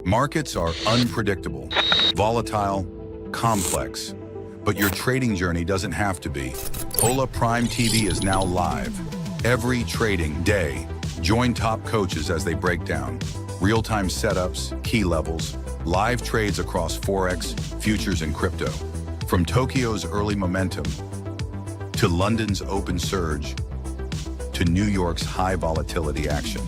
Markets are unpredictable, volatile, complex, but your trading journey doesn't have to be. Hola Prime TV is now live. Every trading day, join top coaches as they break down real-time setups, key levels, live trades across Forex, futures, and crypto. From Tokyo's early momentum, to London's open surge, to New York's high volatility action.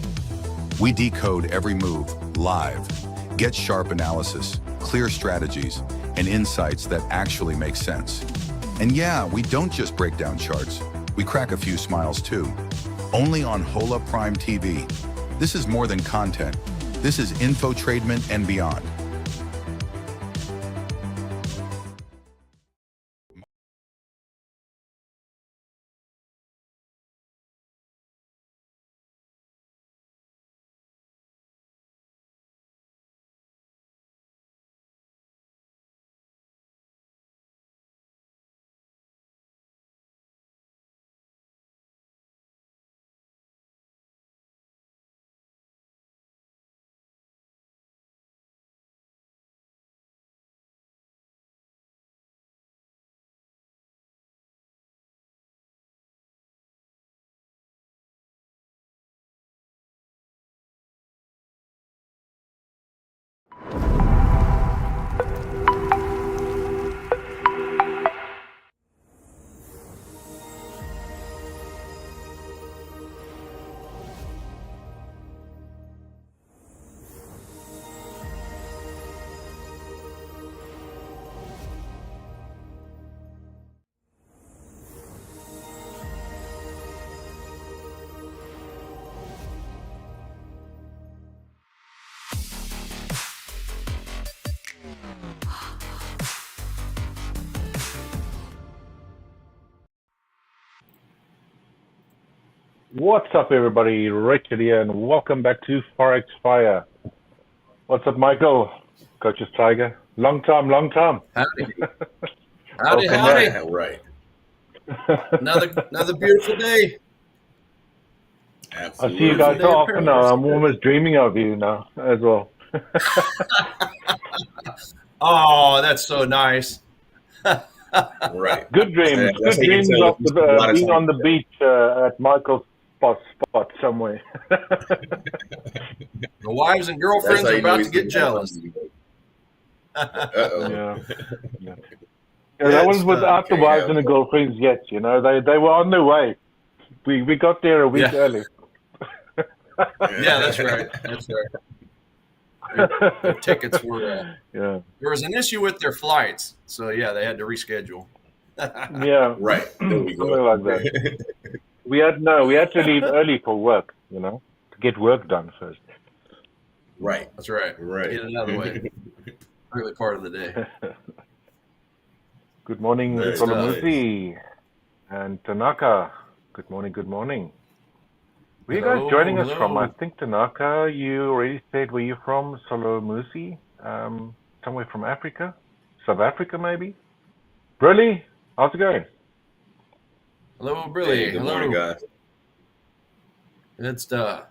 We decode every move live. Get sharp analysis, clear strategies, and insights that actually make sense. And yeah, we don't just break down charts. We crack a few smiles too. Only on Hola Prime TV. This is more than content. This is infotainment and beyond. What's up, everybody? Richard here, and welcome back to Forex Fire. What's up, Michael? Coach's Tiger. Long time. Howdy. Howdy. Right. Another beautiful day. Absolutely. I see you guys so often now. I'm almost dreaming of you now as well. Oh, that's so nice. Right. Good dreams. That's Good how you dreams tell of if you spend a lot of being time on the together. beach at Michael's spot somewhere. The wives and girlfriends That's how are you know about he's to get spending a lot of jealous. time together. Yeah. Uh-oh. Yeah, that was without the Okay, wives yeah. and the girlfriends yet. You know, they were on their way. We got there a week Yeah. early. Yeah, that's right. That's right. Their tickets were. Yeah. There was an issue with their flights, so yeah, they had to reschedule. Yeah. Right. There we Something go. like that. We had to leave early for work, you know, to get work done first. Right. That's right. Right. Get it out of the way. Early part of the day. Good morning, Nice. Solomuzi and Tanaka. Good morning. Where are you guys Hello, joining us from? I hello. think, Tanaka, you already said where you're from, Solomuzi. Somewhere from Africa? South Africa, maybe? Really? How's it going? Hello, Billy. Hey, good Hello. morning, guys. It's well,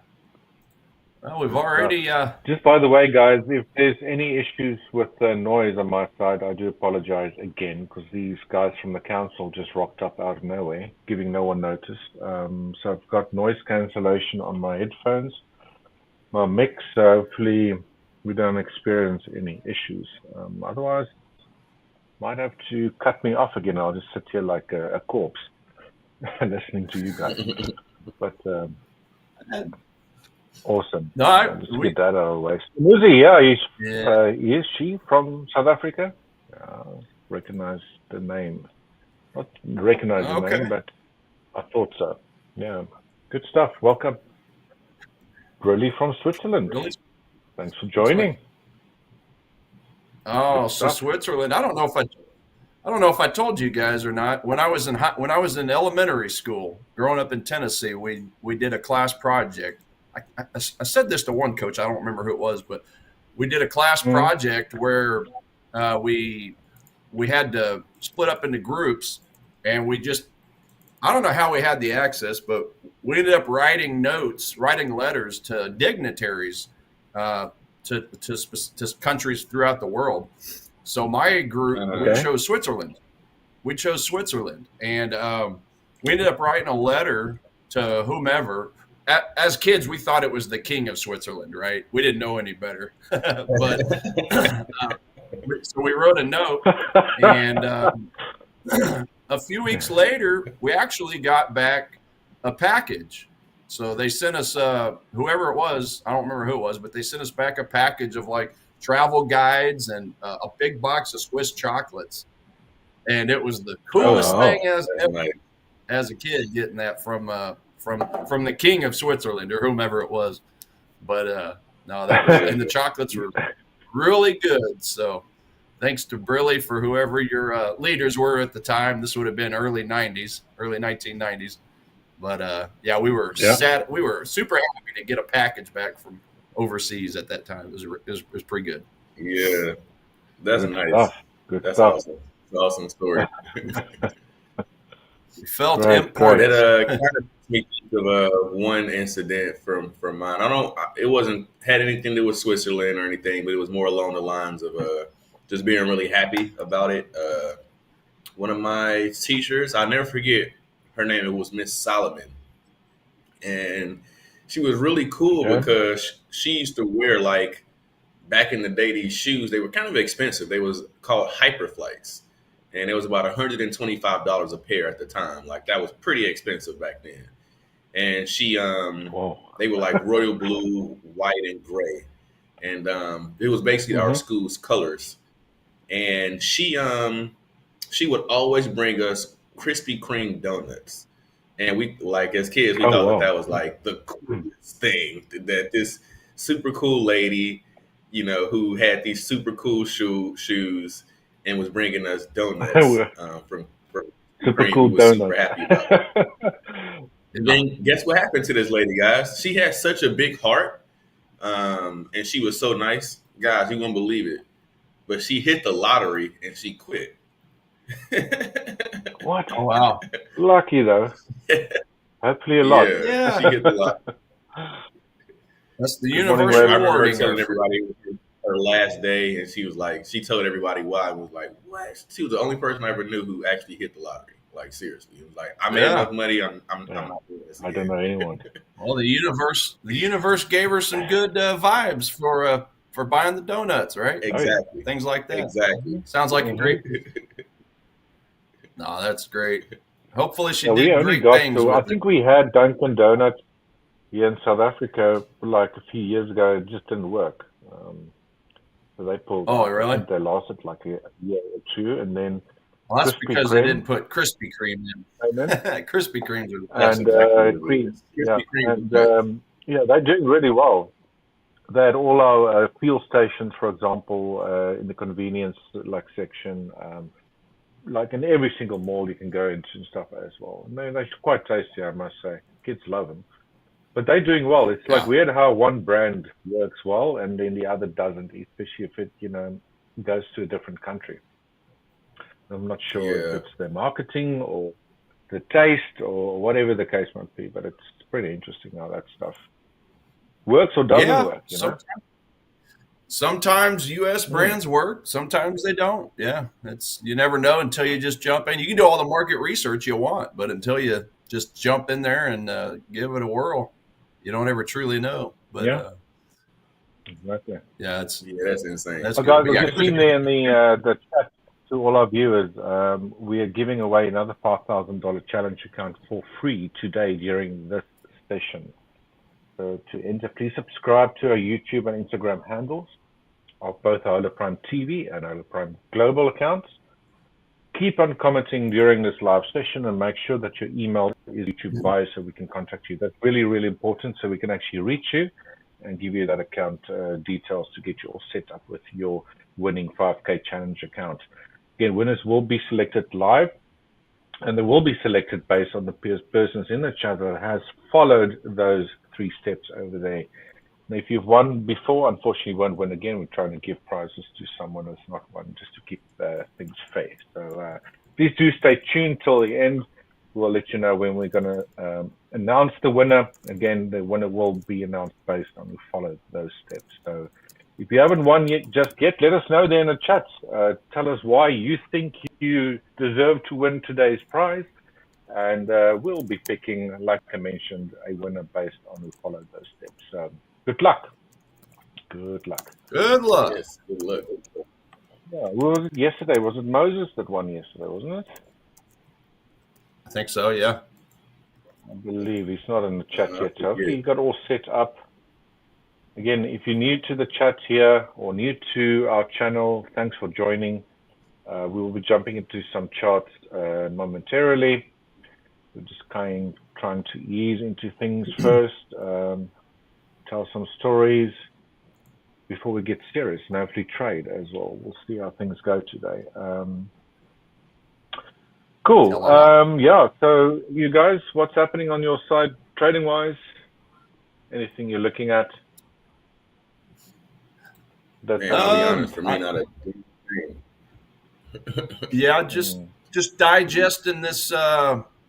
we've already Just by the way, guys, if there's any issues with the noise on my side, I do apologize again because these guys from the council just rocked up out of nowhere, giving no one notice. So I've got noise cancellation on my headphones, my mix. So hopefully we don't experience any issues. Otherwise, might have to cut me off again. I'll just sit here like a corpse listening to you guys. But awesome. no, Just to get that out of the way. Muzi, yeah, is she from South Africa? Recognize the name. Not recognize the Okay. name, but I thought so. Yeah, good stuff. Welcome. Really from Switzerland. Really? Thanks for joining. Oh, Good so stuff. Switzerland. I don't know if I told you guys or not. When I was in elementary school, growing up in Tennessee, we did a class project. I said this to one coach. I don't remember who it was, but we did a class project where we had to split up into groups, and I don't know how we had the access, but we ended up writing letters to dignitaries to countries throughout the world. So my group, we chose Switzerland. We chose Switzerland, and we ended up writing a letter to whomever. As kids, we thought it was the king of Switzerland, right? We didn't know any better, but so we wrote a note, and a few weeks later, we actually got back a package. So they sent us, whoever it was, I don't remember who it was, but they sent us back a package of like travel guides and a big box of Swiss chocolates. And it was the coolest thing as a kid getting that from the king of Switzerland or whomever it was. But no, and the chocolates were really good. So thanks to Brilly for whoever your leaders were at the time. This would have been early 1990s. But yeah, we were we were super happy to get a package back from overseas at that time. It was pretty good. Yeah, that's nice. That's awesome. Awesome story. We felt important. It kind of makes me think of one incident from mine. It wasn't had anything to do with Switzerland or anything, but it was more along the lines of just being really happy about it. One of my teachers, I'll never forget her name. It was Miss Solomon, and she was really cool because she used to wear, like, back in the day, these shoes. They were kind of expensive. They was called Hyperflights. And it was about $125 a pair at the time. Like, that was pretty expensive back then. And she, they were like royal blue, white, and gray. And it was basically our school's colors. And she would always bring us Krispy Kreme donuts. And we, like, as kids, we thought that was like the coolest thing, that this super cool lady, you know, who had these super cool shoes and was bringing us donuts from super cool donuts. Super happy about it. And then guess what happened to this lady, guys? She had such a big heart, and she was so nice. Guys, you won't believe it, but she hit the lottery and she quit. What? Oh, wow. Lucky, though. Hopefully a lot. Yeah. She hit the lottery. That's the universe rewarding telling everybody her last day, and she told everybody why, and was like, what? She was the only person I ever knew who actually hit the lottery. Like, seriously. It was like, I made enough money, I'm not doing this again. I don't know anyone. Well, the universe gave her some good vibes for buying the donuts, right? Exactly. Things like that. Exactly. Sounds like a great. No, that's great. Hopefully she did we only great got things. to, I think we had Dunkin' Donuts here in South Africa like a few years ago. It just didn't work. So they pulled. Oh, really? I think they lasted like a year or two, and then. Well, that's because they didn't put Krispy Kreme in. Krispy Kremes are the best. And cream. Yeah, they're doing really well. They had all our fuel stations, for example, in the convenience section. Like in every single mall you can go into and stuff as well. And they're quite tasty, I must say. Kids love them. But they're doing well. It's like weird how one brand works well and then the other doesn't, especially if it, goes to a different country. I'm not sure if it's their marketing or the taste or whatever the case might be, but it's pretty interesting how that stuff works or doesn't work. Sometimes U.S. brands work, sometimes they don't. Yeah, you never know until you just jump in. You can do all the market research you want, but until you just jump in there and give it a whirl, you don't ever truly know. But exactly. Yeah, that's insane. That's guys, as you've seen there in the chat to all our viewers, we are giving away another $5,000 challenge account for free today during this session. So to enter, please subscribe to our YouTube and Instagram handles of both Hola Prime TV and Hola Prime Global accounts. Keep on commenting during this live session and make sure that your email is YouTube bio so we can contact you. That's really, really important so we can actually reach you and give you that account details to get you all set up with your winning 5K challenge account. Again, winners will be selected live, and they will be selected based on the persons in the chat that has followed those 3 steps over there. Now, if you've won before, unfortunately you won't win again. We're trying to give prizes to someone who's not won just to keep things fair. So please do stay tuned till the end. We'll let you know when we're going to announce the winner. Again, the winner will be announced based on who followed those steps. So If you haven't won yet, just yet, let us know there in the chat. Tell us why you think you deserve to win today's prize. And we'll be picking, like I mentioned, a winner based on who followed those steps. Good luck. Good luck. Good luck. Yes, good luck. Yeah, who was it yesterday? Was it Moses that won yesterday, wasn't it? I think so, yeah. I believe he's not in the chat I yet. So hopefully forget. he got all set up. Again, if you're new to the chat here or new to our channel, thanks for joining. We will be jumping into some charts momentarily. We're just trying to ease into things first, tell some stories before we get serious and hopefully trade as well. We'll see how things go today. Cool. Yeah, so you guys, what's happening on your side trading-wise? Anything you're looking at? Man, I'll be honest, for me, not a big thing. Yeah, just digesting this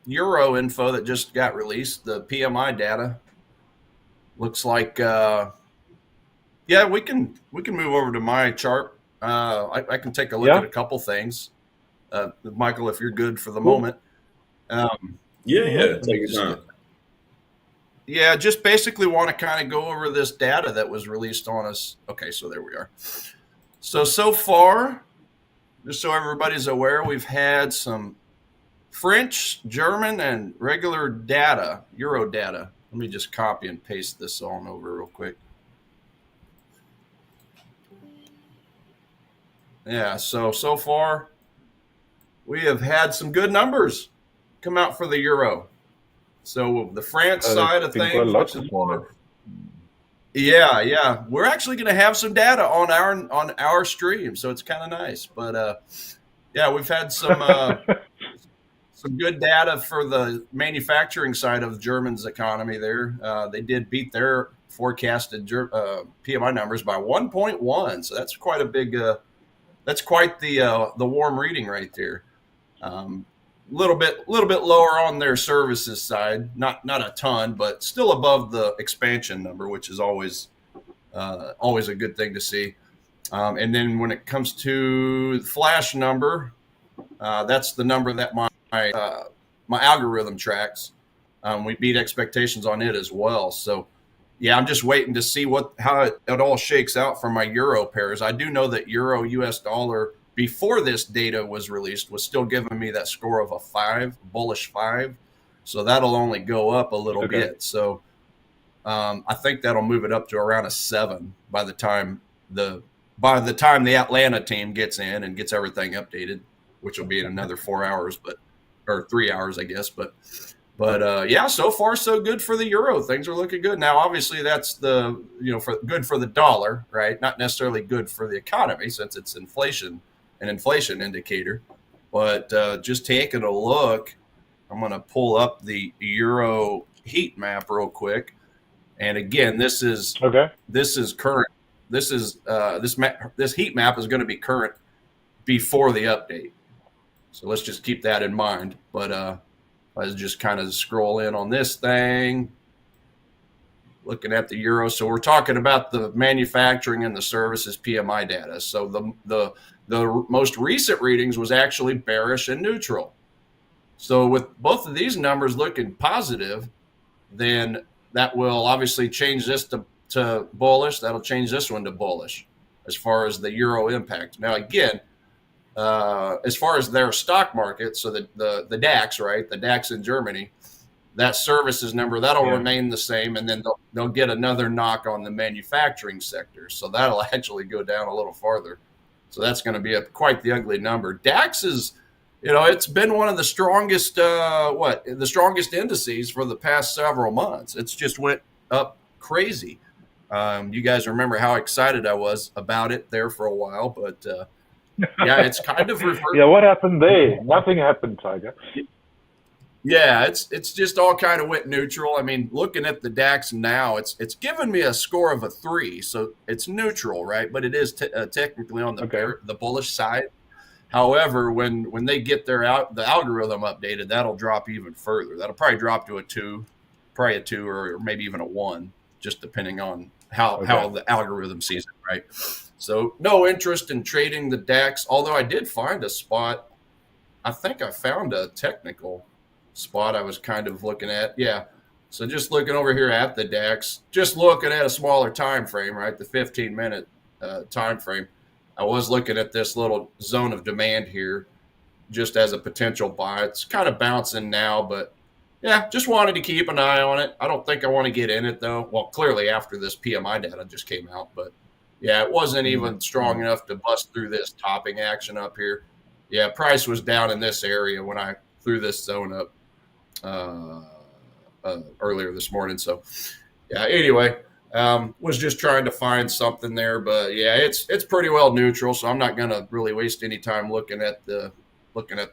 Euro info that just got released, the PMI data. Looks like, yeah, we can move over to my chart. I can take a look at a couple things. Michael, if you're good for the moment. Yeah, take your time. Yeah, just basically want to kind of go over this data that was released on us. Okay, so there we are. So far, just so everybody's aware, we've had some French, German, and regular data, Euro data. Let me just copy and paste this on over real quick. Yeah, so far, we have had some good numbers come out for the Euro. So the France side of things, yeah, we're actually going to have some data on our stream, so it's kind of nice. But yeah, we've had some some good data for the manufacturing side of Germany's economy. There, they did beat their forecasted PMI numbers by 1.1, so that's quite a big. That's quite the warm reading right there. Little bit lower on their services side, not a ton, but still above the expansion number, which is always a good thing to see. And then when it comes to the flash number, that's the number that my algorithm tracks. We beat expectations on it as well. So yeah, I'm just waiting to see how it all shakes out for my Euro pairs. I do know that Euro US dollar, before this data was released, was still giving me that score of a 5, bullish 5. So that'll only go up a little bit. So I think that'll move it up to around a 7 by the time the Atlanta team gets in and gets everything updated, which will be in another 4 hours, or 3 hours, I guess. But yeah, so far so good for the Euro. Things are looking good. Now, obviously, that's good for the dollar, right? Not necessarily good for the economy since it's an inflation indicator. But just taking a look, I'm going to pull up the Euro heat map real quick. And again, this is current. This heat map is going to be current before the update. So let's just keep that in mind. But I just kind of scroll in on this thing, looking at the Euro. So we're talking about the manufacturing and the services PMI data. So the most recent readings was actually bearish and neutral. So with both of these numbers looking positive, then that will obviously change this to bullish. That'll change this one to bullish as far as the Euro impact. Now, again, as far as their stock market, so the DAX, right, the DAX in Germany, that services number, that'll remain the same, and then they'll get another knock on the manufacturing sector. So that'll actually go down a little farther. So that's going to be quite the ugly number. DAX is, it's been one of the strongest, indices for the past several months. It's just went up crazy. You guys remember how excited I was about it there for a while, but yeah, it's kind of reversed. Yeah, what happened there? Nothing happened, Tiger. Yeah, it's just all kind of went neutral. I mean, looking at the DAX now, it's given me a score of a 3, so it's neutral, right? But it is technically on the bullish side. However, when they get the algorithm updated, that'll drop even further. That'll probably drop to a 2, or maybe even a 1, just depending on how the algorithm sees it, right? So no interest in trading the DAX, although I did find a spot. I think I found a technical spot I was kind of looking at. Yeah. So just looking over here at the DAX, just looking at a smaller time frame, right? The 15-minute time frame. I was looking at this little zone of demand here just as a potential buy. It's kind of bouncing now, but yeah, just wanted to keep an eye on it. I don't think I want to get in it though. Well, clearly after this PMI data just came out, but yeah, it wasn't even strong enough to bust through this topping action up here. Yeah, price was down in this area when I threw this zone up earlier this morning. So yeah, anyway, was just trying to find something there, but yeah, it's pretty well neutral. So I'm not going to really waste any time looking at the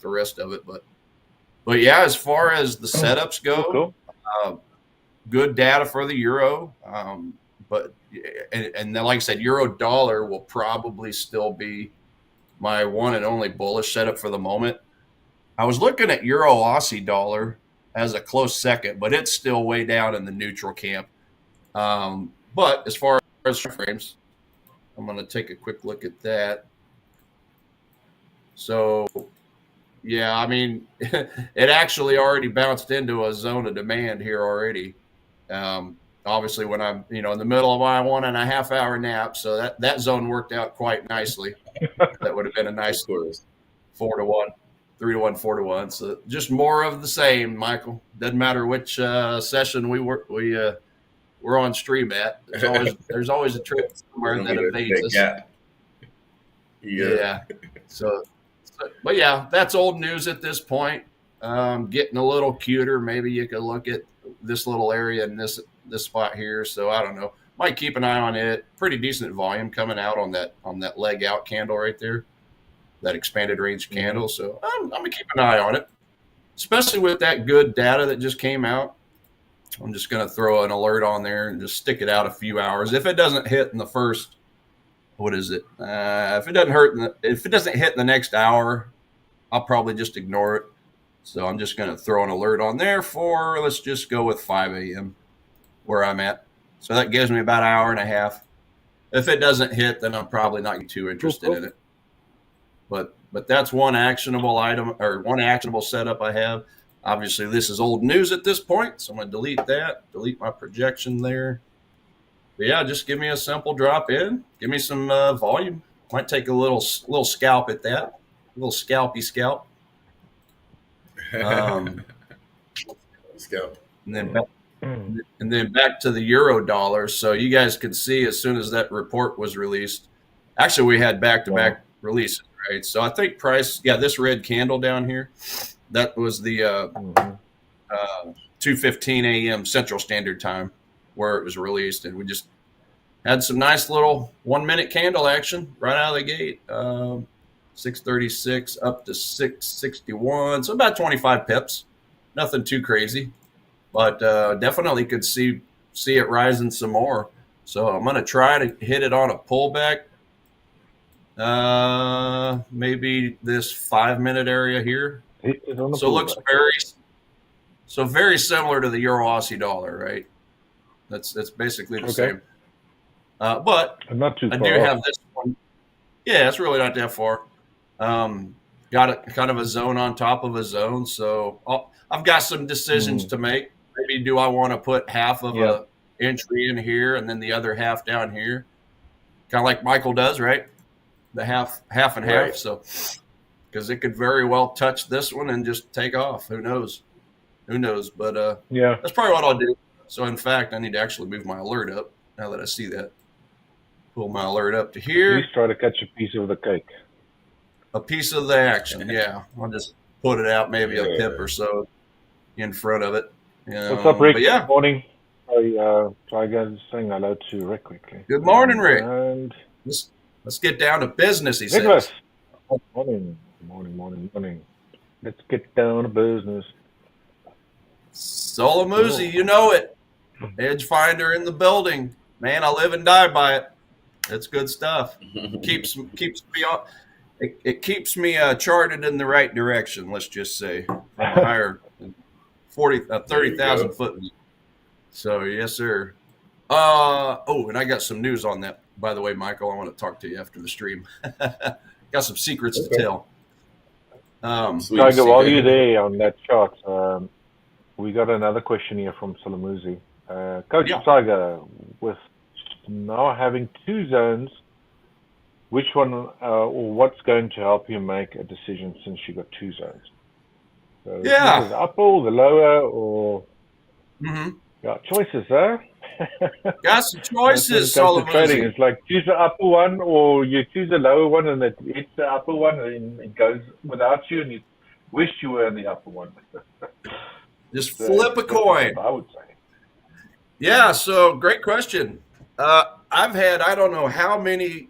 rest of it. But yeah, as far as the setups go, good data for the euro. But then, like I said, euro dollar will probably still be my one and only bullish setup for the moment. I was looking at euro Aussie dollar as a close second, but it's still way down in the neutral camp. But as far as frames, I'm going to take a quick look at that. So yeah, I mean, it actually already bounced into a zone of demand here already. Obviously, when I'm in the middle of my 1.5 hour nap, so that zone worked out quite nicely. That would have been a nice 4-1, 3-1, 4-1. So just more of the same, Michael. Doesn't matter which session we're on stream at. There's always a trick somewhere that evades us. Yeah. So, but yeah, that's old news at this point. Getting a little cuter. Maybe you could look at this little area and this spot here. So I don't know. Might keep an eye on it. Pretty decent volume coming out on that leg out candle right there, that expanded range candle. So I'm gonna keep an eye on it, especially with that good data that just came out. I'm just gonna throw an alert on there and just stick it out a few hours. If it doesn't hit in the first, what is it? If it doesn't hit in the next hour, I'll probably just ignore it. So I'm just gonna throw an alert on there for, let's just go with 5 a.m. where I'm at. So that gives me about an hour and a half. If it doesn't hit, then I'm probably not too interested in it. But that's one actionable item or one actionable setup I have. Obviously, this is old news at this point, so I'm going to delete that, delete my projection there. But yeah, just give me a simple drop in. Give me some volume. Might take a little scalp at that, a little scalpy scalp. Scalp. And then back to the euro dollar. So you guys could see as soon as that report was released, actually we had back-to-back releases, right? So I think price, this red candle down here, that was the 2:15 a.m. Central Standard Time where it was released. And we just had some nice little 1-minute candle action right out of the gate. 636 up to 661. So about 25 pips. Nothing too crazy. But definitely could see it rising some more. So I'm going to try to hit it on a pullback. Maybe this 5-minute area here. So it looks very similar to the euro Aussie dollar, right? That's basically the same. But not too far. I do have this one. Yeah, it's really not that far. Got a kind of a zone on top of a zone. So I've got some decisions to make. Maybe do I want to put half of a entry in here and then the other half down here? Kind of like Michael does, right? The half and half. So because it could very well touch this one and just take off. Who knows? But that's probably what I'll do. So in fact, I need to actually move my alert up now that I see that. Pull my alert up to here. Please try to catch a piece of the cake. A piece of the action, yeah. I'll just put it out maybe a pip or so in front of it. What's up, Rick? Good morning. Try guys saying hello to Rick quickly. Good morning, Rick. And let's get down to business, he Nicholas. says. Morning. Let's get down to business. Solomuzi, you know it. Edge Finder in the building. Man, I live and die by it. It's good stuff. Keeps me on. It keeps me charted in the right direction. Let's just say higher 30,000 foot. So yes, sir. Oh, and I got some news on that, by the way, Michael. I want to talk to you after the stream. Got some secrets to Okay. tell. Sweet. Tiger, while you're there on that chart, we got another question here from Solomuzi. Coach Yeah. Tiger, with now having two zones, which one or what's going to help you make a decision since you got two zones? So Yeah. either the upper, the lower, or Mm-hmm. yeah, choices, huh? Got some That's when choices, it comes to trading. Solomuzi. It's like choose the upper one, or you choose the lower one, and it hits the upper one, and it goes without you, and you wish you were in the upper one. Just So flip a it's difficult, coin. I would say. Yeah, so great question. I've had, I don't know how many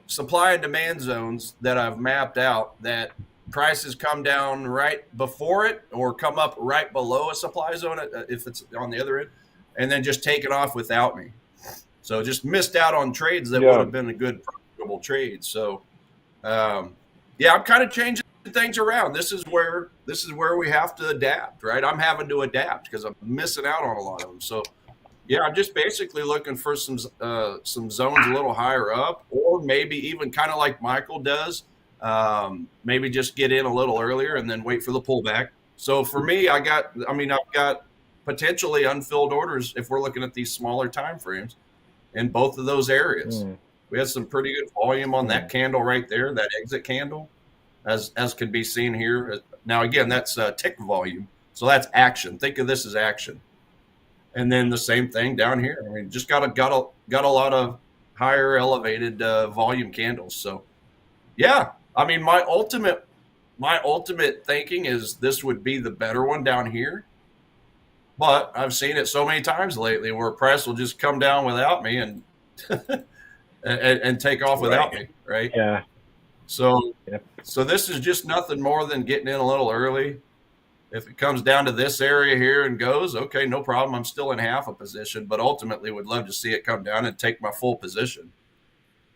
supply and demand zones that I've mapped out that prices come down right before it or come up right below a supply zone if it's on the other end, and then just take it off without me. So just missed out on trades that would Yeah. have been a good profitable trade. So yeah, I'm kind of changing things around. This is where we have to adapt, right? I'm having to adapt because I'm missing out on a lot of them. So yeah, I'm just basically looking for some zones a little higher up, or maybe even kind of like Michael does. Maybe just get in a little earlier and then wait for the pullback. So for me, I've got potentially unfilled orders if we're looking at these smaller time frames in both of those areas. We had some pretty good volume on that candle right there, that exit candle, as can be seen here. Now again, that's tick volume, so that's action. Think of this as action. And then the same thing down here. I mean, just got a lot of higher elevated volume candles. So yeah, I mean, my ultimate thinking is this would be the better one down here. But I've seen it so many times lately where price will just come down without me and and take off without me, right? Yeah. So Yep. so this is just nothing more than getting in a little early. If it comes down to this area here and goes, okay, no problem. I'm still in half a position, but ultimately would love to see it come down and take my full position.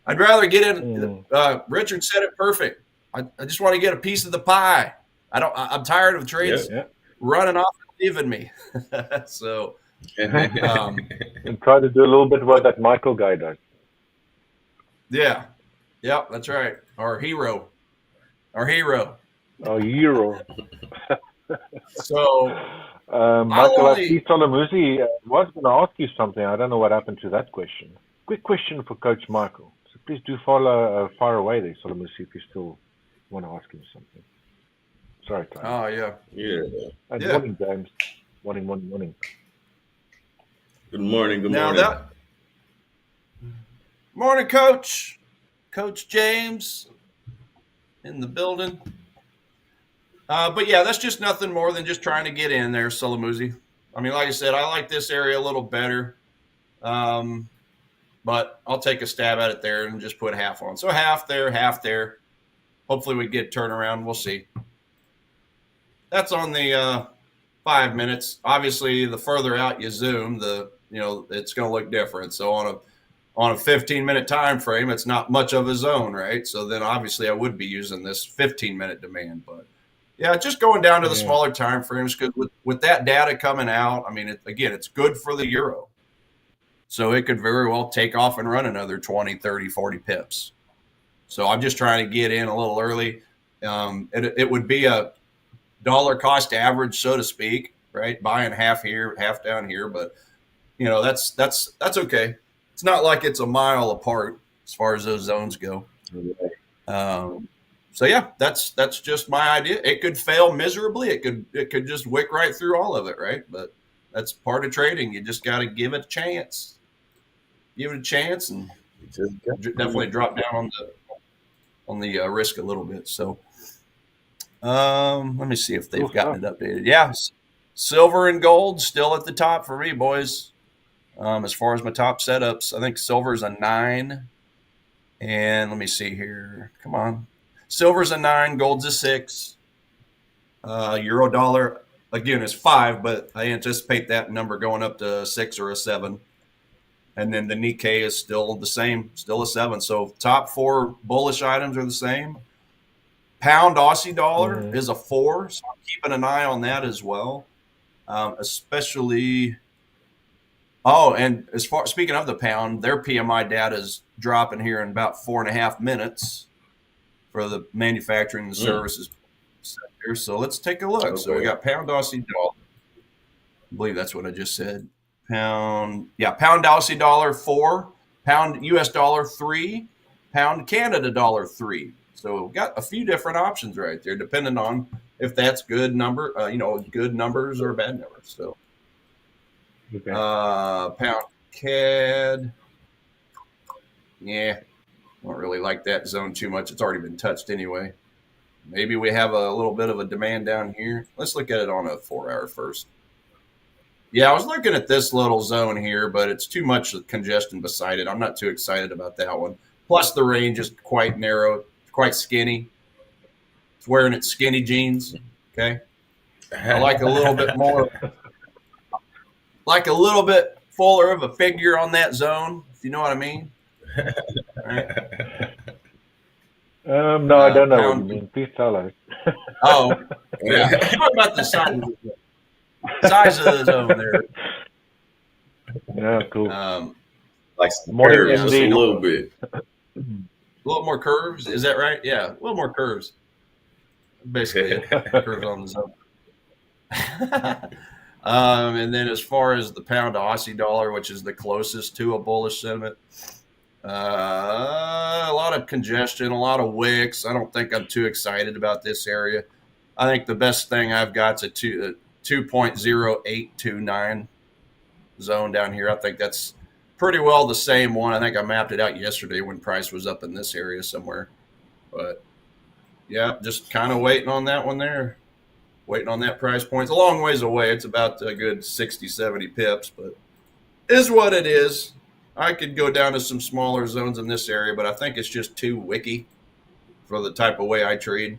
I'd rather get in. Richard said it perfect. I just want to get a piece of the pie. I'm tired of trades running off and leaving me. So, And try to do a little bit what that Michael guy does. Yeah, that's right. Our hero. Oh, Euro. So, Michael, I see Solomuzi was going to ask you something. I don't know what happened to that question. Quick question for Coach Michael. So please do follow fire away there, Solomuzi, if you still want to ask him something. Sorry, Tom. Oh, yeah. Good morning, James. Morning. Good morning. Morning, Coach. Coach James in the building. But yeah, that's just nothing more than just trying to get in there, Solomuzi. I mean, like I said, I like this area a little better. But I'll take a stab at it there and just put half on. So half there. Hopefully we get turnaround. We'll see. That's on the 5 minutes. Obviously, the further out you zoom, it's going to look different. So on a 15-minute time frame, it's not much of a zone, right? So then obviously I would be using this 15-minute demand. But yeah, just going down to the smaller time frames, because with that data coming out, I mean, it's good for the euro. So it could very well take off and run another 20, 30, 40 pips. So I'm just trying to get in a little early. It would be a dollar cost average, so to speak, right? Buying half here, half down here. But, that's okay. It's not like it's a mile apart as far as those zones go. So yeah, that's just my idea. It could fail miserably. It could just wick right through all of it, right? But that's part of trading. You just got to give it a chance. Give it a chance and definitely drop down on the risk a little bit. So let me see if they've gotten it updated. Yeah, silver and gold still at the top for me, boys. As far as my top setups, I think silver's a 9. And let me see here. Come on. Silver's a 9, gold's a 6. Euro dollar, again, is 5, but I anticipate that number going up to 6 or a 7. And then the Nikkei is still the same, still a 7. So top 4 bullish items are the same. Pound Aussie dollar is a 4, so I'm keeping an eye on that as well. Especially Oh, and speaking of the pound, their PMI data is dropping here in about 4.5 minutes for the manufacturing and services sector. So let's take a look. Okay. So we got pound Aussie dollar. I believe that's what I just said. Pound Aussie dollar 4, pound US dollar 3, pound Canada dollar 3. So we've got a few different options right there, depending on if that's good good numbers or bad numbers. So Okay. pound CAD. Yeah, don't really like that zone too much. It's already been touched anyway. Maybe we have a little bit of a demand down here. Let's look at it on a 4-hour first. Yeah, I was looking at this little zone here, but it's too much congestion beside it. I'm not too excited about that one. Plus, the range is quite narrow, quite skinny. It's wearing its skinny jeans. Okay, I like a little bit more, like a little bit fuller of a figure on that zone, if you know what I mean. All right. No, I don't know what you mean. Please tell us. Oh, yeah. What about the size of the size of the zone there? Yeah, cool. Like some Morning curves, just a indeed. little bit. A little more curves, is that right? Yeah, a little more curves. Basically, curves on the zone. And then as far as the pound to Aussie dollar, which is the closest to a bullish sentiment, a lot of congestion, a lot of wicks. I don't think I'm too excited about this area. I think the best thing I've got is a 2.0829 zone down here. I think that's pretty well the same one. I think I mapped it out yesterday when price was up in this area somewhere. But yeah, just kind of waiting on that one there. Waiting on that price point. It's a long ways away. It's about a good 60, 70 pips, but is what it is. I could go down to some smaller zones in this area, but I think it's just too wicky for the type of way I trade.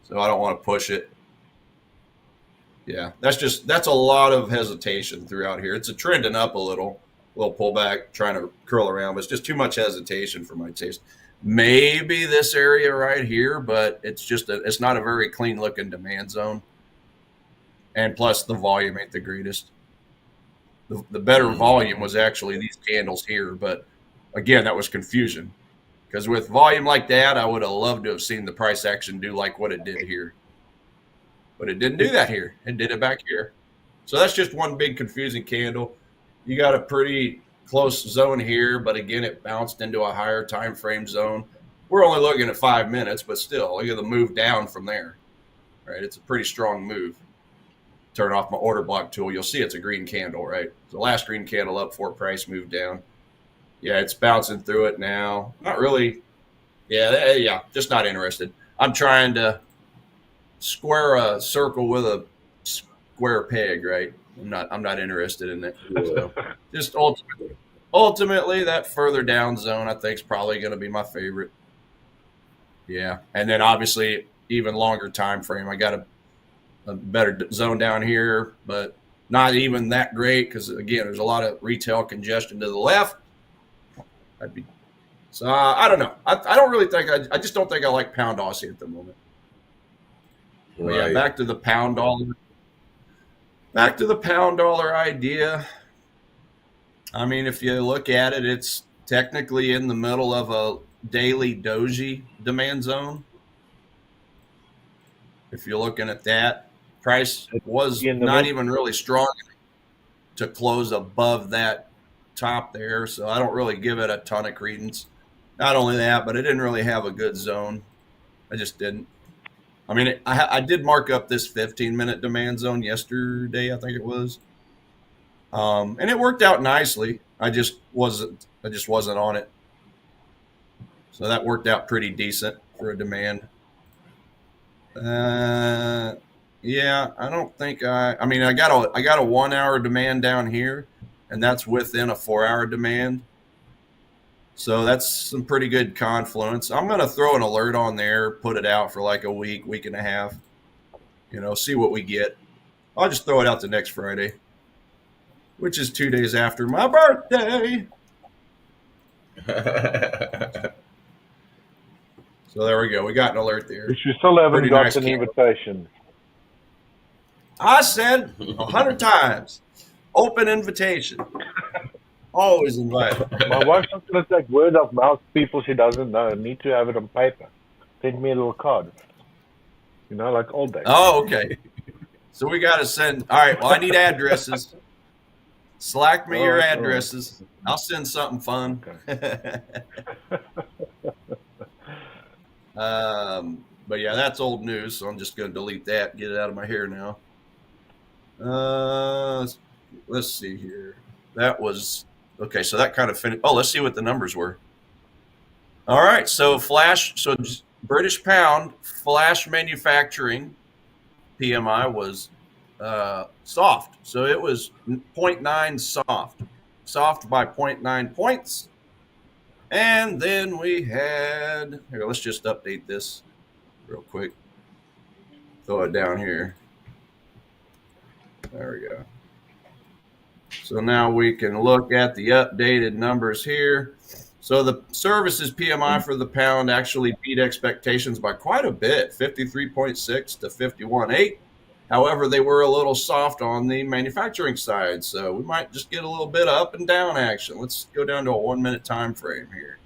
So I don't want to push it. Yeah, that's a lot of hesitation throughout here. It's a trending up a little pullback, trying to curl around, but it's just too much hesitation for my taste. Maybe this area right here, but it's not a very clean looking demand zone. And plus the volume ain't the greatest. The better volume was actually these candles here, but again, that was confusion. Because with volume like that, I would have loved to have seen the price action do like what it did here. But it didn't do that here. It did it back here. So that's just one big confusing candle. You got a pretty close zone here, but again, it bounced into a higher time frame zone. We're only looking at 5 minutes, but still, look at the move down from there. Right? It's a pretty strong move. Turn off my order block tool. You'll see it's a green candle, right? The last green candle up before price moved down. Yeah, it's bouncing through it now. Not really. Yeah, just not interested. I'm trying to square a circle with a square peg, right? I'm not interested in that. So just ultimately, that further down zone I think is probably going to be my favorite. Yeah, and then obviously even longer time frame. I got a better zone down here, but not even that great because again, there's a lot of retail congestion to the left. So I don't know. I don't really think I just don't think I like pound Aussie at the moment. Right. But yeah, back to the pound dollar. Back to the pound dollar idea. I mean, if you look at it, it's technically in the middle of a daily doji demand zone. If you're looking at that, price was not even really strong to close above that top there, so I don't really give it a ton of credence. Not only that, but it didn't really have a good zone. I just didn't. I mean, I did mark up this 15-minute demand zone yesterday, I think it was, and it worked out nicely. I just wasn't on it, so that worked out pretty decent for a demand. Yeah, I don't think I mean, I got a 1 hour demand down here, and that's within a 4 hour demand. So that's some pretty good confluence. I'm going to throw an alert on there, put it out for like a week and a half, see what we get. I'll just throw it out the next Friday, which is 2 days after my birthday. So there we go. We got an alert there. Which you still haven't gotten an invitation. I said 100 times. Open invitation. Always invited. My wife's not going to take word of mouth people she doesn't know. I need to have it on paper. Send me a little card. You know, like old days. Oh, okay. So we got to send. All right. Well, I need addresses. Slack me your addresses. I'll send something fun. Okay. But yeah, that's old news. So I'm just going to delete that. Get it out of my hair now. Let's see here. That was okay. So that kind of finished. Oh, let's see what the numbers were. All right. So British pound flash manufacturing PMI was soft. So it was 0.9 soft by 0.9 points. And then we had, here, let's just update this real quick. Throw it down here. There we go. So now we can look at the updated numbers here. So the services PMI for the pound actually beat expectations by quite a bit, 53.6 to 51.8. However, they were a little soft on the manufacturing side. So we might just get a little bit of up and down action. Let's go down to a 1 minute time frame here.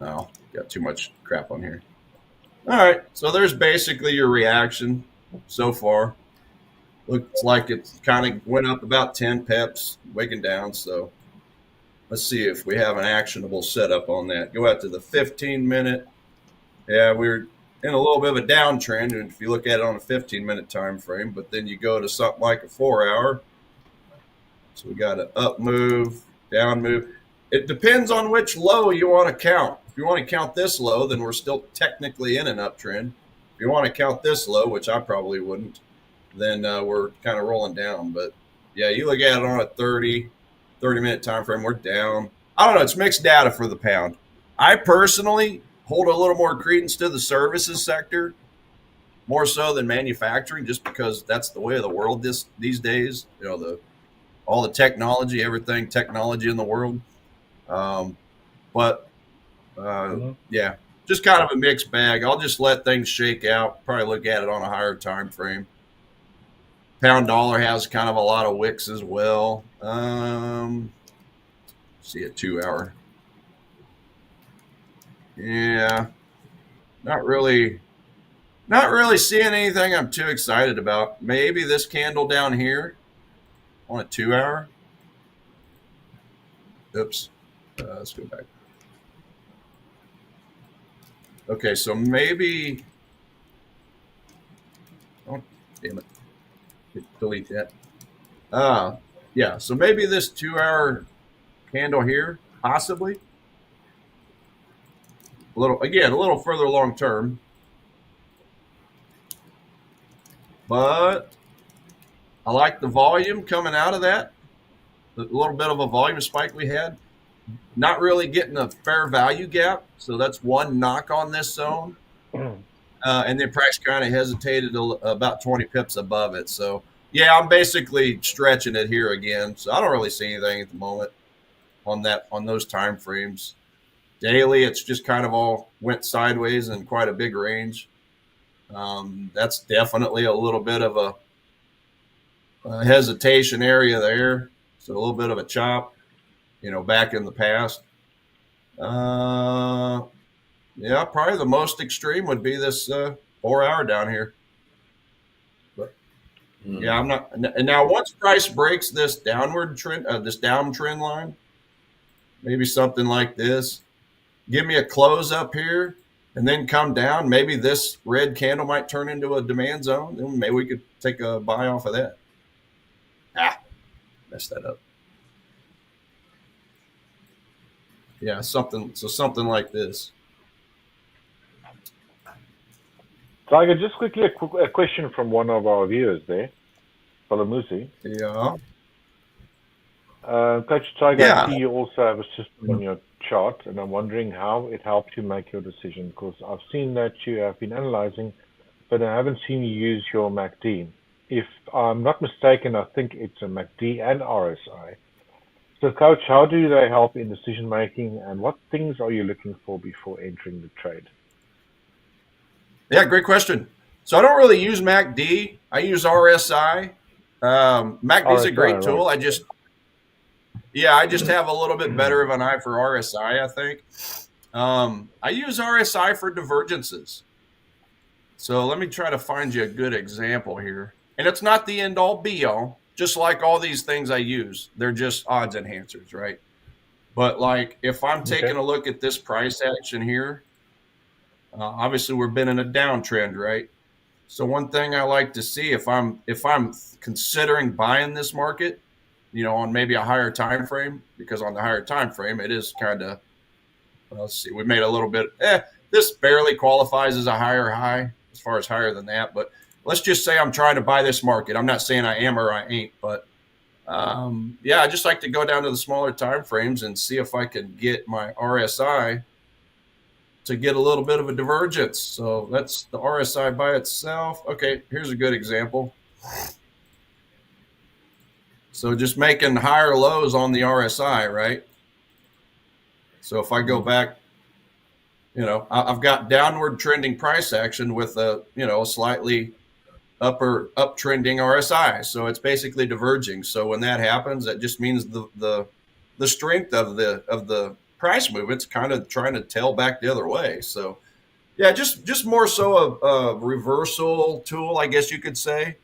Oh, got too much crap on here. All right. So there's basically your reaction so far. Looks like it kind of went up about 10 pips, waking down. So let's see if we have an actionable setup on that. Go out to the 15-minute. Yeah, we're in a little bit of a downtrend if you look at it on a 15-minute time frame, but then you go to something like a 4-hour. So we got an up move, down move. It depends on which low you want to count. If you want to count this low, then we're still technically in an uptrend. If you want to count this low, which I probably wouldn't, then we're kind of rolling down. But yeah, you look at it on a 30-minute time frame, we're down. I don't know. It's mixed data for the pound. I personally hold a little more credence to the services sector, more so than manufacturing, just because that's the way of the world these days. You know, all the technology, everything technology in the world. Yeah, just kind of a mixed bag. I'll just let things shake out. Probably look at it on a higher time frame. Pound dollar has kind of a lot of wicks as well. See a 2-hour. Yeah, not really seeing anything I'm too excited about. Maybe this candle down here on a 2-hour. Oops. Let's go back. Okay, so maybe. Oh, damn it. Delete that. Yeah, so maybe this 2-hour candle here, possibly. A little further long term. But I like the volume coming out of that. A little bit of a volume spike we had. Not really getting a fair value gap. So that's one knock on this zone. And then price kind of hesitated about 20 pips above it. So, yeah, I'm basically stretching it here again. So I don't really see anything at the moment on those time frames. Daily, it's just kind of all went sideways in quite a big range. That's definitely a little bit of a hesitation area there. So a little bit of a chop, back in the past. Yeah, probably the most extreme would be this 4-hour down here. But yeah, I'm not. And now once price breaks this downward trend, this downtrend line, maybe something like this. Give me a close up here and then come down. Maybe this red candle might turn into a demand zone. Then maybe we could take a buy off of that. Messed that up. Yeah, something like this. Tiger, just quickly a question from one of our viewers there, Palamusi. Yeah. Coach Tiger, Yeah. I see you also have a system on your chart, and I'm wondering how it helped you make your decision, because I've seen that you have been analyzing, but I haven't seen you use your MACD. If I'm not mistaken, I think it's a MACD and RSI. So, Coach, how do they help in decision making, and what things are you looking for before entering the trade? Yeah, great question. So I don't really use MACD. I use RSI. MACD is a great RSI, tool. right. I just have a little bit better of an eye for RSI, I think. I use RSI for divergences. So let me try to find you a good example here. And it's not the end all be all, just like all these things I use. They're just odds enhancers, right? But like if I'm taking a look at this price action here, obviously we've been in a downtrend, right? So one thing I like to see if I'm considering buying this market, on maybe a higher time frame, because on the higher time frame it is kind of, let's see, we made a little bit. This barely qualifies as a higher high, as far as higher than that. But let's just say I'm trying to buy this market. I'm not saying I am or I ain't, but I just like to go down to the smaller time frames and see if I can get my RSI to get a little bit of a divergence. So that's the RSI by itself. Okay, here's a good example. So just making higher lows on the RSI, right? So if I go back, I've got downward trending price action with a slightly uptrending RSI. So it's basically diverging. So when that happens, that just means the strength of the price movement's kind of trying to tail back the other way. So yeah, just more so a reversal tool, I guess you could say.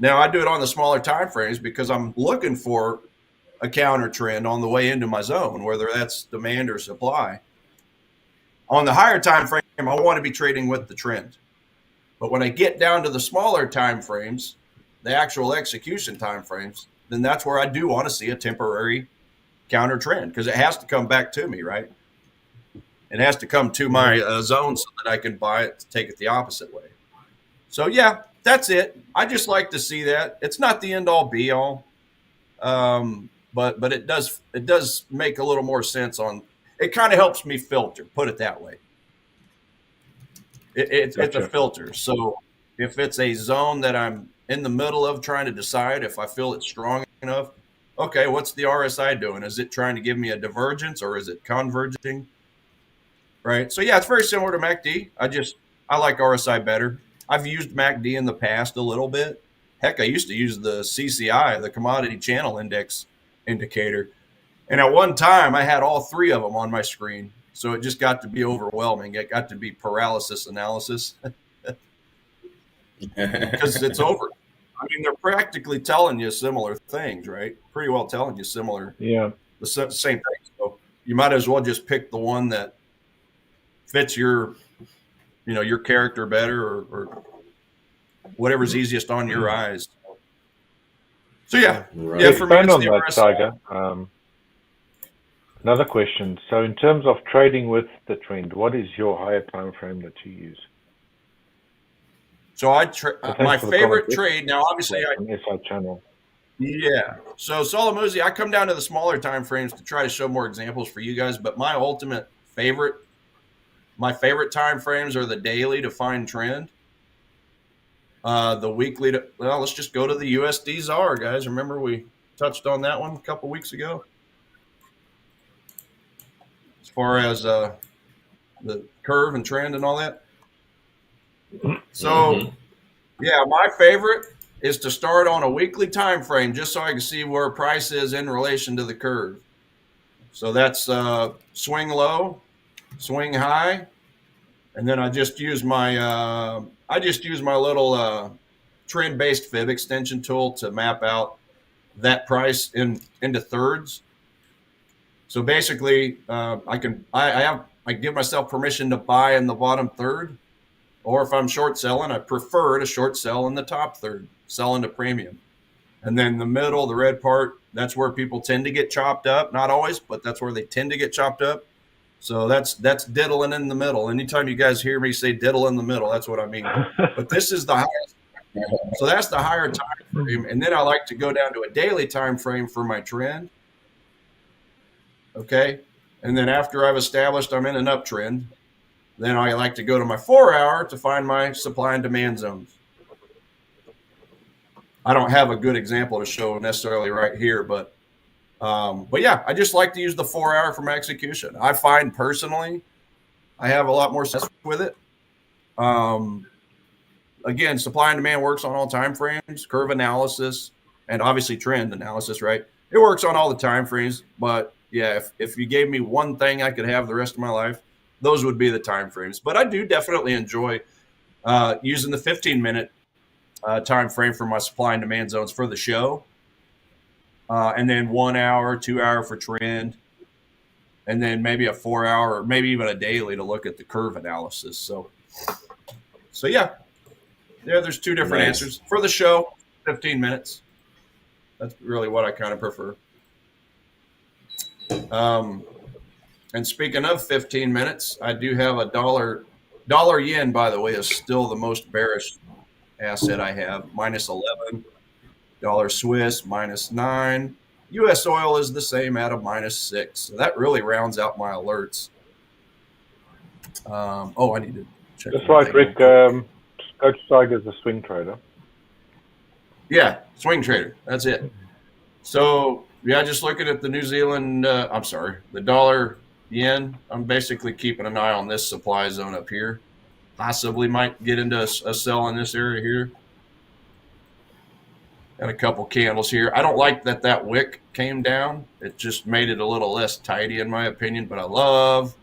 Now I do it on the smaller time frames because I'm looking for a counter trend on the way into my zone, whether that's demand or supply. On the higher time frame, I want to be trading with the trend. But when I get down to the smaller time frames, the actual execution time frames, then that's where I do want to see a temporary counter trend, because it has to come back to me, right? It has to come to my zone so that I can buy it to take it the opposite way. So yeah, that's it. I just like to see that. It's not the end all be all, but it does make a little more sense on. It kind of helps me filter, put it that way. It's a filter. So if it's a zone that I'm in the middle of trying to decide if I feel it's strong enough, okay, what's the RSI doing? Is it trying to give me a divergence or is it converging? Right. So yeah, it's very similar to MACD. I like RSI better. I've used MACD in the past a little bit. Heck, I used to use the CCI, the Commodity Channel Index indicator. And at one time, I had all three of them on my screen. So it just got to be overwhelming. It got to be paralysis analysis because it's over. I mean, they're practically telling you similar things, right? Pretty well telling you the same thing. So you might as well just pick the one that fits your character better or whatever's easiest on your eyes. So yeah, Right. yeah. For me, it's on the that, RSI. Tiger. Another question. So in terms of trading with the trend, what is your higher time frame that you use? So my favorite trade. Now, obviously, on SI channel. Yeah. So Solomuzi, I come down to the smaller time frames to try to show more examples for you guys, but my favorite time frames are the daily to find trend. The weekly let's just go to the USD ZAR, guys. Remember we touched on that one a couple weeks ago. As far as the curve and trend and all that. So yeah, my favorite is to start on a weekly time frame just so I can see where price is in relation to the curve. So that's swing low, swing high, and then I just use my little trend-based fib extension tool to map out that price into thirds. So basically, I give myself permission to buy in the bottom third, or if I'm short selling, I prefer to short sell in the top third, sell into premium. And then the middle, the red part, that's where people tend to get chopped up. Not always, but that's where they tend to get chopped up. So that's diddling in the middle. Anytime you guys hear me say diddle in the middle, that's what I mean. But this is the highest. So that's the higher time frame. And then I like to go down to a daily time frame for my trend. Okay. And then after I've established I'm in an uptrend, then I like to go to my 4-hour to find my supply and demand zones. I don't have a good example to show necessarily right here, but yeah, I just like to use the 4-hour for my execution. I find personally, I have a lot more success with it. again, supply and demand works on all time frames, curve analysis, and obviously trend analysis, right? It works on all the time frames, but yeah, if you gave me one thing I could have the rest of my life, those would be the time frames. But I do definitely enjoy using the 15-minute time frame for my supply and demand zones for the show, and then 1 hour, 2 hour for trend, and then maybe a 4 hour or maybe even a daily to look at the curve analysis. So yeah, there's two different answers for the show. 15 minutes. That's really what I kind of prefer. And speaking of 15 minutes, I do have a dollar yen, by the way, is still the most bearish asset I have, minus 11. Dollar Swiss, minus 9. U.S. oil is the same at a minus 6. So that really rounds out my alerts. I need to check. That's right, Rick. Coach Tiger's a swing trader. Yeah, swing trader. That's it. So, yeah, just looking at the New Zealand, the dollar yen, I'm basically keeping an eye on this supply zone up here. Possibly might get into a sell in this area here. Got a couple candles here. I don't like that wick came down. It just made it a little less tidy in my opinion, but I love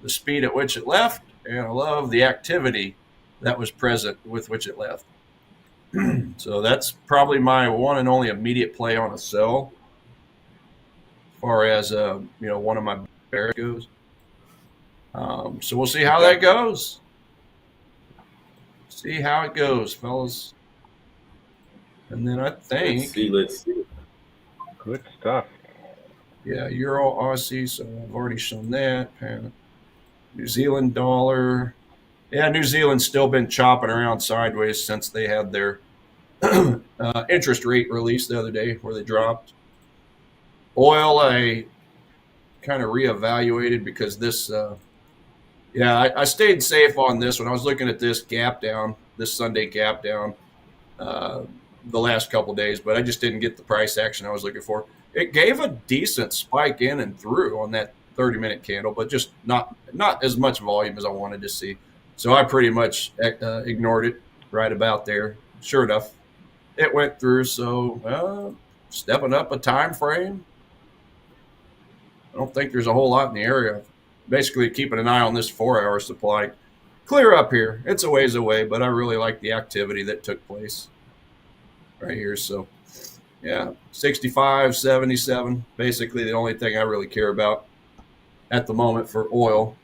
the speed at which it left, and I love the activity that was present with which it left. So that's probably my one and only immediate play on a sell as far as one of my bears goes. So we'll see how that goes. See how it goes, fellas. And then I think let's see. Good stuff. Yeah, Euro, Aussie, so I've already shown that. New Zealand dollar. Yeah, New Zealand's still been chopping around sideways since they had their interest rate release the other day where they dropped. Oil, I kind of reevaluated because this, I stayed safe on this when I was looking at this gap down, this Sunday gap down the last couple of days, but I just didn't get the price action I was looking for. It gave a decent spike in and through on that 30-minute candle, but just not as much volume as I wanted to see. So I pretty much ignored it right about there. Sure enough, it went through. So stepping up a time frame. I don't think there's a whole lot in the area. Basically keeping an eye on this 4-hour supply. Clear up here. It's a ways away, but I really like the activity that took place right here. So, yeah, 65, 77, basically the only thing I really care about at the moment for oil.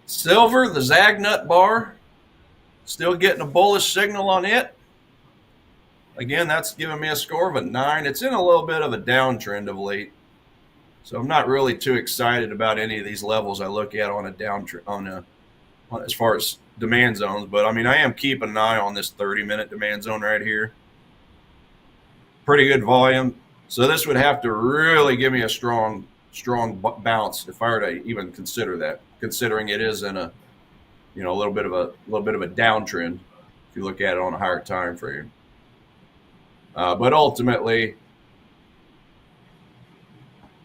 Silver, the Zagnut bar, still getting a bullish signal on it. Again, that's giving me a score of a 9. It's in a little bit of a downtrend of late. So I'm not really too excited about any of these levels I look at on a downtrend, as far as demand zones. But, I mean, I am keeping an eye on this 30-minute demand zone right here. Pretty good volume. So this would have to really give me a strong bounce if I were to even consider that, considering it is in a little bit of a downtrend if you look at it on a higher time frame. But ultimately,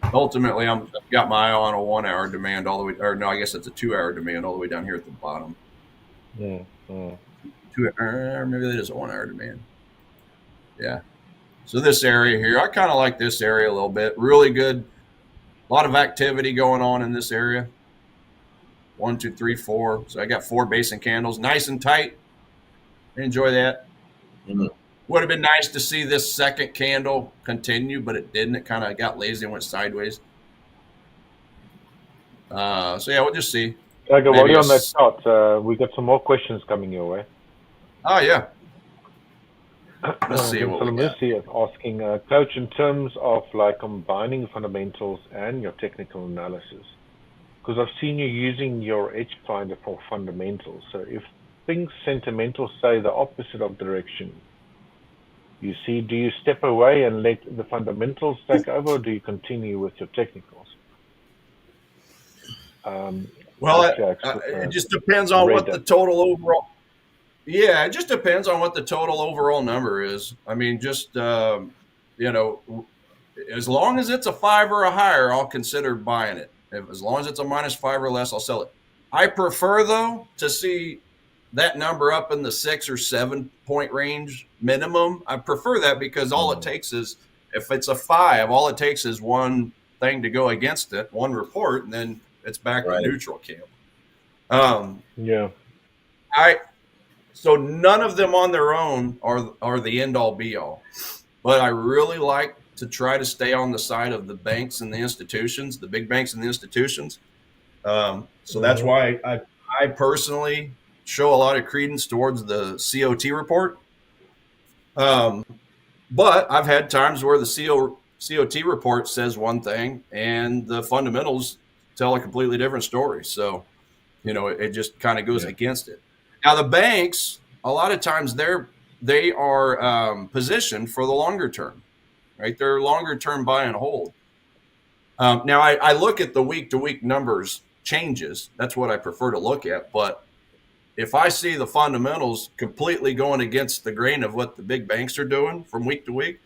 I've got my eye on a 1-hour demand all the way, or no, I guess it's a 2-hour demand all the way down here at the bottom. Mm. Maybe that is a 1-hour demand. Yeah. So this area here, I kind of like this area a little bit. Really good. A lot of activity going on in this area. 1, 2, 3, 4. So I got 4 basin candles, nice and tight. Enjoy that. Mm-hmm. Would have been nice to see this second candle continue, but it didn't. It kind of got lazy and went sideways. So yeah, we'll just see. Tiger, while you're on that chart, we got some more questions coming your way. Oh yeah. Let's see what we got. Is asking, Coach, in terms of like combining fundamentals and your technical analysis, because I've seen you using your edge finder for fundamentals. So if things sentimental say the opposite of direction, do you step away and let the fundamentals take over, or do you continue with your technicals? It just depends on what the total overall. Yeah, it just depends on what the total overall number is. I mean, just as long as it's a 5 or a higher, I'll consider buying it. As long as it's a -5 or less, I'll sell it. I prefer though to see that number up in the 6 or 7 point range minimum. I prefer that because all it takes is, if it's a 5, all it takes is one thing to go against it, one report, and then it's back to neutral camp. Yeah. So none of them on their own are the end all be all, but I really like to try to stay on the side of the banks and the institutions, the big banks and the institutions. So that's why I personally show a lot of credence towards the COT report. But I've had times where the COT report says one thing and the fundamentals tell a completely different story. So, it just kind of goes against it. Now, the banks, a lot of times they are positioned for the longer term, right? They're longer term buy and hold. Now, I look at the week-to-week numbers changes. That's what I prefer to look at. But if I see the fundamentals completely going against the grain of what the big banks are doing from week to week,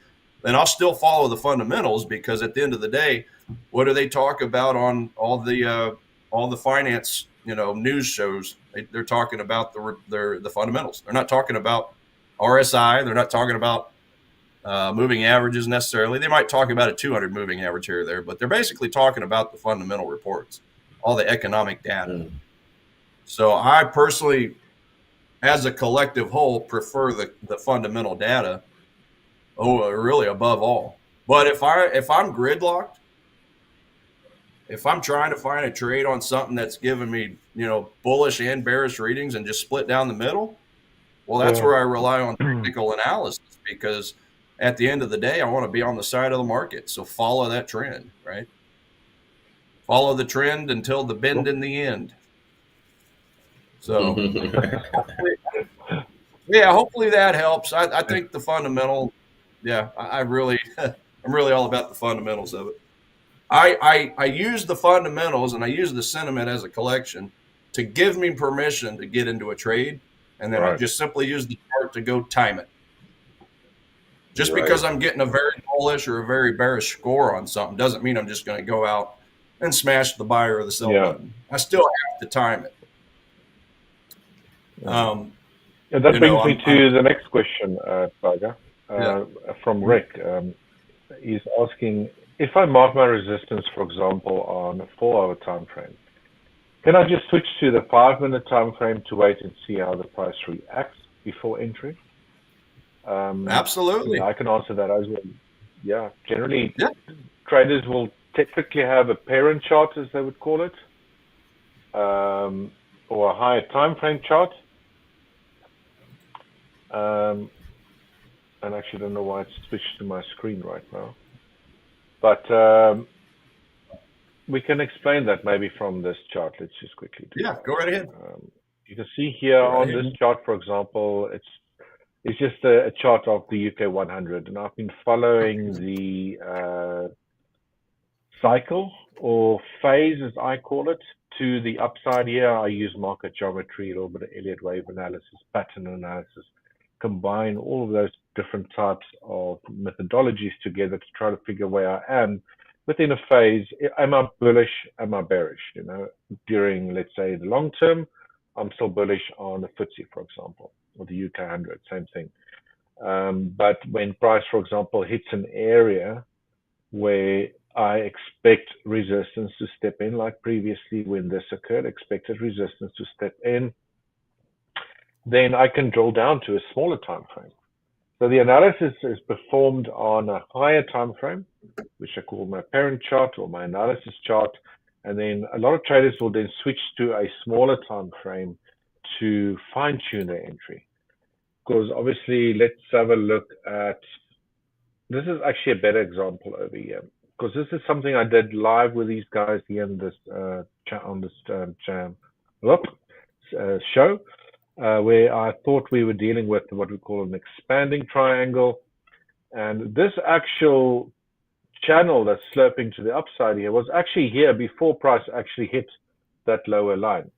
then I'll still follow the fundamentals, because at the end of the day, what do they talk about on all the finance news shows? They're talking about the fundamentals. They're not talking about RSI. They're not talking about moving averages necessarily. They might talk about a 200 moving average here or there, but they're basically talking about the fundamental reports, all the economic data. So I personally, as a collective whole, prefer the fundamental data, really above all. But if I'm gridlocked, if I'm trying to find a trade on something that's giving me, bullish and bearish readings and just split down the middle, well, that's where I rely on technical analysis, because at the end of the day, I want to be on the side of the market. So follow that trend, right? Follow the trend until the bend in the end. So hopefully that helps. I think the fundamental, I'm really all about the fundamentals of it. I use the fundamentals and I use the sentiment as a collection to give me permission to get into a trade, and then I just simply use the chart to go time it. Just because I'm getting a very bullish or a very bearish score on something doesn't mean I'm just going to go out and smash the buy or the sell button. I still have to time it. That brings me to the next question, Saga, from Rick. He's asking, if I mark my resistance, for example, on a 4-hour time frame, can I just switch to the 5-minute time frame to wait and see how the price reacts before entry? Absolutely. I can answer that as well. Yeah, generally, traders will typically have a parent chart, as they would call it, or a higher time frame chart. And I actually don't know why it's switched to my screen right now. But we can explain that maybe from this chart. Let's just quickly do that. Go right ahead. You can see here on this chart, for example, it's just a chart of the UK 100, and I've been following the cycle or phase, as I call it, to the upside here. I use market geometry, a little bit of Elliott wave analysis, pattern analysis, combine all of those different types of methodologies together to try to figure where I am within a phase. Am I bullish? Am I bearish? During, let's say, the long term, I'm still bullish on the FTSE, for example, or the UK 100, same thing. But when price, for example, hits an area where I expect resistance to step in, like previously when this occurred, expected resistance to step in, then I can drill down to a smaller time frame. So the analysis is performed on a higher time frame, which I call my parent chart or my analysis chart. And then a lot of traders will then switch to a smaller time frame to fine tune their entry. Because obviously, let's have a look at, this is actually a better example over here. Because this is something I did live with these guys here in this show, where I thought we were dealing with what we call an expanding triangle. And this actual channel that's sloping to the upside here was actually here before price actually hit that lower line.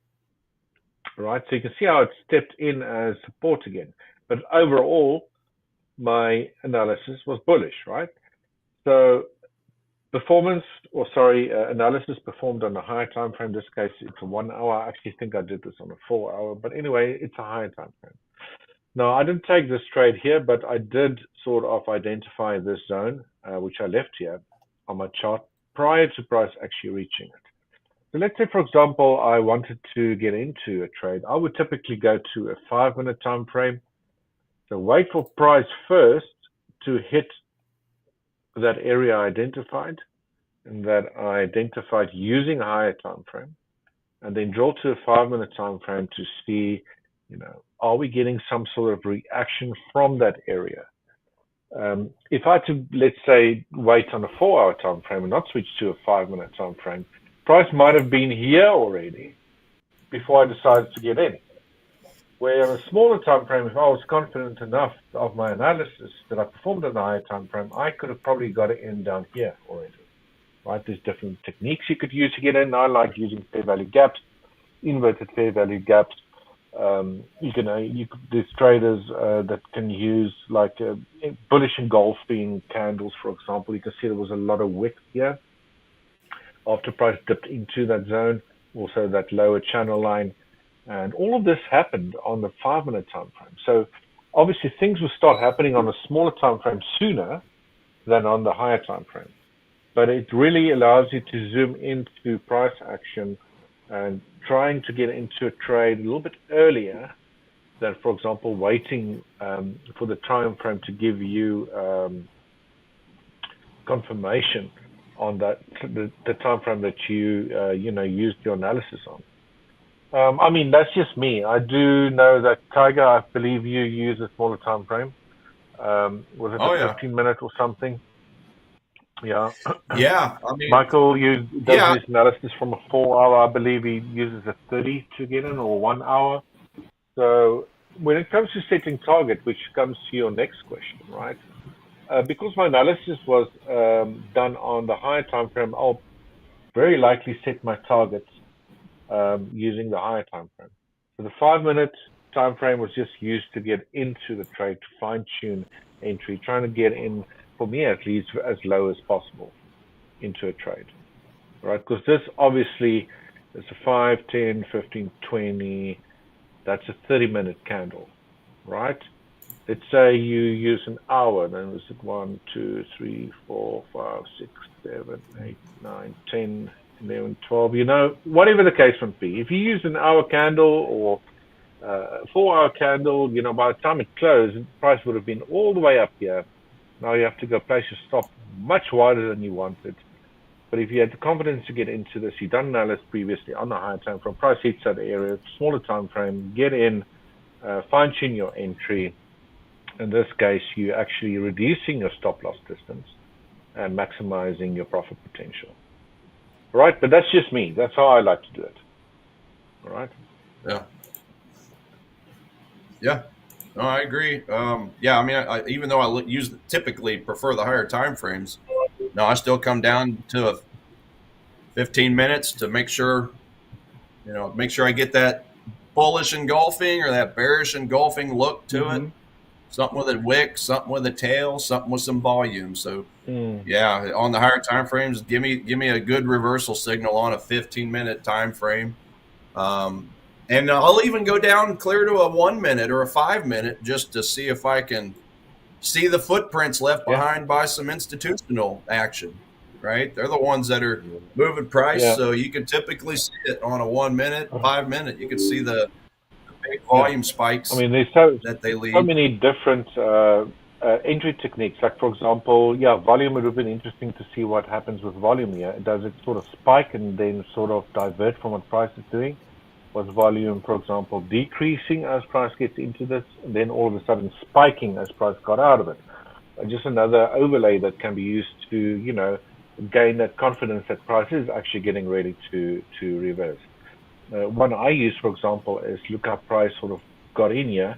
Right, so you can see how it stepped in as support again. But overall, my analysis was bullish, right? So analysis performed on a higher time frame. In this case, it's a 1 hour. I actually think I did this on a 4 hour, but anyway, it's a higher time frame. Now, I didn't take this trade here, but I did sort of identify this zone, which I left here on my chart prior to price actually reaching it. So let's say, for example, I wanted to get into a trade. I would typically go to a 5-minute time frame. So wait for price first to hit that area I identified, and that I identified using a higher time frame, and then draw to a 5-minute time frame to see, are we getting some sort of reaction from that area? If I had to, let's say, wait on a 4-hour time frame and not switch to a 5-minute time frame, price might have been here already before I decided to get in. Where on a smaller time frame, if I was confident enough of my analysis that I performed on a higher time frame, I could have probably got it in down here already. Right? There's different techniques you could use to get in. I like using fair value gaps, inverted fair value gaps. There's traders that can use like bullish engulfing candles, for example. You can see there was a lot of wick here after price dipped into that zone, also that lower channel line. And all of this happened on the 5-minute time frame. So obviously things will start happening on a smaller time frame sooner than on the higher time frame. But it really allows you to zoom into price action and trying to get into a trade a little bit earlier than, for example, waiting for the time frame to give you confirmation on that the time frame that you used your analysis on. That's just me. I do know that Tiger, I believe you use a smaller time frame. Was it 15-minute or something? Yeah. Yeah. Michael does his analysis from a 4-hour. I believe he uses a 30 to get in, or 1 hour. So when it comes to setting target, which comes to your next question, right? Because my analysis was done on the higher time frame, I'll very likely set my targets using the higher time frame. So the 5-minute time frame was just used to get into the trade, to fine-tune entry, trying to get in, for me at least, as low as possible into a trade, right? Because this obviously is a 5, 10, 15, 20, that's a 30-minute candle, right? Let's say you use an hour, then is it 1, 2, 3, 4, 5, 6, 7, 8, 9, 10, 11, 12, whatever the case might be. If you use an hour candle or a 4-hour candle, by the time it closed, the price would have been all the way up here. Now you have to go place your stop much wider than you wanted. But if you had the confidence to get into this, you've done analysis previously on the higher time frame, price hits that area, smaller time frame, get in, fine-tune your entry. In this case, you're actually reducing your stop loss distance and maximizing your profit potential. Right, but that's just me. That's how I like to do it. All right. Yeah. Yeah. No, I agree. I even though I typically prefer the higher time frames, no, I still come down to 15 minutes to make sure I get that bullish engulfing or that bearish engulfing look to it. Something with a wick, something with a tail, something with some volume. So, yeah, on the higher time frames, give me a good reversal signal on a 15-minute time frame. And I'll even go down clear to a 1-minute or a 5-minute just to see if I can see the footprints left behind by some institutional action, right? They're the ones that are moving price. Yeah. So you can typically see it on a 1-minute, 5-minute. You can see the big volume spikes. There's that they lead. So many different entry techniques. Like, for example, volume, it would have been interesting to see what happens with volume here. Does it sort of spike and then sort of divert from what price is doing? Was volume, for example, decreasing as price gets into this, and then all of a sudden spiking as price got out of it? Just another overlay that can be used to, gain that confidence that price is actually getting ready to reverse. One I use, for example, is look how price sort of got in here.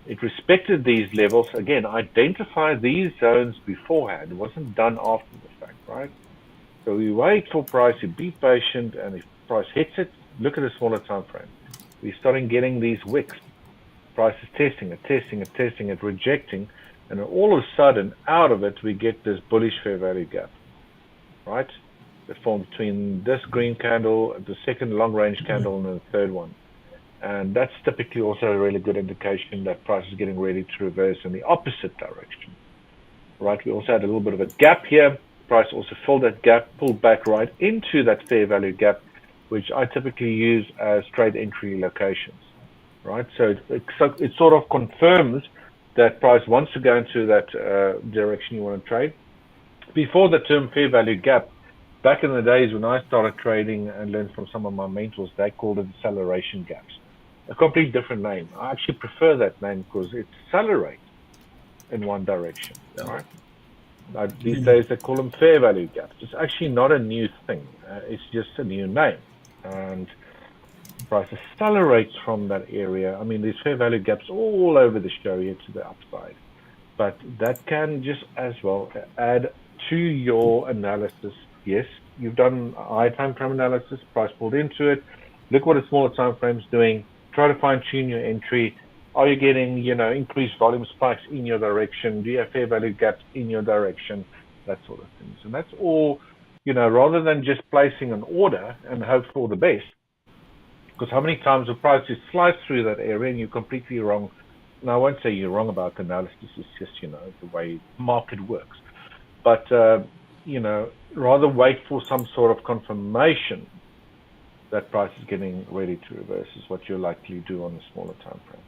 It respected these levels. Again, identify these zones beforehand. It wasn't done after the fact, right? So we wait for price, you be patient, and if price hits it, look at the smaller time frame. We're starting getting these wicks. Price is testing it, rejecting, and all of a sudden, out of it, we get this bullish fair value gap. right? That form between this green candle, the second long range candle, and the third one. And that's typically also a really good indication that price is getting ready to reverse in the opposite direction, right? We also had a little bit of a gap here. Price also filled that gap, pulled back right into that fair value gap, which I typically use as trade entry locations, right? So it sort of confirms that price wants to go into that direction you want to trade. Before the term fair value gap, back in the days when I started trading and learned from some of my mentors, they called it acceleration gaps. A complete different name. I actually prefer that name because it accelerates in one direction, right? These days they call them fair value gaps. It's actually not a new thing. It's just a new name. And price accelerates from that area. I mean, there's fair value gaps all over the show here to the upside. But that can just as well add to your analysis. Yes, you've done high time frame analysis, price pulled into it. Look what a smaller time frame is doing. Try to fine tune your entry. Are you getting, increased volume spikes in your direction? Do you have fair value gaps in your direction? That sort of things. And that's all, rather than just placing an order and hope for the best. Because how many times the price just slides through that area and you're completely wrong. Now, I won't say you're wrong about analysis. It's just, the way the market works. But, rather wait for some sort of confirmation that price is getting ready to reverse is what you'll likely do on the smaller time frame.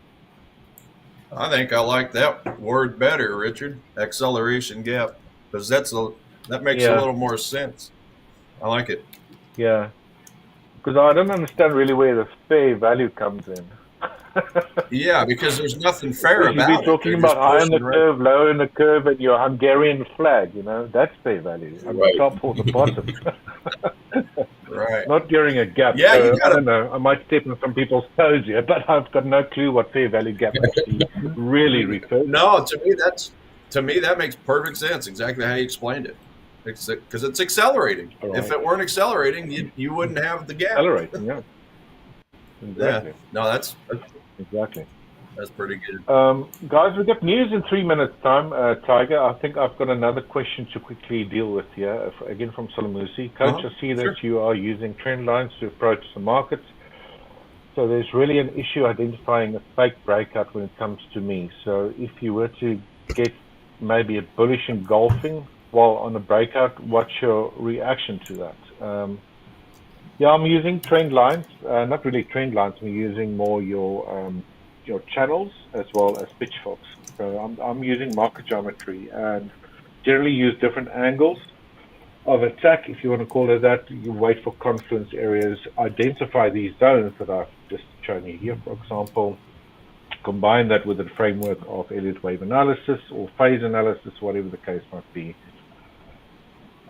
I think I like that word better, Richard. Acceleration gap, because that makes a little more sense. I like it. Yeah, because I don't understand really where the fair value comes in. Yeah, because there's nothing fair about it. You should be talking about high in the curve, low in the curve, and your Hungarian flag. That's fair value. On the top or the bottom. Right. Not during a gap. Yeah, so, I don't know. I might step on some people's toes here, but I've got no clue what fair value gap actually really refers to. No, to me that makes perfect sense. Exactly how you explained it. Because it's accelerating. Right. If it weren't accelerating, you wouldn't have the gap. Accelerating, yeah. Exactly. Yeah. No, that's exactly. That's pretty good. Guys, we've got news in 3 minutes' time. Tiger, I think I've got another question to quickly deal with here. Again, from Solomusi. Coach, I see that you are using trend lines to approach the markets. So there's really an issue identifying a fake breakout when it comes to me. So if you were to get maybe a bullish engulfing while on a breakout, what's your reaction to that? Yeah, I'm using trend lines. Not really trend lines. I'm using more your channels as well as pitchforks. So I'm using market geometry and generally use different angles of attack, if you want to call it that. You wait for confluence areas, identify these zones that I've just shown you here, for example, combine that with a framework of Elliott wave analysis or phase analysis, whatever the case might be.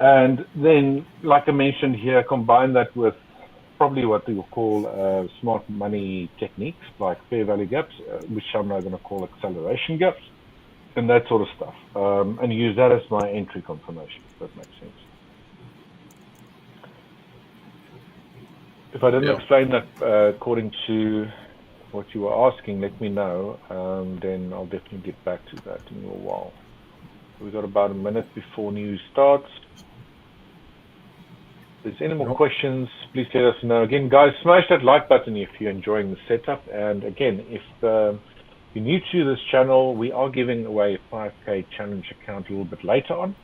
And then, like I mentioned here, combine that with probably what we will call smart money techniques like fair value gaps, which I'm now going to call acceleration gaps, and that sort of stuff. And use that as my entry confirmation, if that makes sense. If I didn't explain that according to what you were asking, let me know. Then I'll definitely get back to that in a little while. We've got about a minute before news starts. If there's any more questions, please let us know. Again, guys, smash that like button if you're enjoying the setup. And again, if you're new to this channel, we are giving away a 5K challenge account a little bit later on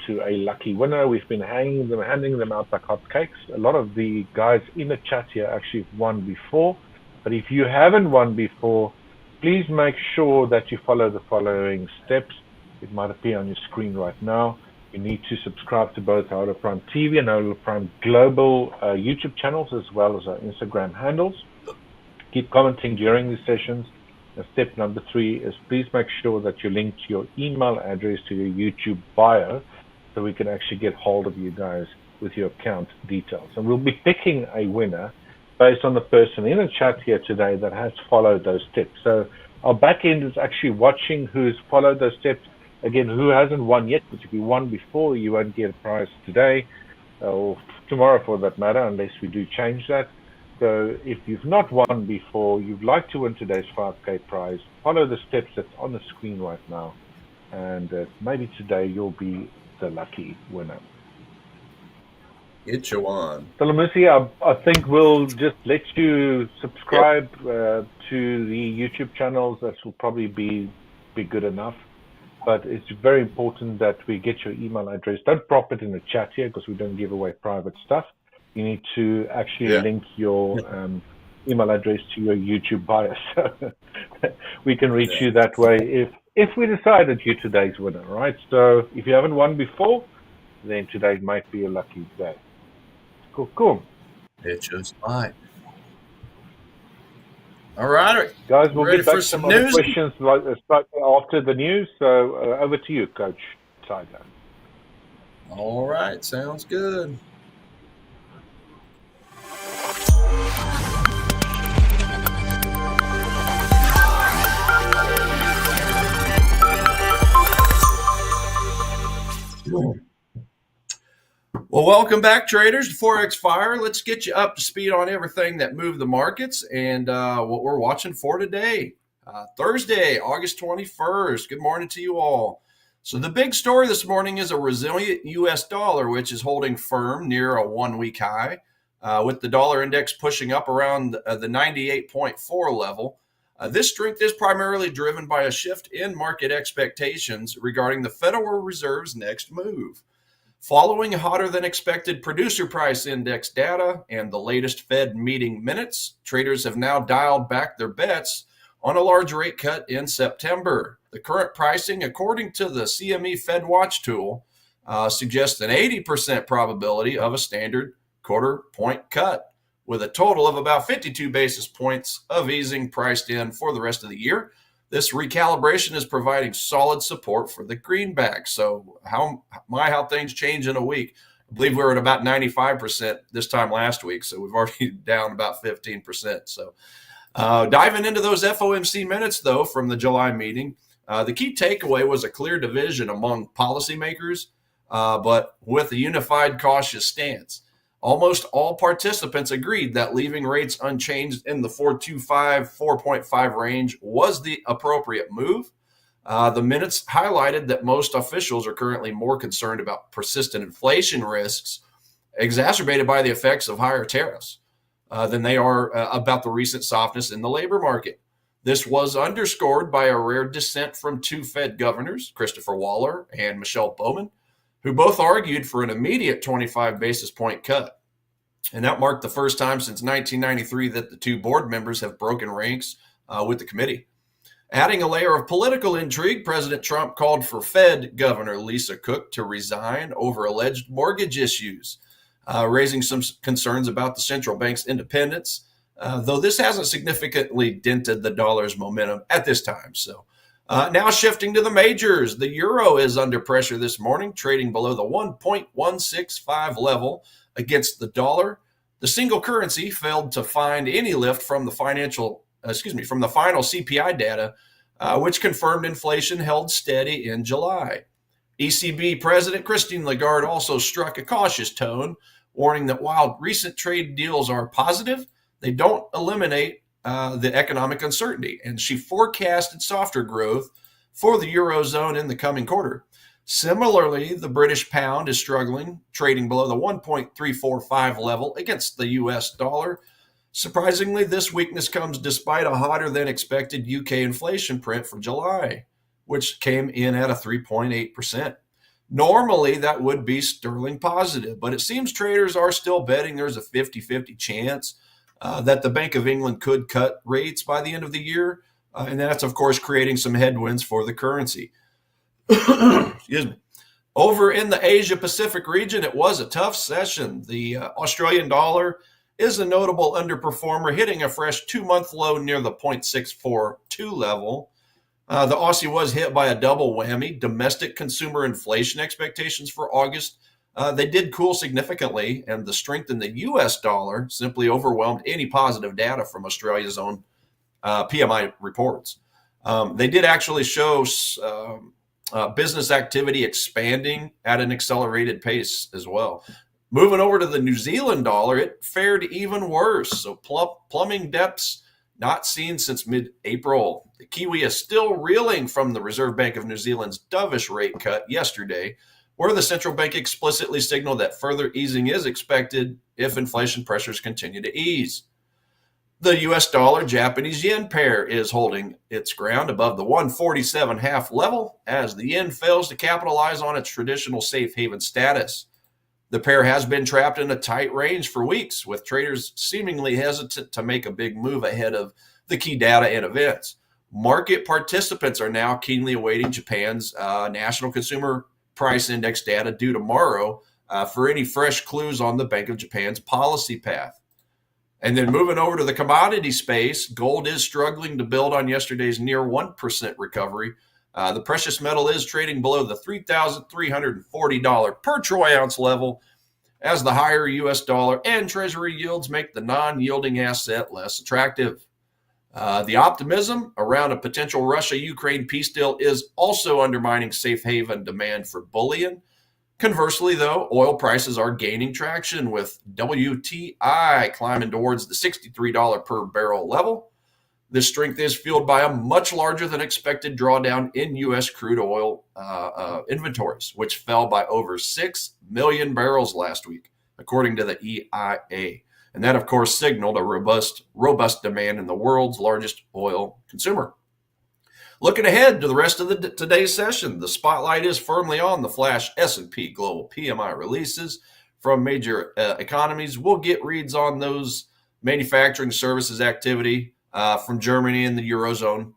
to a lucky winner. We've been handing them out like hotcakes. A lot of the guys in the chat here actually won before. But if you haven't won before, please make sure that you follow the following steps. It might appear on your screen right now. You need to subscribe to both Hola Prime TV and Hola Prime Global YouTube channels, as well as our Instagram handles. Keep commenting during the sessions. And step number 3 is please make sure that you link your email address to your YouTube bio so we can actually get hold of you guys with your account details. And we'll be picking a winner based on the person in the chat here today that has followed those steps. So our back end is actually watching who's followed those steps. Again, who hasn't won yet, but if you won before, you won't get a prize today or tomorrow for that matter, unless we do change that. So if you've not won before, you'd like to win today's 5K prize, follow the steps that's on the screen right now. And maybe today you'll be the lucky winner. Get you on. Salamusi, I think we'll just let you Yep. subscribe to the YouTube channels. That will probably be good enough. But it's very important that we get your email address. Don't prop it in the chat here because we don't give away private stuff. You need to actually Yeah. link your email address to your YouTube bio so we can reach you that way if we decide that you're today's winner, right? So if you haven't won before, then today might be a lucky day. Cool. It just might. All right. Guys, we'll Ready get back for to some some other news? questions slightly after the news. So over to you, Coach Tiger. All right. Sounds good. Well, welcome back, traders, to Forex Fire. Let's get you up to speed on everything that moved the markets and what we're watching for today. Thursday, August 21st. Good morning to you all. So the big story this morning is a resilient U.S. dollar, which is holding firm near a one-week high, with the dollar index pushing up around the 98.4 level. This strength is primarily driven by a shift in market expectations regarding the Federal Reserve's next move. Following hotter than expected producer price index data and the latest Fed meeting minutes, traders have now dialed back their bets on a large rate cut in September. The current pricing, according to the CME Fed Watch tool, suggests an 80% probability of a standard quarter point cut, with a total of about 52 basis points of easing priced in for the rest of the year. This recalibration is providing solid support for the greenback. So how things change in a week. I believe we were at about 95% this time last week, so we've already down about 15%. So diving into those FOMC minutes, though, from the July meeting, the key takeaway was a clear division among policymakers, but with a unified cautious stance. Almost all participants agreed that leaving rates unchanged in the 4.25 range was the appropriate move. The minutes highlighted that most officials are currently more concerned about persistent inflation risks exacerbated by the effects of higher tariffs than they are about the recent softness in the labor market. This was underscored by a rare dissent from two Fed governors, Christopher Waller and Michelle Bowman, who both argued for an immediate 25 basis point cut. And that marked the first time since 1993 that the two board members have broken ranks with the committee. Adding a layer of political intrigue, President Trump called for Fed Governor Lisa Cook to resign over alleged mortgage issues, raising some concerns about the central bank's independence, though this hasn't significantly dented the dollar's momentum at this time. So now shifting to the majors, the euro is under pressure this morning, trading below the 1.165 level against the dollar. The single currency failed to find any lift from the final CPI data, which confirmed inflation held steady in July. ECB President Christine Lagarde also struck a cautious tone, warning that while recent trade deals are positive, they don't eliminate the economic uncertainty, and she forecasted softer growth for the Eurozone in the coming quarter. Similarly, the British pound is struggling, trading below the 1.345 level against the US dollar. Surprisingly, this weakness comes despite a hotter than expected UK inflation print for July, which came in at a 3.8%. Normally, that would be sterling positive, but it seems traders are still betting there's a 50-50 chance that the Bank of England could cut rates by the end of the year, and that's, of course, creating some headwinds for the currency. Excuse me. Over in the Asia Pacific region, it was a tough session. The Australian dollar is a notable underperformer, hitting a fresh 2-month low near the 0.642 level. The Aussie was hit by a double whammy. Domestic consumer inflation expectations for August, they did cool significantly, and the strength in the US dollar simply overwhelmed any positive data from Australia's own PMI reports. They did actually show business activity expanding at an accelerated pace as well. Moving over to the New Zealand dollar, it fared even worse. So plumbing depths not seen since mid-April. The Kiwi is still reeling from the Reserve Bank of New Zealand's dovish rate cut yesterday, where the central bank explicitly signaled that further easing is expected if inflation pressures continue to ease. The US dollar Japanese yen pair is holding its ground above the 147.5 level as the yen fails to capitalize on its traditional safe haven status. The pair has been trapped in a tight range for weeks, with traders seemingly hesitant to make a big move ahead of the key data and events. Market participants are now keenly awaiting Japan's National Consumer Price Index data due tomorrow for any fresh clues on the Bank of Japan's policy path. And then moving over to the commodity space, gold is struggling to build on yesterday's near 1% recovery. The precious metal is trading below the $3,340 per troy ounce level as the higher U.S. dollar and Treasury yields make the non-yielding asset less attractive. The optimism around a potential Russia-Ukraine peace deal is also undermining safe haven demand for bullion. Conversely, though, oil prices are gaining traction, with WTI climbing towards the $63 per barrel level. This strength is fueled by a much larger than expected drawdown in U.S. crude oil inventories, which fell by over 6 million barrels last week, according to the EIA. And that, of course, signaled a robust demand in the world's largest oil consumer. Looking ahead to the rest of today's session, the spotlight is firmly on the flash S&P Global PMI releases from major economies. We'll get reads on those manufacturing services activity from Germany and the Eurozone,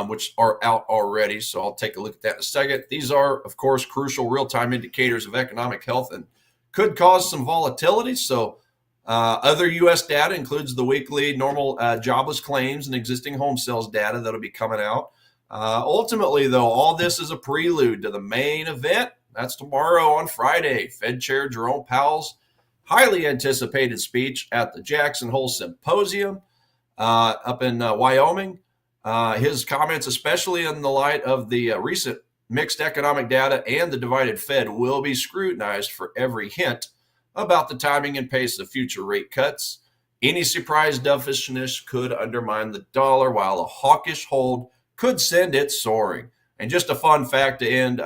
which are out already. So I'll take a look at that in a second. These are, of course, crucial real-time indicators of economic health and could cause some volatility. So other U.S. data includes the weekly normal jobless claims and existing home sales data that'll be coming out. Ultimately, though, all this is a prelude to the main event. That's tomorrow on Friday. Fed Chair Jerome Powell's highly anticipated speech at the Jackson Hole Symposium up in Wyoming. His comments, especially in the light of the recent mixed economic data and the divided Fed, will be scrutinized for every hint about the timing and pace of future rate cuts. Any surprise dovishness could undermine the dollar, while a hawkish hold could send it soaring. And just a fun fact to end,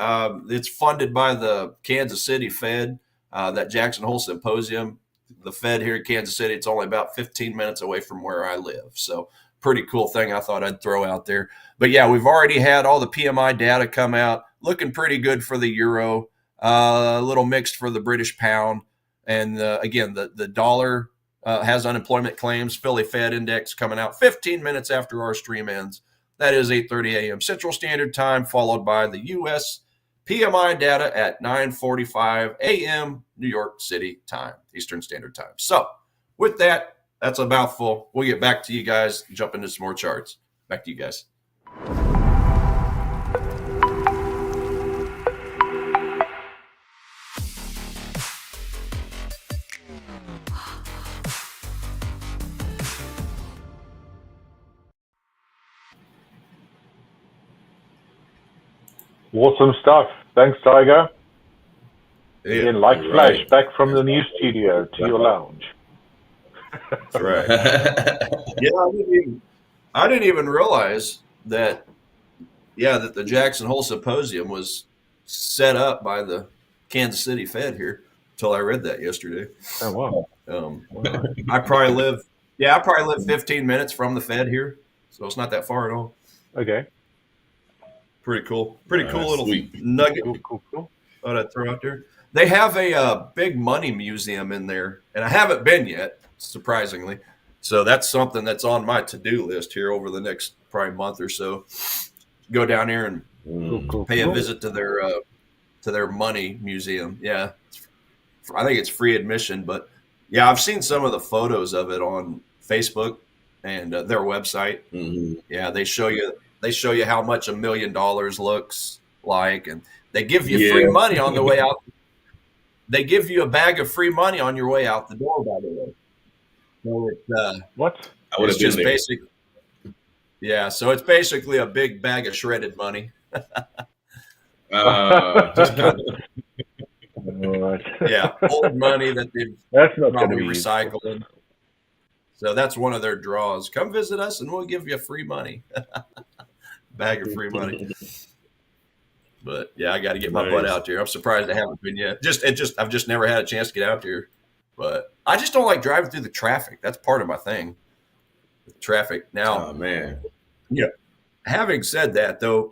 it's funded by the Kansas City Fed, that Jackson Hole Symposium. The Fed here in Kansas City, it's only about 15 minutes away from where I live. So pretty cool thing I thought I'd throw out there. But yeah, we've already had all the PMI data come out, looking pretty good for the euro, a little mixed for the British pound. And again, the dollar has unemployment claims, Philly Fed index coming out 15 minutes after our stream ends. That is 8:30 a.m. Central Standard Time, followed by the U.S. PMI data at 9:45 a.m. New York City time, Eastern Standard Time. So with that, that's a mouthful. We'll get back to you guys, jump into some more charts. Back to you guys. Awesome stuff. Thanks, Tiger. Yeah, Again, like right. flash, back from the new studio to your lounge. That's right. Yeah, I didn't even realize that. Yeah, that the Jackson Hole Symposium was set up by the Kansas City Fed here until I read that yesterday. Oh wow! I probably live 15 minutes from the Fed here, so it's not that far at all. Okay. Pretty cool. Pretty cool little Sweet. nugget. Cool. Thought I'd throw out there. They have a big money museum in there, and I haven't been yet, surprisingly. So that's something that's on my to-do list here over the next probably month or so. Go down here and pay a visit to their money museum. Yeah, I think it's free admission, but yeah, I've seen some of the photos of it on Facebook and their website. Mm-hmm. Yeah, they show you how much $1 million looks like, and they give you free money on the way out. They give you a bag of free money on your way out the door, by the way. So What? I would it's have just been there. basic. Yeah, so it's basically a big bag of shredded money. Just kind of, All right. Yeah, old money that they've That's not going to probably be recycled. So that's one of their draws. Come visit us and we'll give you free money. Bag of free money. But yeah, I got to get my butt out there. I'm surprised I haven't been yet. I've just never had a chance to get out there. But I just don't like driving through the traffic. That's part of my thing. The traffic. Now, Oh man. Yeah. Having said that, though,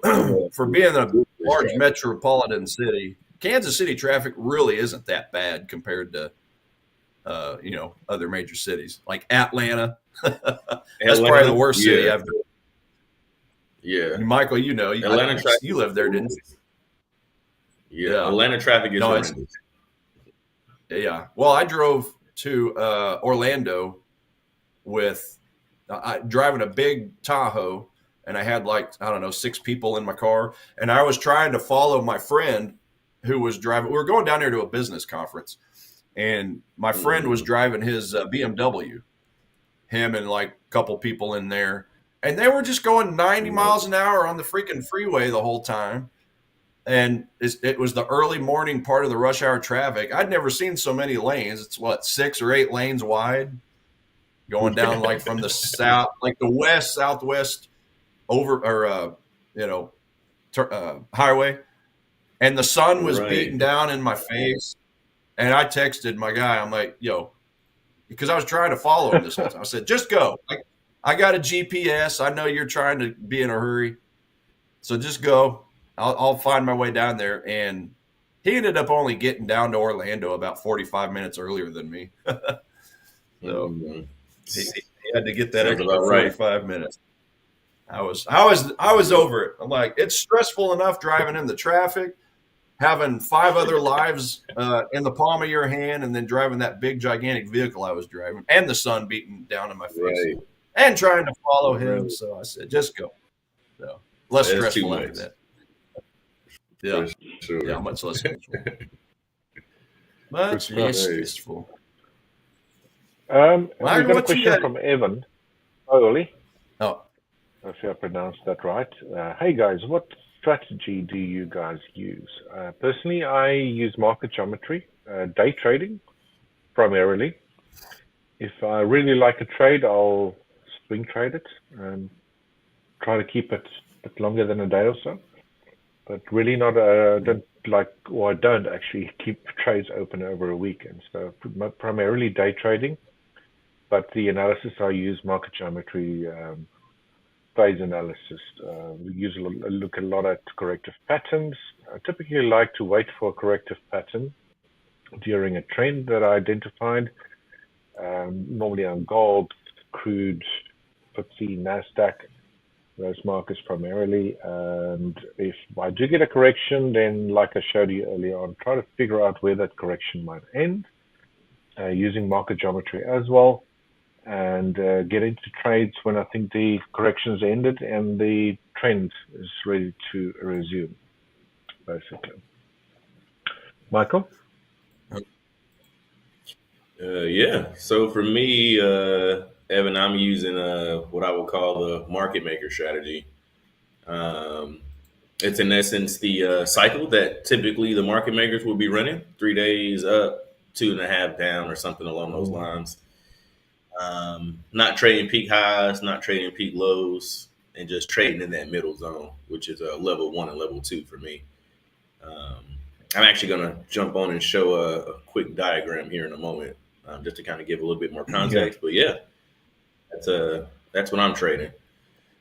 for being a large metropolitan city, Kansas City traffic really isn't that bad compared to, other major cities like Atlanta. That's probably the worst city I've been. Yeah. And Michael, Atlanta traffic. You lived there, didn't you? Yeah. Atlanta traffic is horrendous. Yeah. Well, I drove to Orlando with driving a big Tahoe, and I had 6 people in my car, and I was trying to follow my friend who was driving. We were going down there to a business conference, and my friend was driving his BMW, him and a couple people in there, and they were just going 90 miles an hour on the freaking freeway the whole time. And it was the early morning part of the rush hour traffic. I'd never seen so many lanes. It's 6 or 8 lanes wide going down from the south, the west, southwest highway. And the sun was beating down in my face. And I texted my guy. I'm like, yo, because I was trying to follow him this whole time. I said, just go. I got a GPS. I know you're trying to be in a hurry. So just go. I'll find my way down there. And he ended up only getting down to Orlando about 45 minutes earlier than me. So he had to get that extra 45 minutes. I was over it. I'm like, it's stressful enough driving in the traffic, having 5 other lives in the palm of your hand, and then driving that big gigantic vehicle I was driving, and the sun beating down in my face, and trying to follow him. So I said, just go. So less stressful after that. Yeah, sure. Yeah, much less stressful. Much less stressful. We got a question from Evan. Oli. Oh. If I pronounced that right. Hey guys, what strategy do you guys use? Personally, I use market geometry, day trading primarily. If I really like a trade, I'll swing trade it and try to keep it a bit longer than a day or so. But really not, I don't actually keep trades open over a weekend. So primarily day trading, but the analysis I use market geometry, phase analysis. We look a lot at corrective patterns. I typically like to wait for a corrective pattern during a trend that I identified, normally on gold, crude, FTSE, NASDAQ, those markets primarily. And if I do get a correction, then like I showed you earlier on, try to figure out where that correction might end, using market geometry as well. And get into trades when I think the correction's ended and the trend is ready to resume, basically. Michael? Yeah. So for me, Evan, I'm using what I would call the market maker strategy. It's in essence the cycle that typically the market makers will be running: 3 days up, 2.5 down, or something along those lines. Not trading peak highs, not trading peak lows, and just trading in that middle zone, which is level 1 and level 2 for me. I'm actually going to jump on and show a quick diagram here in a moment, just to kind of give a little bit more context. But yeah, that's what I'm trading.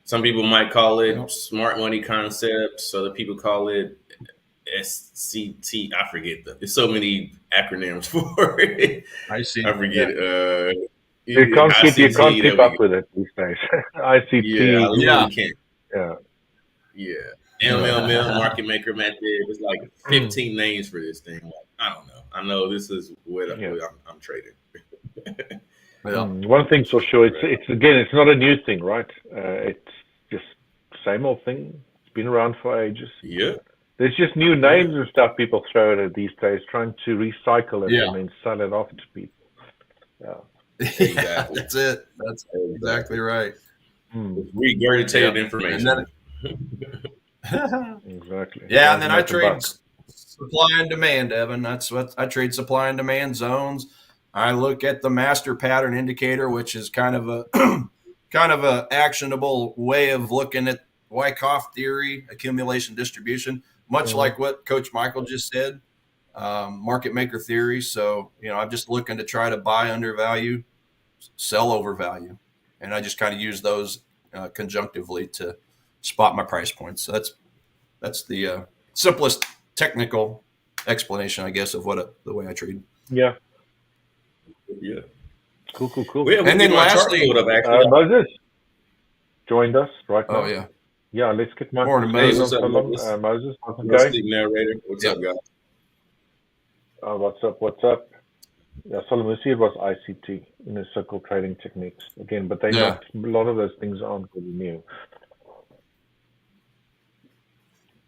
Some people might call it smart money concepts. Other people call it SCT. I forget there's so many acronyms for it. I forget. You can't keep up with it these days. ICT. Yeah, I really can't. Yeah. MMM, market maker method. It's like 15 names for this thing. I don't know. I know this is what I'm trading. One thing's for sure, it's not a new thing, right? It's just same old thing. It's been around for ages. Yeah. There's just new names and stuff people throw at it these days, trying to recycle it and then sell it off to people. Yeah. Exactly. That's it. That's exactly right. Regurgitated information. Exactly. Yeah, and then I trade supply and demand, Evan. That's what I trade: supply and demand zones. I look at the master pattern indicator, which is kind of a actionable way of looking at Wyckoff theory, accumulation distribution. much like what Coach Michael just said, market maker theory. So, I'm just looking to try to buy undervalue, sell overvalue. And I just kind of use those conjunctively to spot my price points. So that's the simplest technical explanation, I guess, of the way I trade. Yeah. Yeah. Cool. And then lastly, Moses joined us right now. Oh, yeah. Yeah, let's get my Morning, Moses. Moses, how's it Let's going? speak narrator. What's up, guys? What's up? Yeah, Solomon, was ICT in the circle trading techniques again, but they not a lot of those things aren't really new.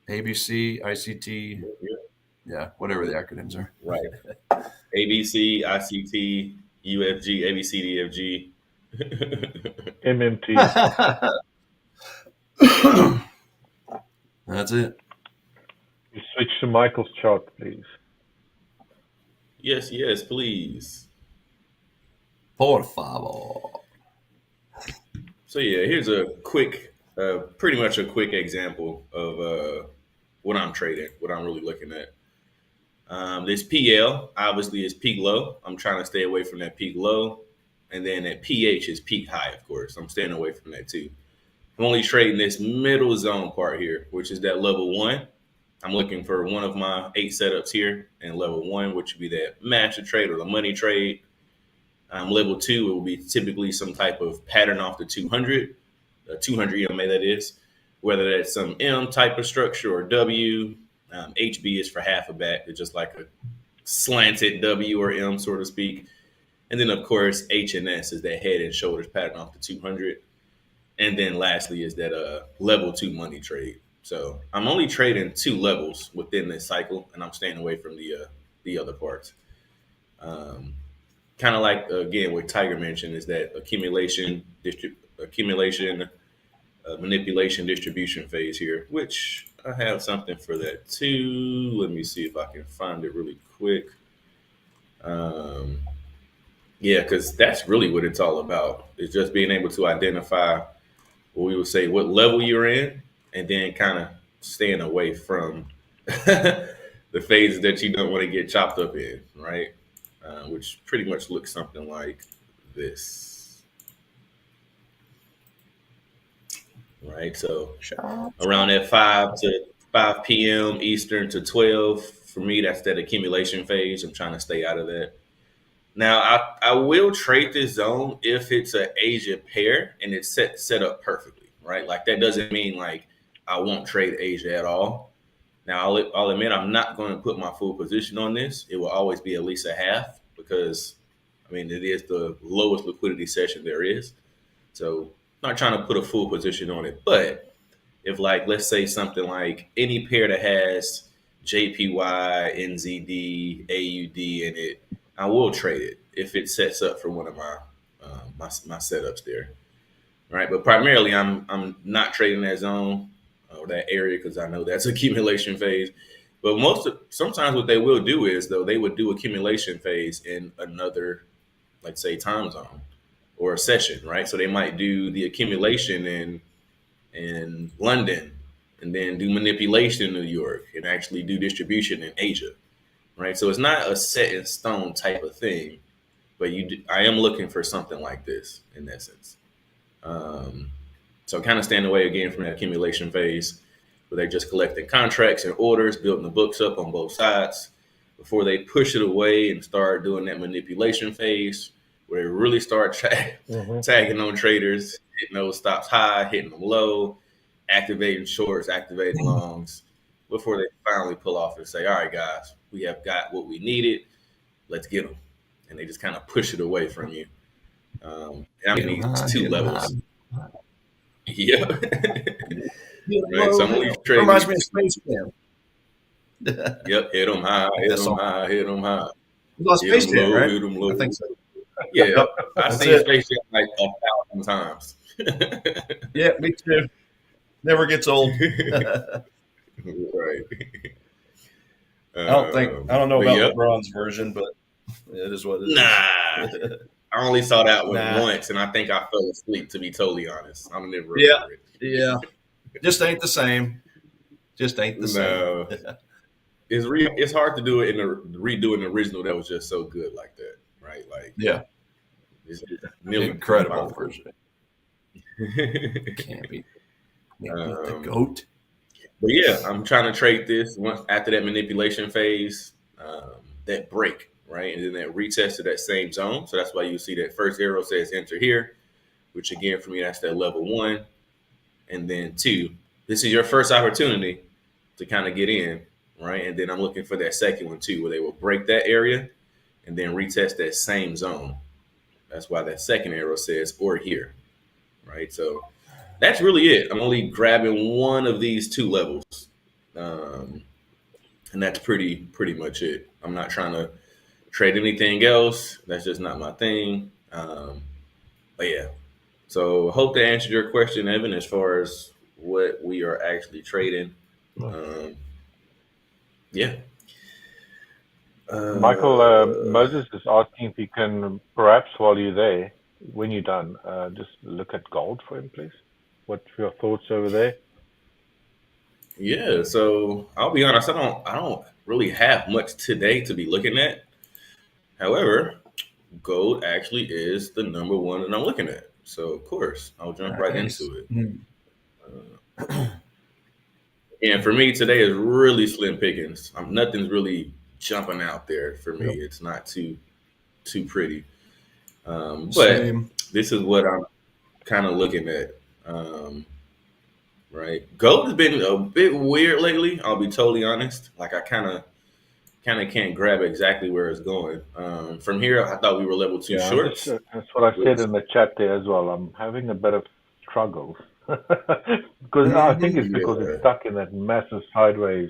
ABC, ICT, whatever the acronyms are. Right. ABC, ICT, UFG, ABCDFG. MMT. That's it. You switch to Michael's chart, please. Yes, please. Por favor. So yeah, here's a quick, pretty much a quick example of what I'm trading, what I'm really looking at. This PL obviously is peak low. I'm trying to stay away from that peak low. And then that PH is peak high, of course. I'm staying away from that too. I'm only trading this middle zone part here, which is that level 1. I'm looking for one of my 8 setups here, and level 1, which would be that master trade or the money trade. Level 2, it will be typically some type of pattern off the 200 EMA, that is, whether that's some M type of structure or W. HB is for half a back. It's just like a slanted W or M, so to speak. And then, of course, HNS is that head and shoulders pattern off the 200. And then lastly is that level 2 money trade. So I'm only trading 2 levels within this cycle, and I'm staying away from the other parts. Kind of like, again, what Tiger mentioned is that accumulation, manipulation, distribution phase here, which I have something for that too. Let me see if I can find it really quick. Because that's really what it's all about. It's just being able to identify what we would say what level you're in, and then kind of staying away from the phases that you don't want to get chopped up in, right? Which pretty much looks something like this. Right, so around that 5 p.m. Eastern to 12, for me, that's that accumulation phase. I'm trying to stay out of that. Now, I will trade this zone if it's an Asia pair and it's set up perfectly, right? Like, that doesn't mean, like, I won't trade Asia at all. Now, I'll admit I'm not going to put my full position on this. It will always be at least a half because, it is the lowest liquidity session there is. So, I'm not trying to put a full position on it. But if, like, let's say something like any pair that has JPY, NZD, AUD in it, I will trade it if it sets up for one of my my setups there, right? But primarily, I'm not trading that zone or that area because I know that's accumulation phase. But sometimes what they will do is, though, they would do accumulation phase in another, let's say, time zone or a session, right? So they might do the accumulation in London and then do manipulation in New York and actually do distribution in Asia. Right, so it's not a set in stone type of thing, but I am looking for something like this in essence. So kind of staying away again from that accumulation phase where they're just collecting contracts and orders, building the books up on both sides before they push it away and start doing that manipulation phase where they really start tagging on traders, hitting those stops high, hitting them low, activating shorts, activating longs, before they finally pull off and say, all right, guys, we have got what we needed. Let's get them. And they just kind of push it away from you. It's 2 levels. Yeah. Right, so I'm only trading. Reminds me of Space Jam. Yep, hit them high, hit them high, hit them high. It was on Space Jam, right? Hit them low. I think so. Yeah, I've seen Space Jam like 1,000 times. Yeah, me too. Never gets old. Right. I don't know about LeBron's version, but it is what it is. Nah. I only saw that one once, and I think I fell asleep, to be totally honest. I'm never over it. Yeah. Just ain't the same. Just ain't the same. No, it's hard to do it in redo an original that was just so good like that, right? Like, Yeah, it's nearly incredible impossible. version. Can't beat the goat. But yeah, I'm trying to trade this once after that manipulation phase, that break, right? And then that retest to that same zone. So that's why you see that first arrow says enter here, which again, for me, that's that level 1. And then 2, this is your first opportunity to kind of get in, right? And then I'm looking for that second one too, where they will break that area and then retest that same zone. That's why that second arrow says or here, right? So that's really it. I'm only grabbing one of these 2 levels. And that's pretty much it. I'm not trying to trade anything else. That's just not my thing. But yeah. So hope that answered your question, Evan, as far as what we are actually trading. Yeah. Michael, Moses is asking if you can, perhaps while you're there, when you're done, just look at gold for him, please. What's your thoughts over there? Yeah, so I'll be honest, I don't really have much today to be looking at. However, gold actually is the number one that I'm looking at. So of course, I'll jump right into it. And for me, today is really slim pickings. Nothing's really jumping out there for me. Yep. It's not too pretty. But this is what I'm kind of looking at. Right, gold has been a bit weird lately. I'll be totally honest. Like I kind of can't grab exactly where it's going. From here, I thought we were level 2 shorts. That's what I said in the chat there as well. I'm having a bit of struggles because I think it's because it's stuck in that massive sideways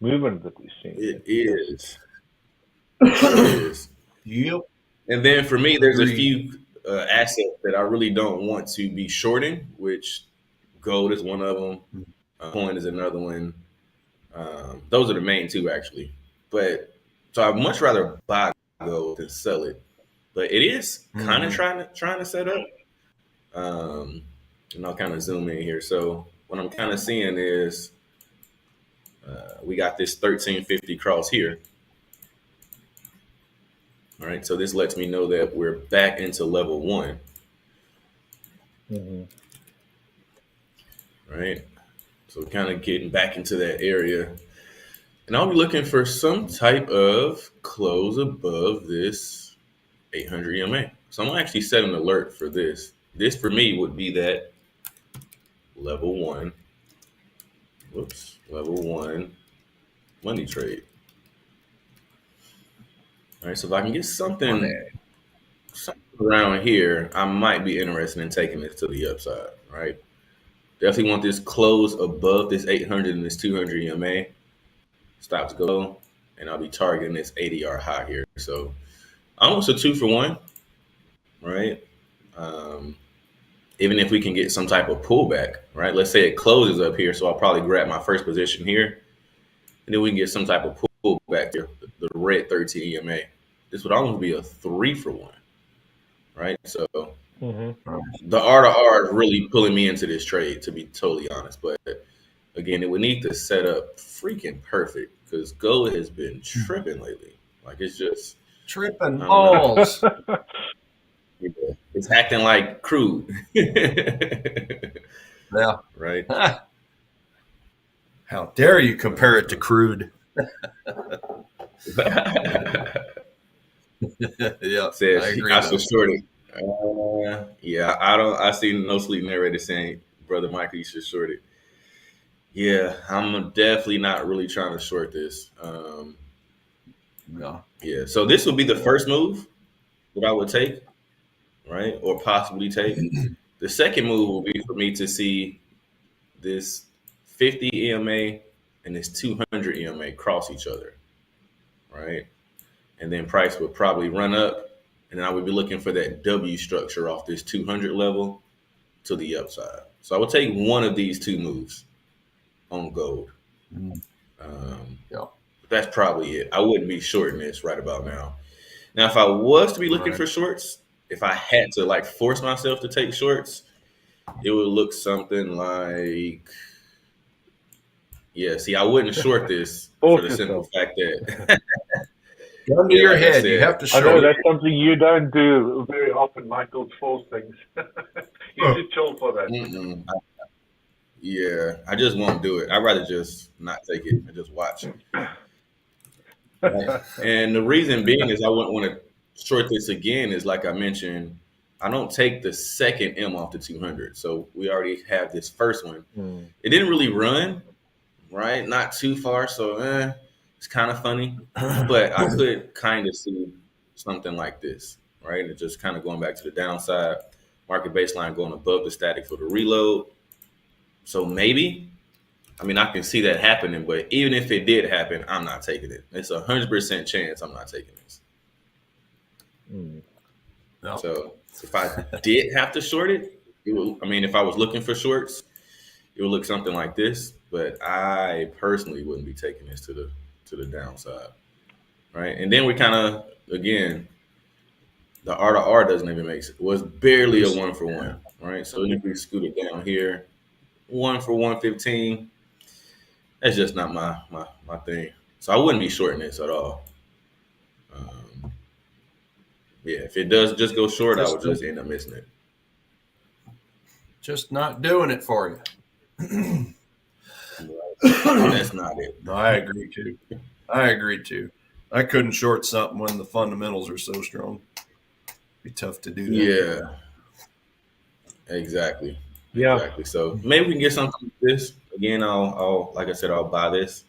movement that we've seen. It is. It is. Yep. And then for me, there's a few assets that I really don't want to be shorting, which gold is one of them. Coin is another one. Those are the main 2 actually. But so I'd much rather buy gold than sell it. But it is kind of trying to set up. And I'll kind of zoom in here. So what I'm kind of seeing is we got this 1350 cross here. All right, so this lets me know that we're back into level 1. Right, so kind of getting back into that area. And I'll be looking for some type of close above this 800 EMA. So I'm going to actually set an alert for this. This for me would be that level 1. Whoops, level 1 money trade. All right, so if I can get something around here, I might be interested in taking this to the upside, right? Definitely want this close above this 800 and this 200 EMA. Stop to go, and I'll be targeting this ADR high here. So almost a 2 for 1, right? Even if we can get some type of pullback, right? Let's say it closes up here, so I'll probably grab my first position here, and then we can get some type of pullback here, the red 13 EMA. This would almost be a 3 for 1, right? So the R is really pulling me into this trade, to be totally honest. But again, it would need to set up freaking perfect because gold has been tripping lately. Like it's just tripping balls. It's acting like crude. Yeah. Right. How dare you compare it to crude? Yeah. Says I agree. I should short it. Yeah, I see no sleep narrator saying, Brother Michael, you should short it. Yeah, I'm definitely not really trying to short this. No. Yeah, so this would be the first move that I would take, right? Or possibly take. The second move will be for me to see this 50 EMA and this 200 EMA cross each other, right? And then price would probably run up, and then I would be looking for that W structure off this 200 level to the upside. So I would take one of these 2 moves on gold. Yeah. That's probably it. I wouldn't be shorting this right about now. Now, if I was to be looking for shorts, if I had to like force myself to take shorts, it would look something like Yeah, see, I wouldn't short this for Force the simple yourself. fact that, Gun to yeah, your like I head. You have said, to I know show it. that's something you don't do very often, Michael. Force things. You should chill for that. mm-mm. Yeah, I just won't do it. I'd rather just not take it and just watch. Right. And the reason being is I wouldn't want to short this again. Is like I mentioned, I don't take the second M off the 200. So we already have this first one. Hmm. It didn't really run, right? Not too far. So it's kind of funny. But I could kind of see something like this, right? And just kind of going back to the downside, market baseline going above the static for the reload. So maybe, I mean, I can see that happening, but even if it did happen, I'm not taking it. It's 100% chance I'm not taking this. Hmm. No. So if I did have to short it, it would, I mean, if I was looking for shorts, it would look something like this. But I personally wouldn't be taking this to the downside, right? And then we kind of again, the R to R doesn't even make sense. It was barely a 1-for-1, right? So if we scoot it down here, 1 for 115. That's just not my thing. So I wouldn't be shorting this at all. Um, yeah, if it does just go short, I would just end up missing it. Just not doing it for you. That's not it. No, I agree too. I agree too. I couldn't short something when the fundamentals are so strong. Be tough to do that. Yeah, exactly. Yeah. Exactly. So maybe we can get something like this. Again, I'll like I said, I'll buy this.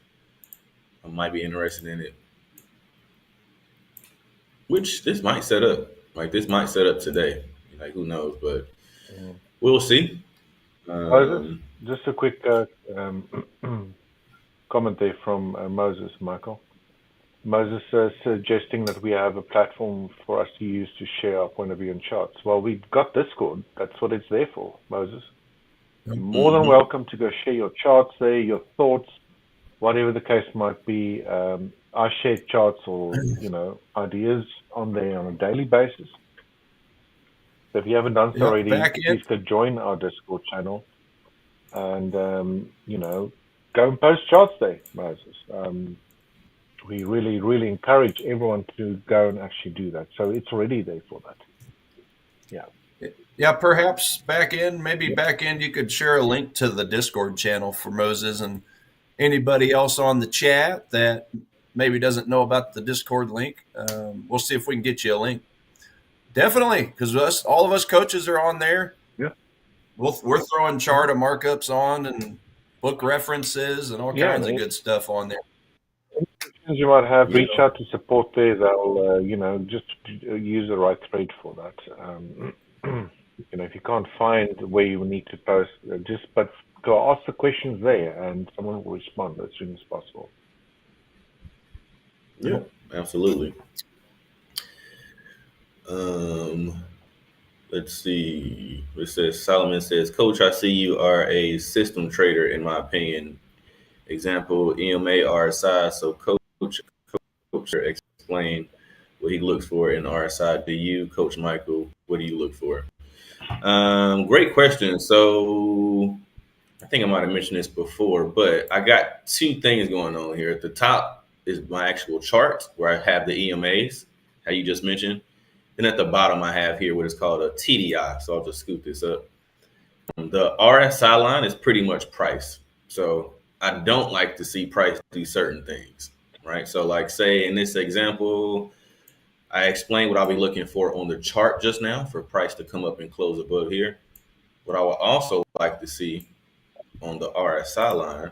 I might be interested in it. Which this might set up. Like this might set up today. Like who knows? But Hmm. we'll see. Moses, just a quick comment there from Moses, Michael. Moses suggesting that we have a platform for us to use to share our point of view and charts. Well, we've got Discord. That's what it's there for, Moses. You're more than welcome to go share your charts there, your thoughts, whatever the case might be. I share charts or ideas on there on a daily basis. So if you haven't done so already, Back in. please go join our Discord channel and go and post charts there, Moses. We really, really encourage everyone to go and actually do that. So it's already there for that. Yeah. Yeah, perhaps back end, you could share a link to the Discord channel for Moses and anybody else on the chat that maybe doesn't know about the Discord link. We'll see if we can get you a link. Definitely, because all of us coaches are on there. Yeah. We're throwing chart of markups on and book references and all kinds of good stuff on there. You might have reach out to support there. They'll just use the right thread for that. If you can't find where you need to post, but go ask the questions there, and someone will respond as soon as possible. Yeah, absolutely. Let's see. It says Solomon says, Coach, I see you are a system trader, in my opinion. Example, EMA, RSI. So Coach explain what he looks for in RSI. Do you, Coach Michael, what do you look for? Great question. So I think I might have mentioned this before, but I got two things going on here. At the top is my actual chart where I have the EMAs, how you just mentioned. And at the bottom, I have here what is called a TDI. So I'll just scoot this up. The RSI line is pretty much price. So I don't like to see price do certain things, right? So like say in this example, I explained what I'll be looking for on the chart just now for price to come up and close above here. What I would also like to see on the RSI line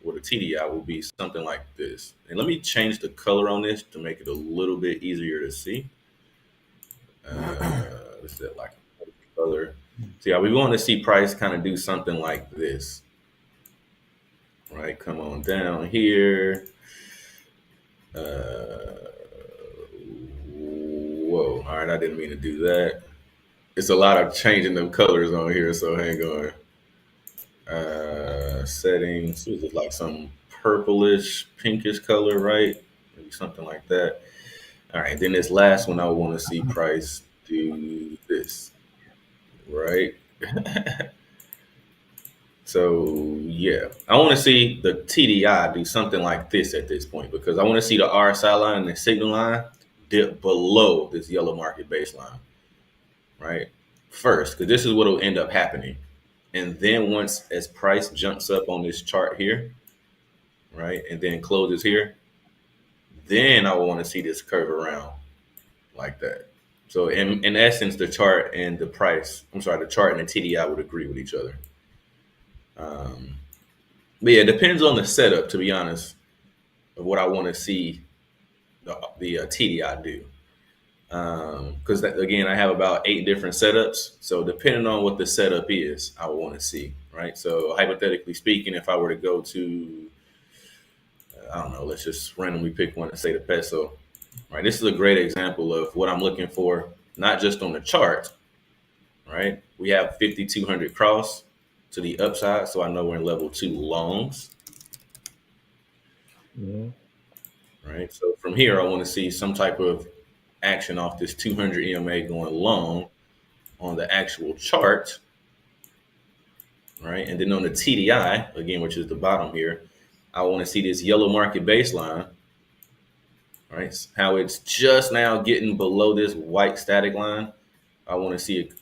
with a TDI will be something like this. And let me change the color on this to make it a little bit easier to see. Is that like a color? So yeah, we want to see price kind of do something like this. Right, come on down here. Whoa, all right, I didn't mean to do that. It's a lot of changing the colors on here, so hang on. Settings, is it like some purplish, pinkish color, right? Maybe something like that. All right, then this last one, I want to see price do this, right? So yeah, I want to see the TDI do something like this at this point because I want to see the RSI line and the signal line dip below this yellow market baseline, right? First, because this is what will end up happening. And then once as price jumps up on this chart here, right, and then closes here, then I want to see this curve around like that. So in essence, the chart and the price, the chart and the TDI would agree with each other. But yeah, it depends on the setup, to be honest, of what I want to see the TDI do. Because again, I have about 8 different setups. So depending on what the setup is, I would want to see, right? So hypothetically speaking, if I were to go to, I don't know, let's just randomly pick one and say the peso, right? This is a great example of what I'm looking for, not just on the chart, right? We have 5,200 cross to the upside, so I know we're in level 2 longs. Right. So from here, I want to see some type of action off this 200 EMA going long on the actual chart. Right. And then on the TDI, again, which is the bottom here, I want to see this yellow market baseline. Right. How it's just now getting below this white static line. I want to see it.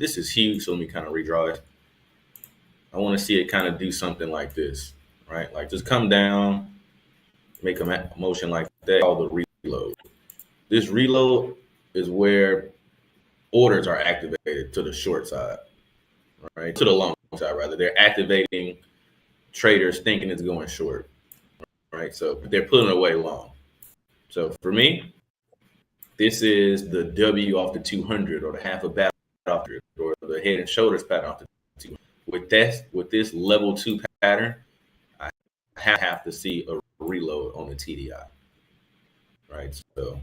This is huge. So let me kind of redraw it. I want to see it kind of do something like this. Right. Like just come down, make a motion like that, called the reload. This reload is where orders are activated to the short side, right? To the long side, rather. They're activating traders thinking it's going short, right? So they're putting away long. So for me, this is the W off the 200 or the half a bat off the, or the head and shoulders pattern off the 200. With this level 2 pattern, I have to see a reload on the TDI, right? So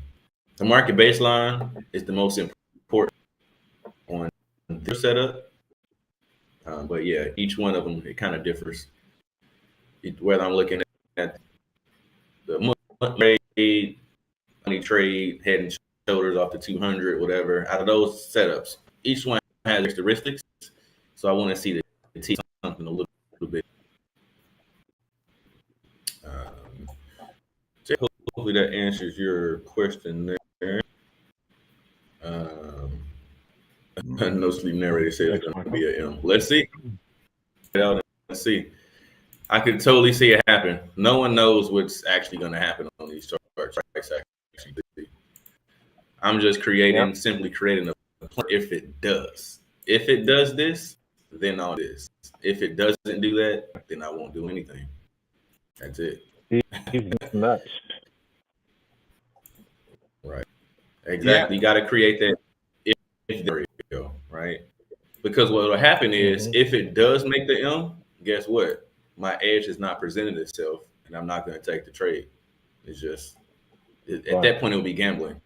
the market baseline is the most important on this setup, but yeah, each one of them, it kind of differs. Whether I'm looking at the trade, money trade, head and shoulders off the 200, whatever, out of those setups, each one has characteristics. So I want to see the T something a little bit. So hopefully that answers your question there. No sleep narrator says it's going to be an M. Let's see. Let's see. I could totally see it happen. No one knows what's actually going to happen on these charts. I'm just simply creating a plan if it does. If it does this, then I'll do this. If it doesn't do that, then I won't do anything. That's it. He's nuts. Right. Exactly. You got to create that if there you go, right? Because what will happen is if it does make the M, guess what? My edge has not presented itself, and I'm not going to take the trade. It's just at that point, it'll be gambling.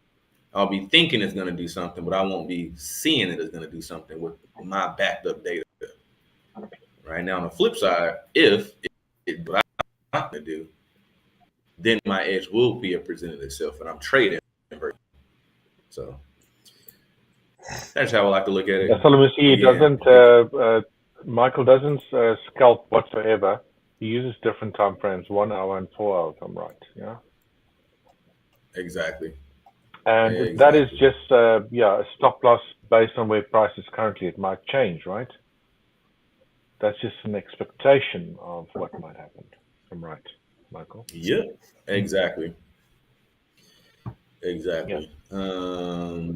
I'll be thinking it's going to do something, but I won't be seeing it as going to do something with my backed up data. Right now, on the flip side, if it what I'm going to do, then my edge will be presented itself, and I'm trading. So that's how I like to look at it. So let me see. He doesn't. Michael doesn't scalp whatsoever. He uses different time frames, 1 hour and 4 hours. I'm right. Yeah. Exactly. And that is just a stop loss based on where price is currently. It might change, right? That's just an expectation of what might happen. I'm right, Michael. Yeah. Exactly. Exactly. Yeah.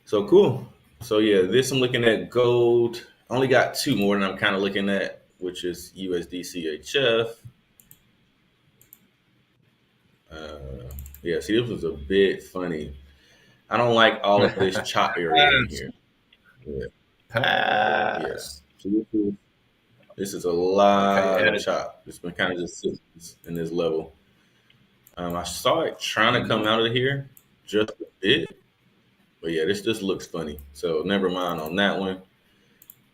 So cool. So yeah, this I'm looking at gold. Only got 2 more than I'm kind of looking at, which is USD CHF. Yeah, see, this was a bit funny. I don't like all of this chop area in here. Yeah. Yes. So this is a lot of chop. It's been kind of just sitting in this level. I saw it trying to come out of here just a bit. But yeah, this just looks funny. So never mind on that one.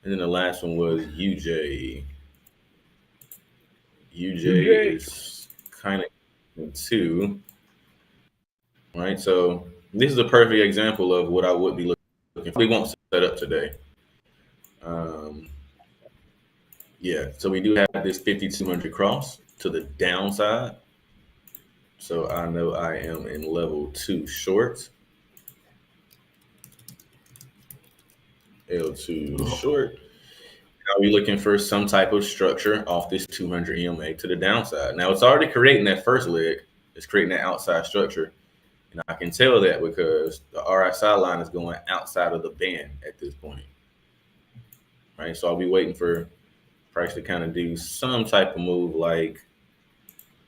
And then the last one was UJ. UJ is kind of 2. Right. So this is a perfect example of what I would be looking looking for. We won't set up today. Yeah, so we do have this 5,200 cross to the downside. So I know I am in level 2 short. L2 short. Now we're looking for some type of structure off this 200 EMA to the downside. Now it's already creating that first leg. It's creating that outside structure. And I can tell that because the RSI line is going outside of the band at this point. Right, so I'll be waiting for price to kind of do some type of move like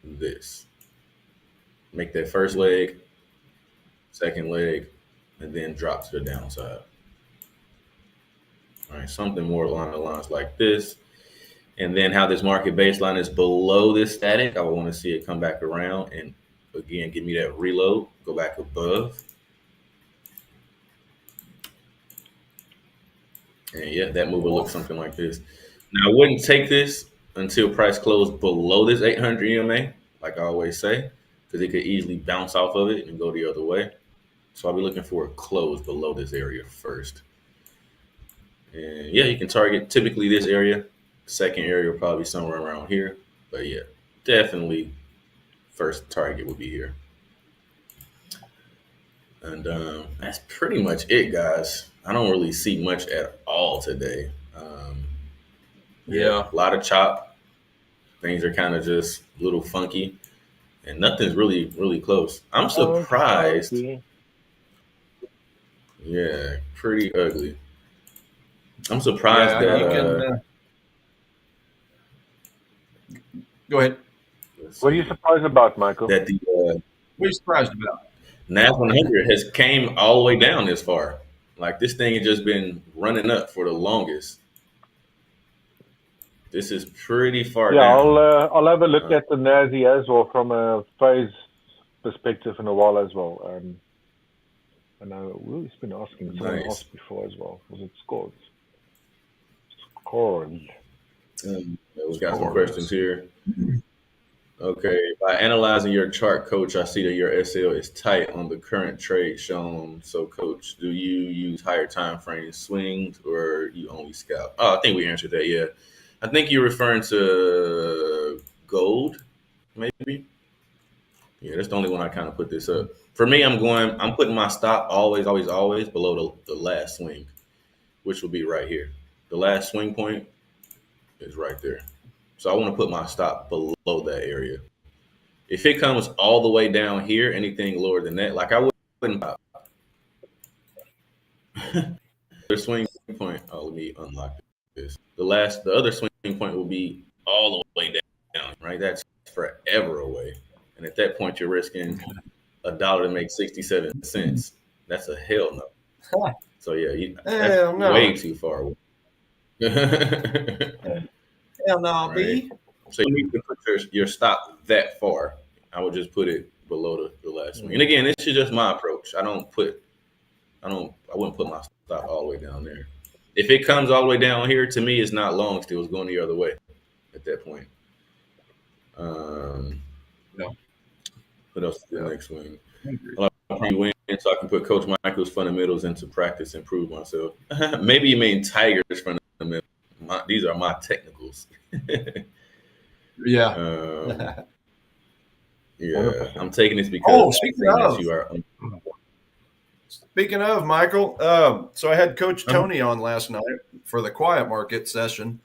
this. Make that first leg, second leg, and then drop to the downside. All right, something more along the lines like this. And then how this market baseline is below this static, I would want to see it come back around and again, give me that reload, go back above. And yeah, that move will look something like this. Now, I wouldn't take this until price closed below this 800 EMA, like I always say, because it could easily bounce off of it and go the other way. So I'll be looking for a close below this area first. And yeah, you can target typically this area. Second area will probably be somewhere around here. But yeah, definitely first target would be here. And that's pretty much it, guys. I don't really see much at all today. Yeah, a lot of chop. Things are kind of just a little funky. And nothing's really, really close. I'm surprised. Yeah, pretty ugly. I'm surprised that you can, go ahead. What are you surprised about, Michael? That the What are you surprised about? NAS 100 has came all the way down this far. Like this thing has just been running up for the longest. This is pretty far down. I'll have a look at the NASI as well from a phase perspective in a while as well. I know Will's been asking someone else before as well. Was it Scores? We've got some questions here. Okay, by analyzing your chart, Coach, I see that your SL is tight on the current trade shown. So, Coach, do you use higher time frame swings or you only scalp? Oh, I think we answered that. Yeah, I think you're referring to gold, maybe. Yeah, that's the only one I kind of put this up. For me, I'm putting my stop always below the last swing, which will be right here. The last swing point is right there. So I want to put my stop below that area. If it comes all the way down here, anything lower than that, like I wouldn't pop. The swing point, let me unlock this. The other swing point will be all the way down, right? That's forever away. And at that point, you're risking $1 to make 67 cents. That's a hell no. So yeah, that's way too far away. Hell no, B. So you need to put your stop that far. I would just put it below the last swing. And again, this is just my approach. I wouldn't put my stop all the way down there. If it comes all the way down here, to me, it's not long still. It's going the other way at that point. What else is the next swing? Win, so I can put Coach Michael's fundamentals into practice, improve myself. Maybe you mean Tiger's fundamentals. These are my technicals. Yeah. Yeah. I'm taking this because Speaking of Michael, so I had Coach Tony on last night for the quiet market session,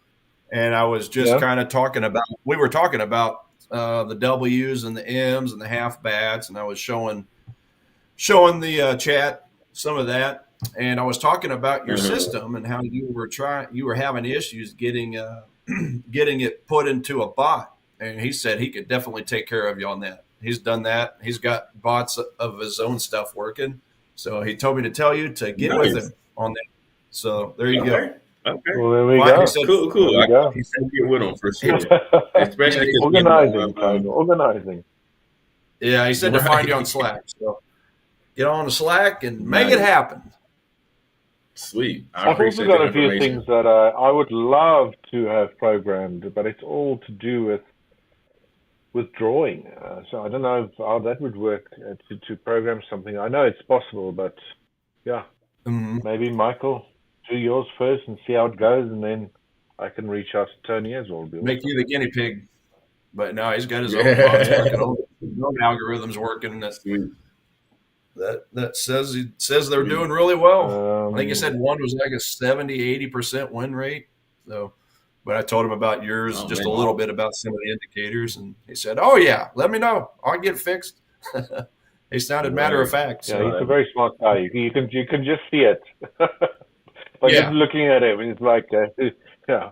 and I was just kind of talking about the W's and the M's and the half bats, and I was showing the chat some of that, and I was talking about your system and how you were having issues getting it put into a bot, and he said he could definitely take care of you on that. He's done that. He's got bots of his own stuff working, so he told me to tell you to get with him on that. So there you go. Okay. Well, there we go. Said, cool. He said get with him for sure. Especially organizing. Yeah, he said to find you on Slack. So get on the Slack and make it happen. Sweet. I've also got a few things that I would love to have programmed, but it's all to do with drawing. So I don't know how that would work to program something. I know it's possible, but yeah. Mhm. Maybe Michael, do yours first and see how it goes, and then I can reach out to Tony as well. It'll be Make awesome. you the guinea pig. But no, he's got his own bots Yeah. working, his own algorithms working Sweet. that says they're Sweet. doing really well. I think he Um, said one was like a 70-80% win rate. So, but I told him about yours, Oh just a man. little bit about some of the indicators, and he said, "Oh yeah, let me know. I'll get it fixed." He sounded matter of Right. fact. yeah, So he's a very smart guy. You can just see it by just yeah, looking at him. He's like, yeah,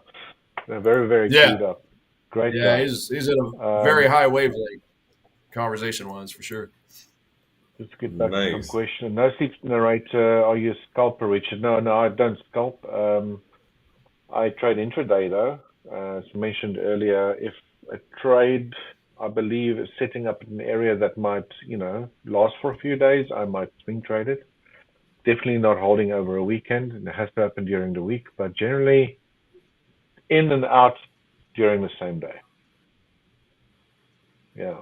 very very yeah, clued up. Great yeah. guy. He's at a very Um, high wavelength conversation wise for sure. let's get back to some Nice. questions. No sleep narrator. Are you a scalper, Richard? No, no, I don't scalp. I trade intraday though. As mentioned earlier, if a trade, I believe, is setting up in an area that might, last for a few days, I might swing trade it. Definitely not holding over a weekend. And it has to happen during the week, but generally in and out during the same day. Yeah,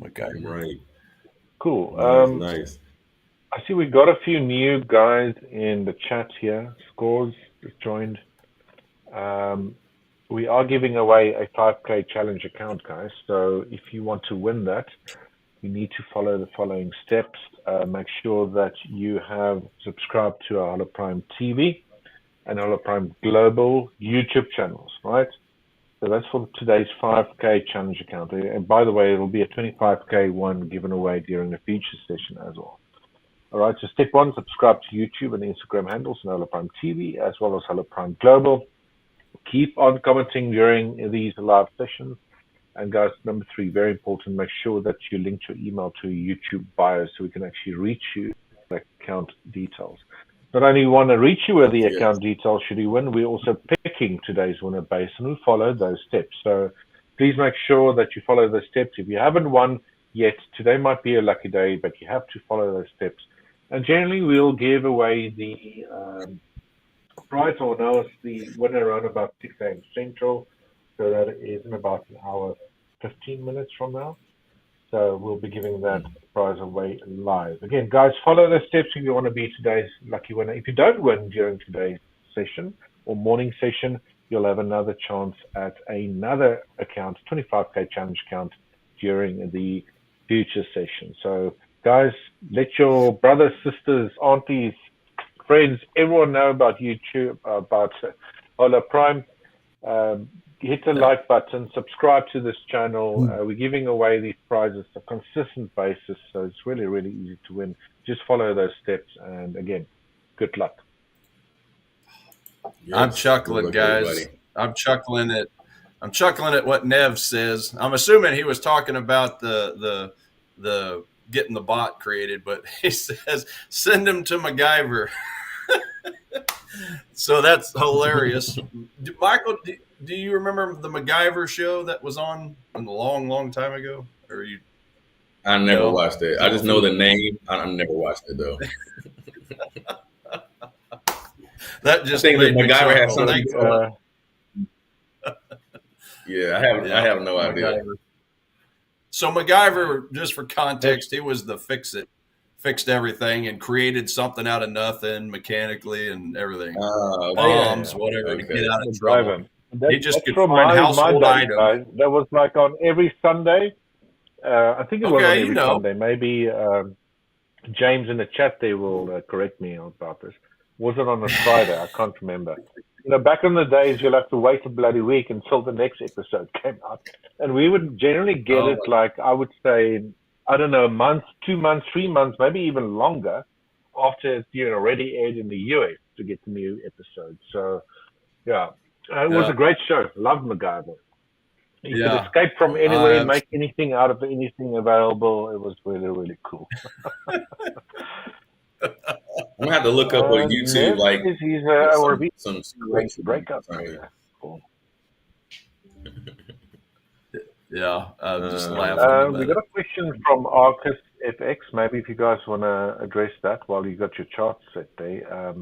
MacGyver. Right. cool. Nice. Nice. I see we got a few new guys in the chat here. Scores just joined. Um, we are giving away a 5K challenge account, guys. So if you want to win that, you need to follow the following steps. Make sure that you have subscribed to our Hola Prime TV and Hola Prime Global YouTube channels, right? So that's for today's 5K challenge account. And by the way, it'll be a 25K one given away during the feature session as well. All right, so step one, subscribe to YouTube and Instagram handles and Hola Prime TV as well as Hola Prime Global. Keep on commenting during these live sessions. And guys, number three, very important, make sure that you link your email to your YouTube bio so we can actually reach you with account details. Not only want to reach you with the Yes. account details should you win, we're also picking today's winner based and we follow those steps. So please make sure that you follow those steps. If you haven't won yet, today might be a lucky day, but you have to follow those steps. And generally, we'll give away the prize or announce the winner around about 6 a.m. Central. So that is in about an hour, 15 minutes from now. So we'll be giving that prize away live. Again, guys, follow the steps if you want to be today's lucky winner. If you don't win during today's session or morning session, you'll have another chance at another account, 25K challenge account during the future session. So, guys, let your brothers, sisters, aunties, friends, everyone know about YouTube, about Hola Prime. Um, hit the Yeah. like button, subscribe to this channel. We're giving away these prizes on a consistent basis, so it's really, really easy to win. Just follow those steps, and again, good luck. I'm Yes. Good chuckling, luck, everybody. guys. I'm chuckling at what Nev says. I'm assuming he was talking about the getting the bot created, but he says send him to MacGyver. So that's hilarious. Michael, do you remember the MacGyver show that was on a long, long time ago? Or you I never no? watched it. I No. just know the name. I never watched it though. That I just think that made me MacGyver had chuckle. Gonna something. Thanks a lot. Yeah, I Yeah, have no idea. MacGyver. So MacGyver, just for context, he was the fixed everything and created something out of nothing mechanically and everything. Okay. Bombs, yeah, whatever, to get Okay. out of trouble. MacGyver. He just That's could from find my household days, items. guys. That was like on every Sunday. I think it was on Okay, every Sunday. Maybe James in the chat there will correct me about this. Was it on a Friday? I can't remember. Back in the days, you'll have to wait a bloody week until the next episode came out. And we would generally get oh, it like, I would say, I don't know, a month, 2 months, 3 months, maybe even longer after it's already aired in the US to get the new episode. So, yeah, it was yeah, a great show. Loved MacGyver. You could yeah. escape from anywhere, I've make anything out of anything available. It was really, really cool. I'm gonna have to look up on YouTube Nev like says he's our some late scripts breakup or something. trader. Cool. yeah. I'm just Uh, laughing a We got minute. a question from Arcus FX. Maybe if you guys want to address that while you got your chart set there.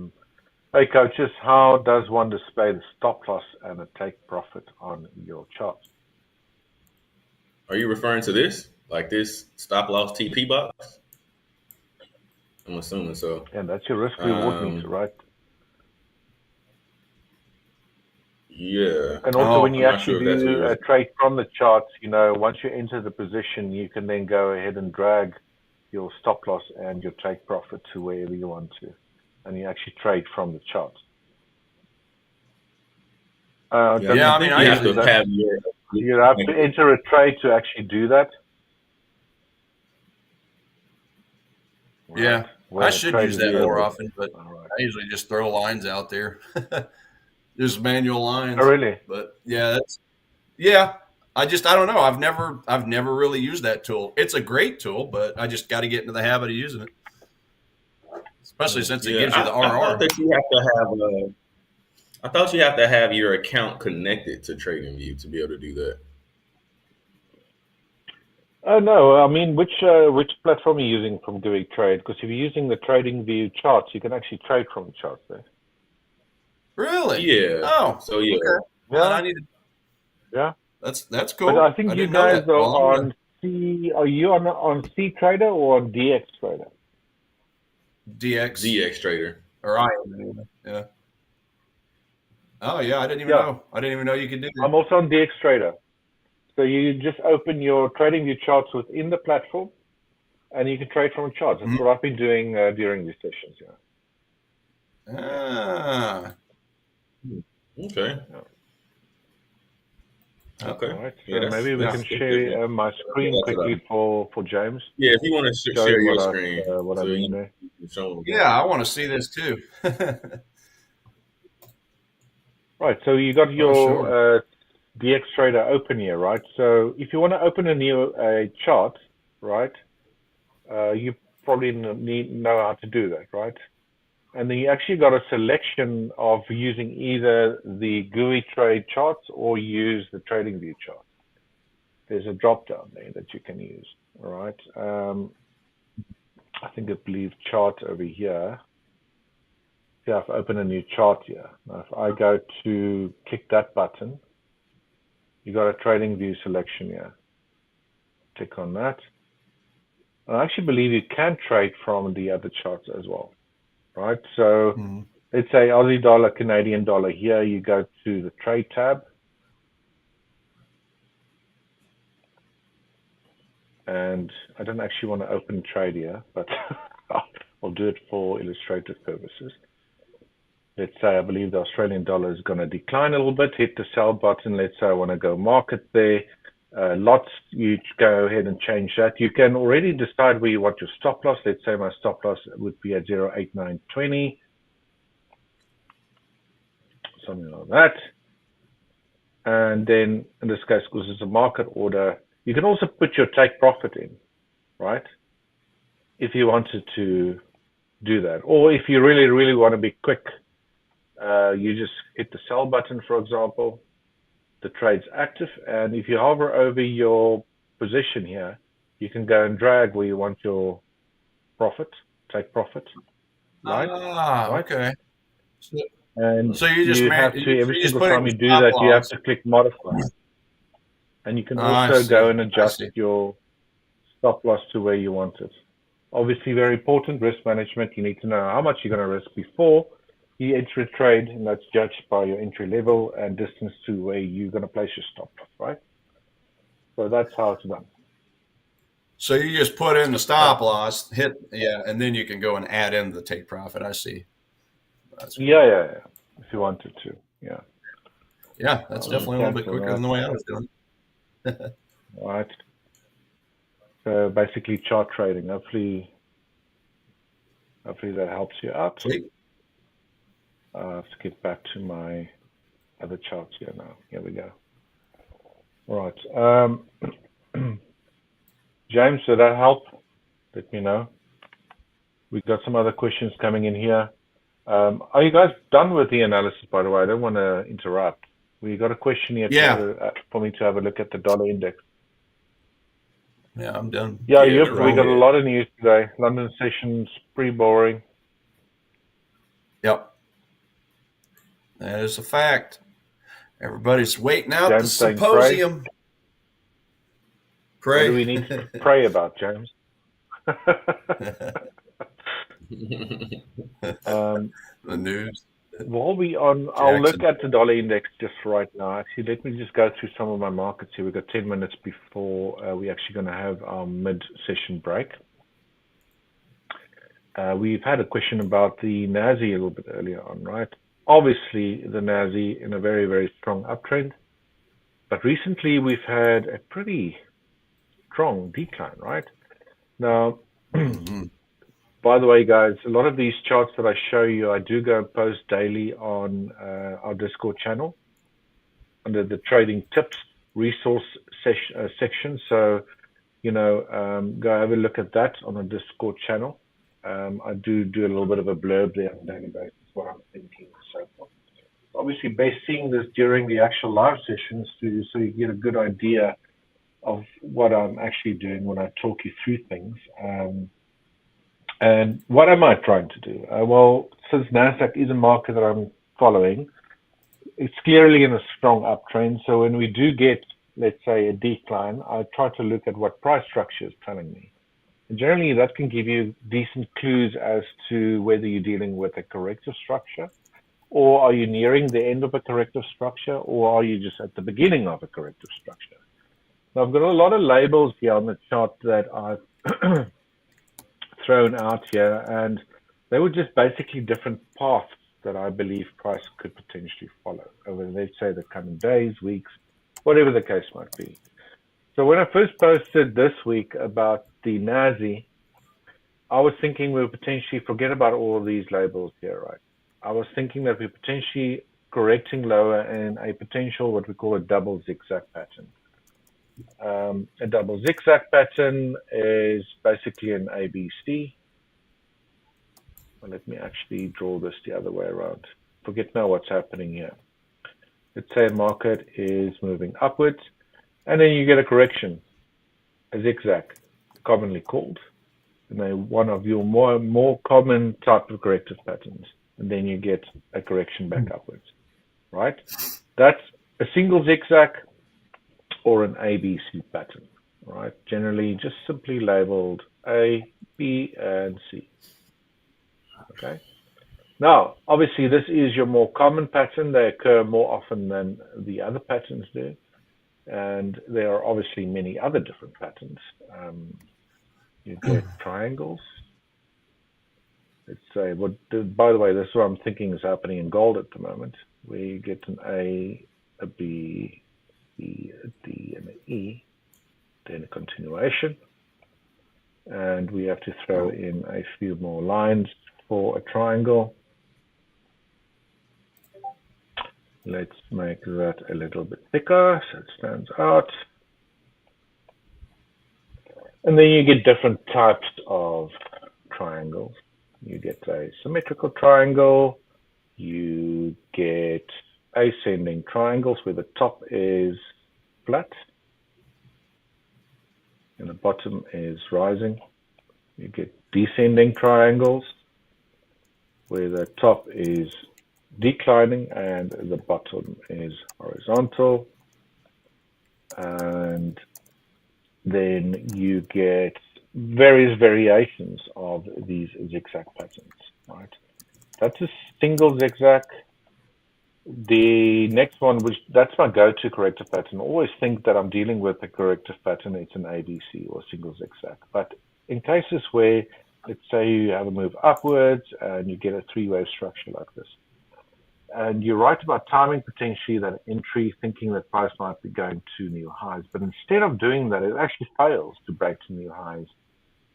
Hey, coaches, how does one display the stop loss and a take profit on your chart? are you referring to this? Like this stop loss TP box? I'm assuming so. And that's your risk reward meter, right? Yeah. And also, when I'm you not actually sure if that's what do you're. a trade from the charts, once you enter the position, you can then go ahead and drag your stop loss and your take profit to wherever you want to, and you actually trade from the charts. Yeah, I mean, I you have usually to have your. You have to enter a trade to actually do that. Yeah, Where I a should trade use is that more available. often, but All right. I usually just throw lines out there, just manual lines. Oh, really? But yeah, I don't know. I've never really used that tool. It's a great tool, but I just got to get into the habit of using it, especially since it Yeah, gives you the I thought RR. that you have to have. I thought you have to have your account connected to TradingView to be able to do that. Oh no, I mean, which platform are you using from doing trade? Because if you're using the TradingView charts, you can actually trade from the charts there. Really? Yeah. Oh, So yeah. okay. Well, then I need to. Yeah. That's cool. But I think you didn't know guys that. are Well, on C. Are you on C Trader or on DX Trader? DX Trader. or I. Yeah. Oh yeah, I didn't even Yeah. know. I didn't even know you could do that. I'm also on DX Trader. So you just open your TradingView charts within the platform, and you can trade from the charts. That's what I've been doing during these sessions. Yeah. Ah. Okay. Yeah. Okay. All right. Yeah, So maybe we can share my screen quickly for James. Yeah, if you want to Show share him your what screen, what so I'm you doing there. can show them. Yeah, I want to see this too. Right. So you got your sure. DX Trader open here, right? So if you want to open a new chart, right, you probably know how to do that, right? And then you actually got a selection of using either the GUI trade charts or use the TradingView chart. There's a drop down there that you can use, all right? I believe chart over here. Yeah, I've opened a new chart here. Now, if I go to click that button, you got a TradingView selection here. Click on that. And I actually believe you can trade from the other charts as well, right? So let's say Aussie dollar, Canadian dollar here, you go to the trade tab. And I don't actually want to open trade here, but I'll do it for illustrative purposes. Let's say I believe the Australian dollar is going to decline a little bit, hit the sell button. Let's say I want to go market there. Lots, you go ahead and change that. You can already decide where you want your stop loss. Let's say my stop loss would be at 0.8920, something like that. And then in this case, because it's a market order, you can also put your take profit in, right? If you wanted to do that. Or if you really, really want to be quick, you just hit the sell button, for example. The trade's active, and if you hover over your position here, you can go and drag where you want your profit, take profit, right? Okay. And so you just have to, every single time you do that, you have to click modify. And you can also go and adjust your stop loss to where you want it. Obviously, very important, risk management. You need to know how much you're going to risk before you enter a trade, and that's judged by your entry level and distance to where you're going to place your stop loss, right? So that's how it's done. So you just put in the stop loss, and then you can go and add in the take profit. I see. That's cool. Yeah. If you wanted to, yeah. Yeah, that's definitely a little bit quicker than the way I was doing it. All right. So basically chart trading. Hopefully that helps you out. Sweet. Let's get back to my other charts here now. Here we go. All right. James, did that help? Let me know. We've got some other questions coming in here. Are you guys done with the analysis, by the way? I don't want to interrupt. We got a question here for me to have a look at the dollar index. Yeah, I'm done. Yeah, we got a lot of news today. London session's pretty boring. Yep. That is a fact. Everybody's waiting out the symposium. Pray. What do we need to pray about, James? Um, The news. while we on, I'll look Jackson. at the dollar index just right now. Actually, let me just go through some of my markets here. We've got 10 minutes before we're actually going to have our mid-session break. We've had a question about the NASI a little bit earlier on, right? Obviously, the NASI in a very, very strong uptrend. But recently, we've had a pretty strong decline, right? Now, by the way, guys, a lot of these charts that I show you, I do go and post daily on our Discord channel under the trading tips resource section. So, go have a look at that on the Discord channel. I do a little bit of a blurb there on a daily basis, what I'm thinking and so forth. Obviously, best seeing this during the actual live sessions so you get a good idea of what I'm actually doing when I talk you through things. And what am I trying to do? Well, since NASDAQ is a market that I'm following, it's clearly in a strong uptrend. So when we do get, let's say, a decline, I try to look at what price structure is telling me. And generally, that can give you decent clues as to whether you're dealing with a corrective structure, or are you nearing the end of a corrective structure, or are you just at the beginning of a corrective structure? Now, I've got a lot of labels here on the chart that I've thrown out here, and they were just basically different paths that I believe price could potentially follow over, let's say, the coming days, weeks, whatever the case might be. So when I first posted this week about the NASI, I was thinking we would potentially forget about all of these labels here, right? I was thinking that we're potentially correcting lower in a potential, what we call a double zigzag pattern. A double zigzag pattern is basically an ABC. Well, let me actually draw this the other way around. Forget now what's happening here. Let's say a market is moving upwards, and then you get a correction, a zigzag, commonly called, and then one of your more common type of corrective patterns, and then you get a correction back upwards, right? That's a single zigzag or an ABC pattern, right? Generally, just simply labeled A, B, and C. Okay. Now, obviously, this is your more common pattern. They occur more often than the other patterns do, and there are obviously many other different patterns. You get triangles. Let's say, by the way, this is what I'm thinking is happening in gold at the moment. We get an A, a B, a D, and an E, then a continuation. And we have to throw in a few more lines for a triangle. Let's make that a little bit thicker so it stands out. And then you get different types of triangles. You get a symmetrical triangle. You get ascending triangles where the top is flat and the bottom is rising. You get descending triangles where the top is declining and the bottom is horizontal. And then you get various variations of these zigzag patterns, right? That's a single zigzag. The next one, that's my go-to corrective pattern. I always think that I'm dealing with a corrective pattern. It's an ABC or single zigzag. But in cases where, let's say you have a move upwards and you get a three-wave structure like this, and you're right about timing potentially that entry, thinking that price might be going to new highs. But instead of doing that, it actually fails to break to new highs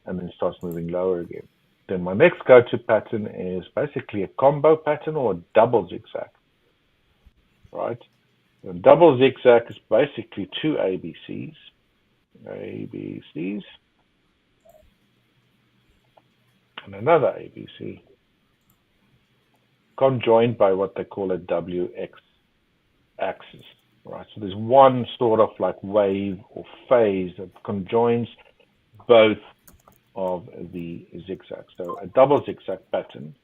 and then starts moving lower again. Then my next go-to pattern is basically a combo pattern or a double zigzag, right? A double zigzag is basically two ABCs, and another ABC, conjoined by what they call a WX axis, right? So there's one sort of like wave or phase that conjoins both of the zigzags. So a double zigzag pattern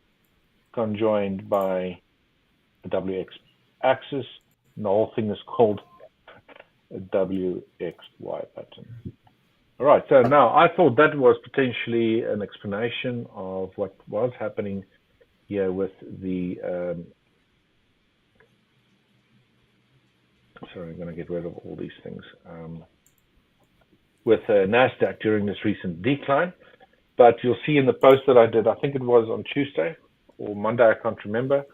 conjoined by a WX axis, and the whole thing is called a WXY pattern. All right, so now I thought that was potentially an explanation of what was happening here with the, sorry, I'm going to get rid of all these things, with NASDAQ during this recent decline. But you'll see in the post that I did, I think it was on Tuesday or Monday, I can't remember,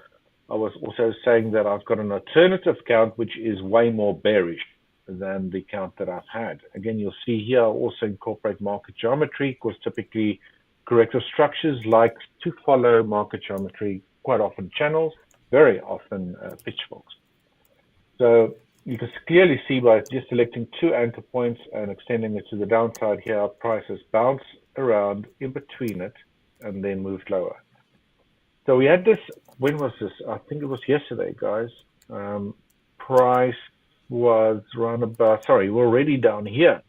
I was also saying that I've got an alternative count which is way more bearish than the count that I've had. Again, you'll see here I also incorporate market geometry, because typically corrective structures like to follow market geometry, quite often channels, very often pitchforks. So you can clearly see by just selecting two anchor points and extending it to the downside here, our prices bounce around in between it and then moved lower. So we had this, when was this? I think it was yesterday, guys. Price was around about, sorry, we're already down here.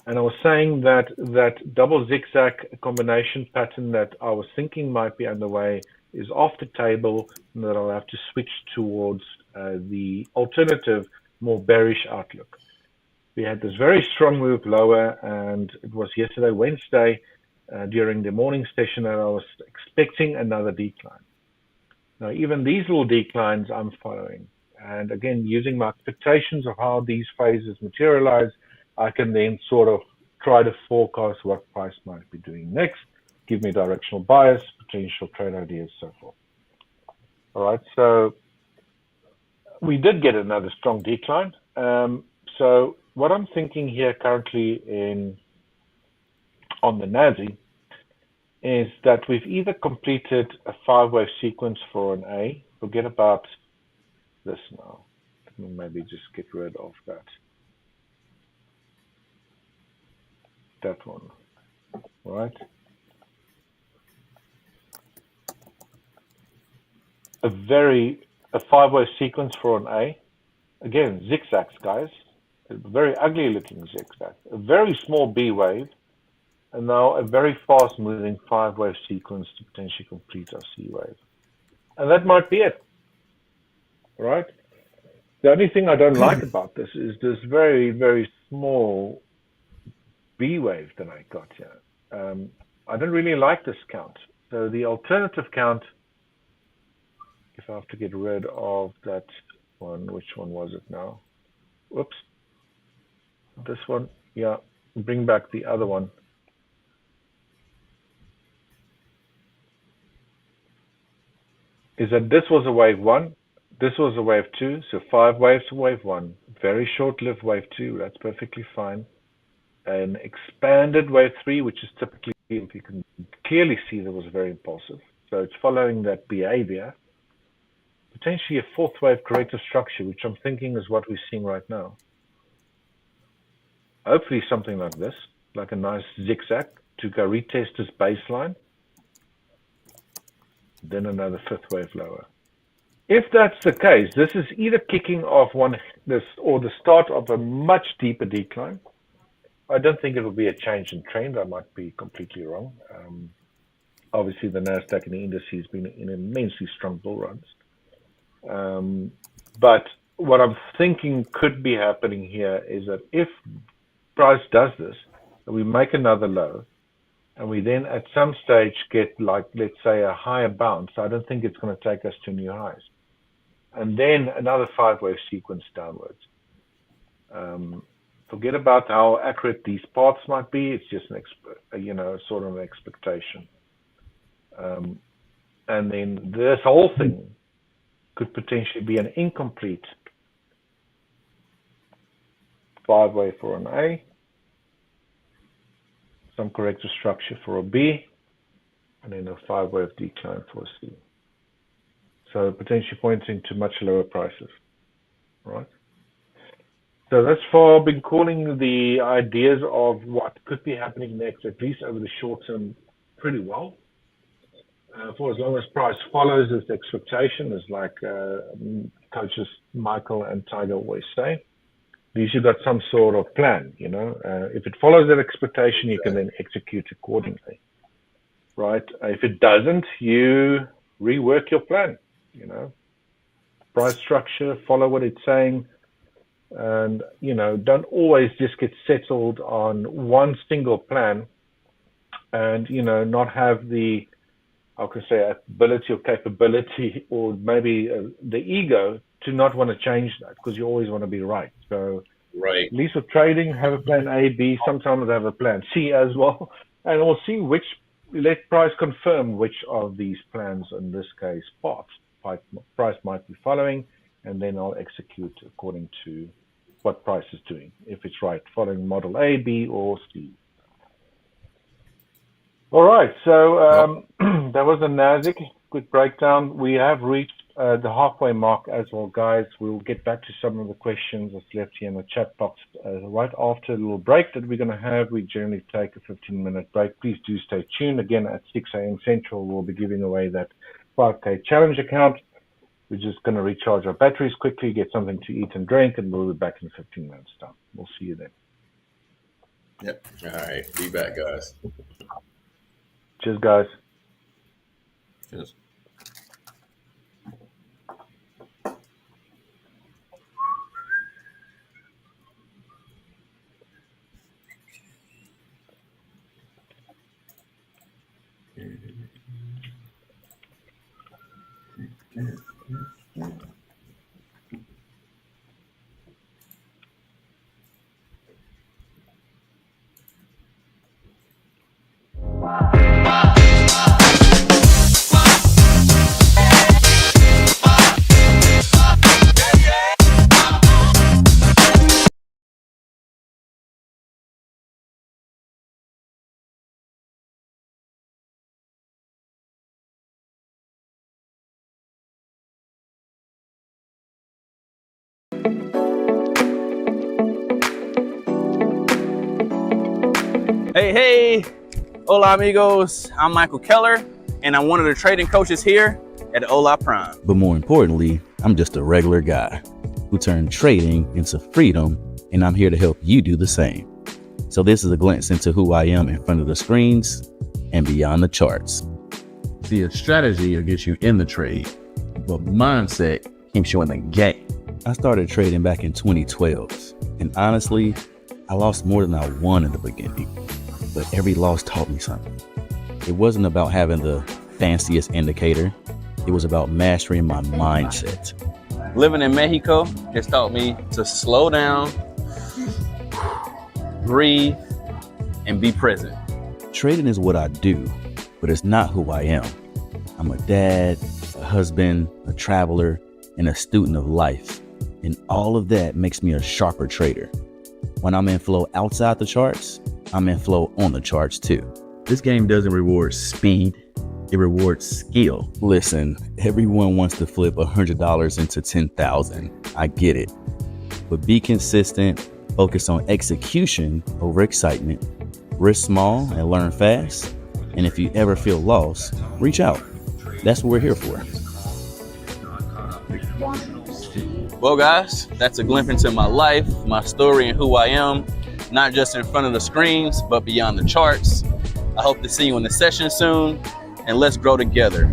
And I was saying that that double zigzag combination pattern that I was thinking might be underway is off the table, and that I'll have to switch towards the alternative, more bearish outlook. We had this very strong move lower, and it was yesterday, Wednesday, during the morning session, that I was expecting another decline. Now, even these little declines I'm following. And again, using my expectations of how these phases materialize, I can then sort of try to forecast what price might be doing next, give me directional bias, potential trade ideas, so forth. All right, so we did get another strong decline. So what I'm thinking here currently on the NASI is that we've either completed a 5-wave sequence for an A, forget about this now. Let me maybe just get rid of that one, right? A 5-wave sequence for an A. Again, zigzags, guys. A very ugly looking zigzag. A very small B wave, and now a very fast moving 5-wave sequence to potentially complete our C wave. And that might be it. Right? The only thing I don't like about this is this very, very small B wave that I got here. I don't really like this count. So the alternative count, if I have to get rid of that one, which one was it now? Whoops. This one, yeah, bring back the other one. Is that this was a wave 1, this was a wave 2, so 5 waves to wave 1, very short-lived wave 2, that's perfectly fine. An expanded wave 3, which is typically, if you can clearly see, that was very impulsive. So it's following that behavior. Potentially a 4th wave corrective structure, which I'm thinking is what we're seeing right now. Hopefully something like this, like a nice zigzag to go retest this baseline. Then another 5th wave lower. If that's the case, this is either kicking off this or the start of a much deeper decline. I don't think it will be a change in trend. I might be completely wrong. Obviously, the NASDAQ and the indices has been in immensely strong bull runs. But what I'm thinking could be happening here is that if price does this, and we make another low, and we then at some stage get, like, let's say, a higher bounce, I don't think it's going to take us to new highs. And then another 5-wave sequence downwards. Forget about how accurate these paths might be. It's just sort of an expectation. And then this whole thing could potentially be an incomplete 5-wave for an A, some corrective structure for a B, and then a 5-wave decline for a C. So potentially pointing to much lower prices, right? So that's far been calling the ideas of what could be happening next, at least over the short term, pretty well. For as long as price follows this expectation, as like coaches Michael and Tiger always say, at least you've got some sort of plan, you know. If it follows that expectation, you can then execute accordingly, right? If it doesn't, you rework your plan, you know. Price structure, follow what it's saying, and don't always just get settled on one single plan, and not have the, I can say, ability or capability, or maybe the ego to not want to change that, because you always want to be right. So Right. at least with trading, have a plan A, B, sometimes have a plan C as well, and we'll see let price confirm which of these plans, in this case, price might be following, and then I'll execute according to what price is doing, if it's right, following model A, B, or C. All right, so that was a NASDAQ quick breakdown. We have reached the halfway mark as well, guys. We'll get back to some of the questions that's left here in the chat box right after a little break that we're going to have. We generally take a 15-minute break. Please do stay tuned. Again, at 6 a.m. Central, we'll be giving away that 5K challenge account. We're just going to recharge our batteries quickly, get something to eat and drink, and we'll be back in 15 minutes time. We'll see you then. Yep. All right. Be back, guys. Cheers, guys. Cheers. Hey, hola amigos, I'm Michael Keller, and I'm one of the trading coaches here at Hola Prime. But more importantly, I'm just a regular guy who turned trading into freedom, and I'm here to help you do the same. So this is a glimpse into who I am in front of the screens and beyond the charts. See, a strategy will get you in the trade, but mindset keeps you in the game. I started trading back in 2012, and honestly, I lost more than I won in the beginning, but every loss taught me something. It wasn't about having the fanciest indicator. It was about mastering my mindset. Living in Mexico has taught me to slow down, breathe, and be present. Trading is what I do, but it's not who I am. I'm a dad, a husband, a traveler, and a student of life. And all of that makes me a sharper trader. When I'm in flow outside the charts, I'm in flow on the charts too. This game doesn't reward speed, it rewards skill. Listen, everyone wants to flip $100 into 10,000. I get it. But be consistent, focus on execution over excitement, risk small and learn fast. And if you ever feel lost, reach out. That's what we're here for. Well, guys, that's a glimpse into my life, my story, and who I am, not just in front of the screens, but beyond the charts. I hope to see you in the session soon, and let's grow together.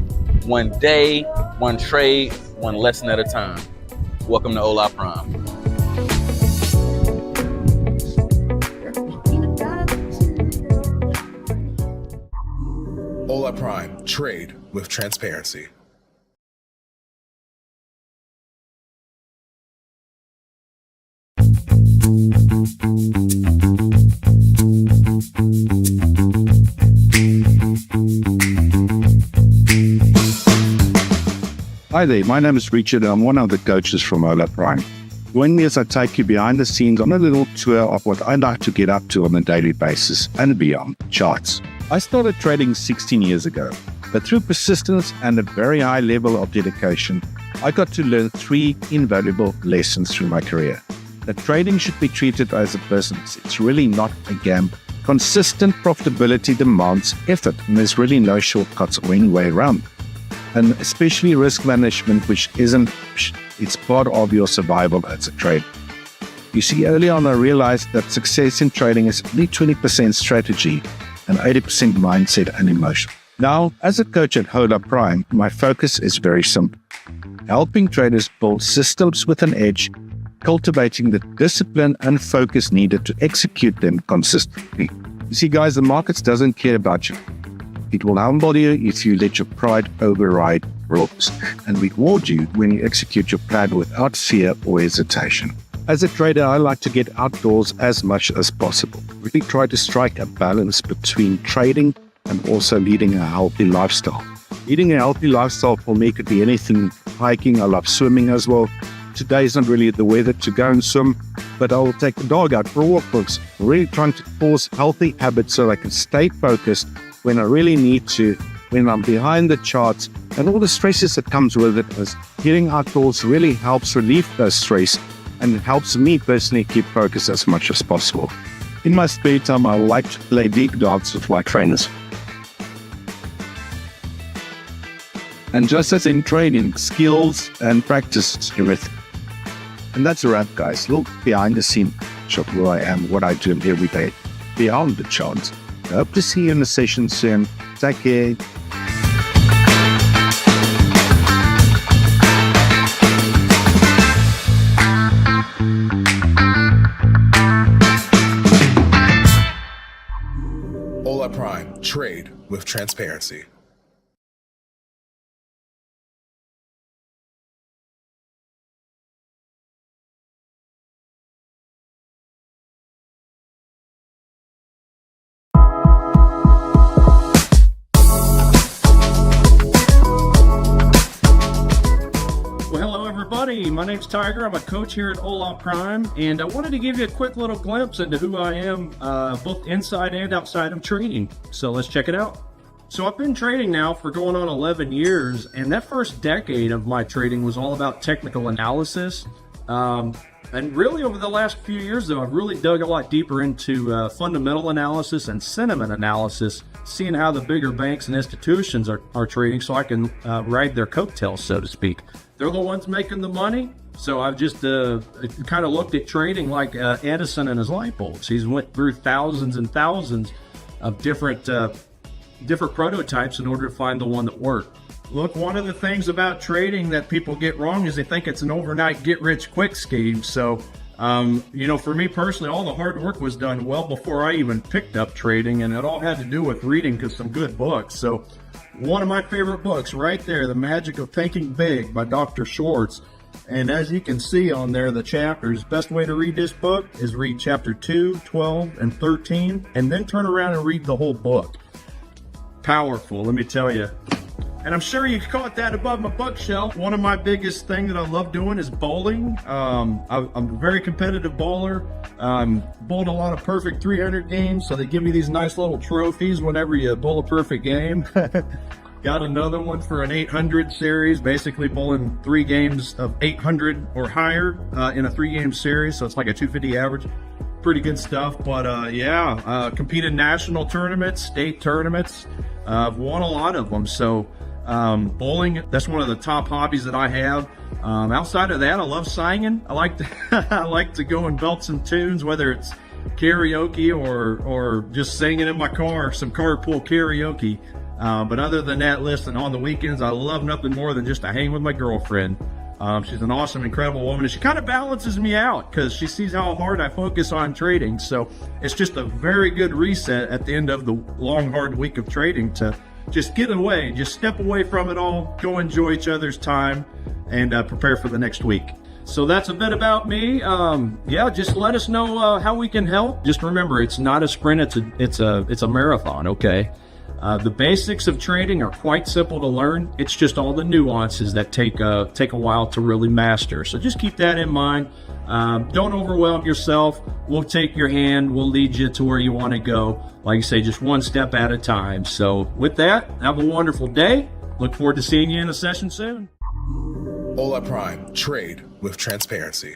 One day, one trade, one lesson at a time. Welcome to Hola Prime. Hola Prime, trade with transparency. Hi there, my name is Richard and I'm one of the coaches from Hola Prime. Join me as I take you behind the scenes on a little tour of what I like to get up to on a daily basis and beyond charts. I started trading 16 years ago, but through persistence and a very high level of dedication, I got to learn 3 invaluable lessons through my career. That trading should be treated as a business. It's really not a gamble. Consistent profitability demands effort, and there's really no shortcuts or any way around. And especially risk management, which isn't, it's part of your survival as a trader. You see, early on I realized that success in trading is only 20% strategy and 80% mindset and emotion. Now, as a coach at Hola Prime, my focus is very simple. Helping traders build systems with an edge cultivating the discipline and focus needed to execute them consistently. You see, guys, the markets doesn't care about you. It will humble you if you let your pride override rules and reward you when you execute your plan without fear or hesitation. As a trader, I like to get outdoors as much as possible. Really try to strike a balance between trading and also leading a healthy lifestyle. Leading a healthy lifestyle for me could be anything. Hiking, I love swimming as well. Today is not really the weather to go and swim, but I will take the dog out for a walk. Folks. I'm really trying to force healthy habits so I can stay focused when I really need to, when I'm behind the charts, and all the stresses that comes with it. As getting outdoors really helps relieve those stress and it helps me personally keep focused as much as possible. In my spare time, I like to play big darts with my trainers. And just as in training, skills and practice is everything. And that's a wrap, guys. Look behind the scene of who I am, what I do every day, beyond the charts. I hope to see you in the session soon. Take care. Hola Prime. Trade with transparency. My name's Tiger. I'm a coach here at Hola Prime, and I wanted to give you a quick little glimpse into who I am, both inside and outside of trading. So let's check it out. So I've been trading now for going on 11 years, and that first decade of my trading was all about technical analysis. And really over the last few years, though, I've really dug a lot deeper into fundamental analysis and sentiment analysis, seeing how the bigger banks and institutions are trading so I can ride their coattails, so to speak. They're the ones making the money. So I've just kind of looked at trading like Edison and his light bulbs. He's went through thousands and thousands of different prototypes in order to find the one that worked. Look, one of the things about trading that people get wrong is they think it's an overnight get-rich-quick scheme. So, for me personally, all the hard work was done well before I even picked up trading, and it all had to do with reading some good books. So, one of my favorite books right there, The Magic of Thinking Big by Dr. Schwartz. And as you can see on there, the chapters, best way to read this book is read chapter 2, 12, and 13, and then turn around and read the whole book. Powerful, let me tell you. And I'm sure you caught that above my bookshelf. One of my biggest things that I love doing is bowling. I'm a very competitive bowler. Bowled a lot of perfect 300 games, so they give me these nice little trophies whenever you bowl a perfect game. Got another one for an 800 series, basically bowling 3 games of 800 or higher in a 3-game series, so it's like a 250 average. Pretty good stuff, but competed in national tournaments, state tournaments. I've won a lot of them, so bowling, that's one of the top hobbies that I have. Outside of that, I love singing. I like to go and belt some tunes, whether it's karaoke or just singing in my car, some carpool karaoke. But other than that, listen, on the weekends, I love nothing more than just to hang with my girlfriend. She's an awesome, incredible woman, and she kind of balances me out because she sees how hard I focus on trading. So it's just a very good reset at the end of the long, hard week of trading to just get away, just step away from it all, go enjoy each other's time, and prepare for the next week. So that's a bit about me. Just let us know how we can help. Just remember, it's not a sprint, it's a marathon, okay? The basics of trading are quite simple to learn. It's just all the nuances that take a while to really master. So just keep that in mind. Don't overwhelm yourself. We'll take your hand. We'll lead you to where you want to go. Like I say, just one step at a time. So with that, have a wonderful day. Look forward to seeing you in a session soon. Hola Prime. Trade with transparency.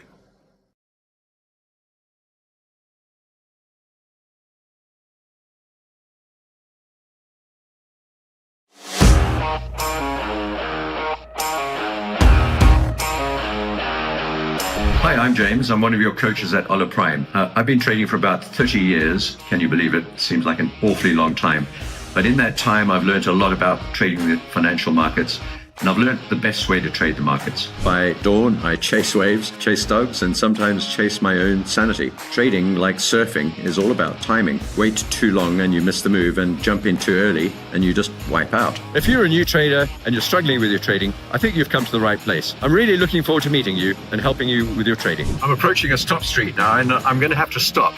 Hi, I'm James. I'm one of your coaches at Hola Prime. I've been trading for about 30 years. Can you believe it? Seems like an awfully long time. But in that time, I've learned a lot about trading the financial markets. and I've learned the best way to trade the markets. By dawn, I chase waves, chase stocks, and sometimes chase my own sanity. Trading, like surfing, is all about timing. Wait too long and you miss the move, and jump in too early and you just wipe out. If you're a new trader and you're struggling with your trading, I think you've come to the right place. I'm really looking forward to meeting you and helping you with your trading. I'm approaching a stop street now, and I'm going to have to stop.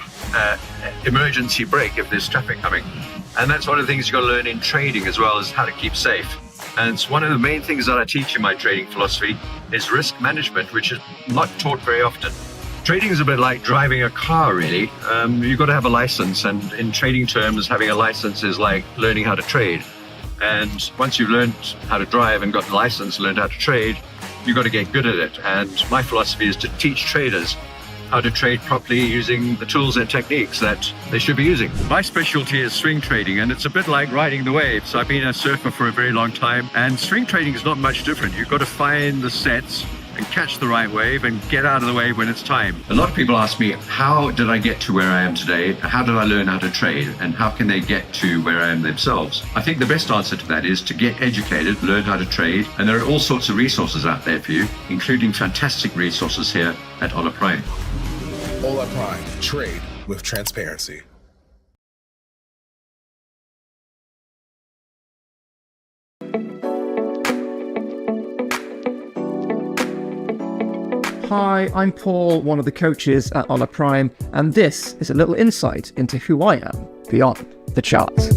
Emergency brake if there's traffic coming. And that's one of the things you've got to learn in trading as well, as how to keep safe. And it's one of the main things that I teach in my trading philosophy is risk management, which is not taught very often. Trading is a bit like driving a car, really. You've got to have a license, and in trading terms, having a license is like learning how to trade. And once you've learned how to drive and got the license, learned how to trade, you've got to get good at it. And my philosophy is to teach traders how to trade properly using the tools and techniques that they should be using. My specialty is swing trading, and it's a bit like riding the waves. I've been a surfer for a very long time, and swing trading is not much different. You've got to find the sets and catch the right wave and get out of the wave when it's time. A lot of people ask me, how did I get to where I am today? How did I learn how to trade? And how can they get to where I am themselves? I think the best answer to that is to get educated, learn how to trade. And there are all sorts of resources out there for you, including fantastic resources here at Hola Prime. Hola Prime. Trade with transparency. Hi, I'm Paul, one of the coaches at Hola Prime, and this is a little insight into who I am beyond the charts.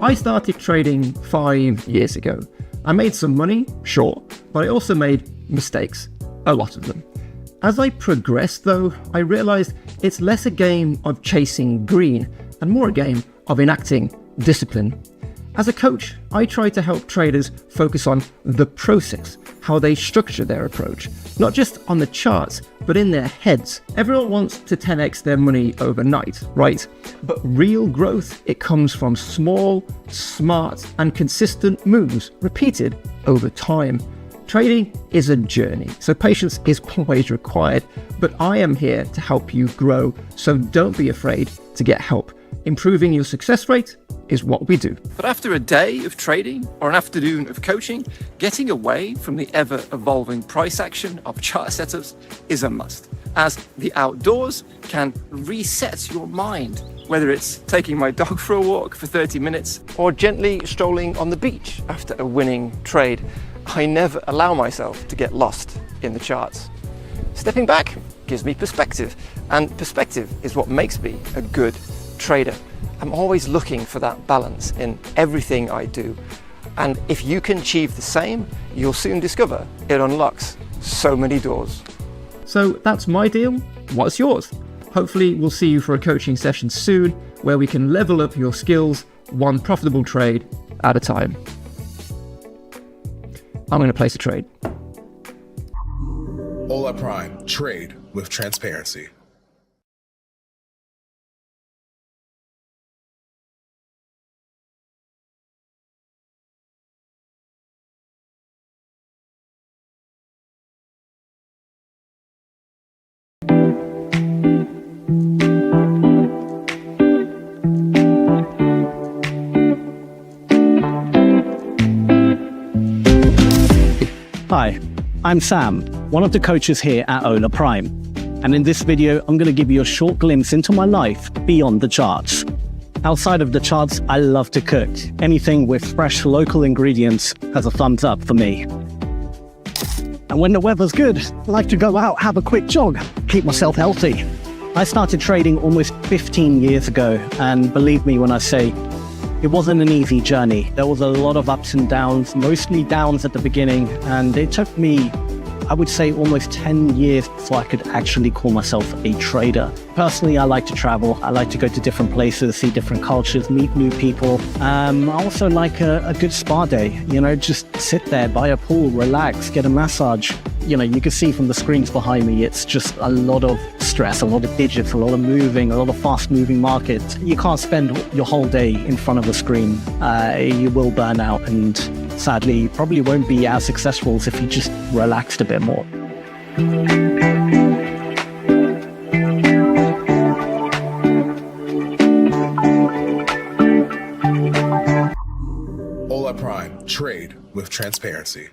I started trading 5 years ago. I made some money, sure, but I also made mistakes, a lot of them. As I progressed though, I realised it's less a game of chasing green and more a game of enacting discipline. As a coach, I try to help traders focus on the process, how they structure their approach, not just on the charts, but in their heads. Everyone wants to 10x their money overnight, right? But real growth, it comes from small, smart, and consistent moves repeated over time. Trading is a journey, so patience is always required, but I am here to help you grow, so don't be afraid to get help. Improving your success rate is what we do. But after a day of trading or an afternoon of coaching, getting away from the ever-evolving price action of chart setups is a must, as the outdoors can reset your mind, whether it's taking my dog for a walk for 30 minutes or gently strolling on the beach after a winning trade. I never allow myself to get lost in the charts. Stepping back gives me perspective, and perspective is what makes me a good trader. I'm always looking for that balance in everything I do. And if you can achieve the same, you'll soon discover it unlocks so many doors. So that's my deal. What's yours? Hopefully we'll see you for a coaching session soon where we can level up your skills one profitable trade at a time. I'm going to place a trade. Hola Prime. Trade with transparency. Hi, I'm Sam, one of the coaches here at Hola Prime. And in this video, I'm going to give you a short glimpse into my life beyond the charts. Outside of the charts, I love to cook. Anything with fresh local ingredients has a thumbs up for me. And when the weather's good, I like to go out, have a quick jog, keep myself healthy. I started trading almost 15 years ago, and believe me when I say, it wasn't an easy journey. There was a lot of ups and downs, mostly downs at the beginning, and it took me, I would say, almost 10 years before I could actually call myself a trader. Personally, I like to travel. I like to go to different places, see different cultures, meet new people. I also like a good spa day, just sit there by a pool, relax, get a massage. You can see from the screens behind me, it's just a lot of stress, a lot of digits, a lot of moving, a lot of fast moving markets. You can't spend your whole day in front of a screen. You will burn out, and sadly, you probably won't be as successful as if you just relaxed a bit more. Hola Prime. Trade with transparency.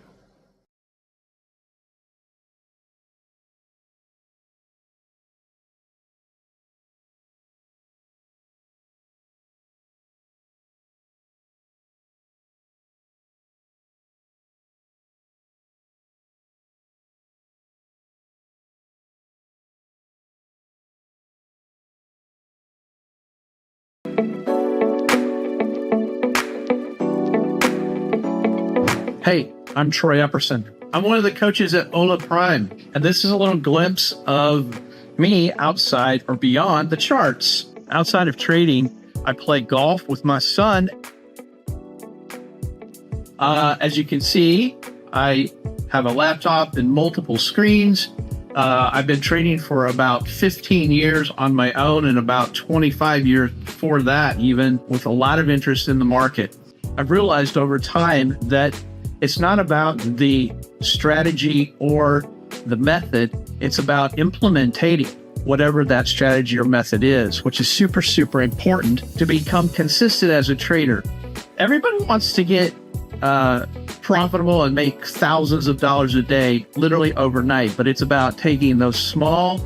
Hey, I'm Troy Epperson. I'm one of the coaches at Hola Prime, and this is a little glimpse of me outside or beyond the charts. Outside of trading, I play golf with my son. As you can see, I have a laptop and multiple screens. I've been trading for about 15 years on my own and about 25 years before that, even with a lot of interest in the market. I've realized over time that it's not about the strategy or the method. It's about implementing whatever that strategy or method is, which is super, super important to become consistent as a trader. Everybody wants to get profitable and make thousands of dollars a day, literally overnight. But it's about taking those small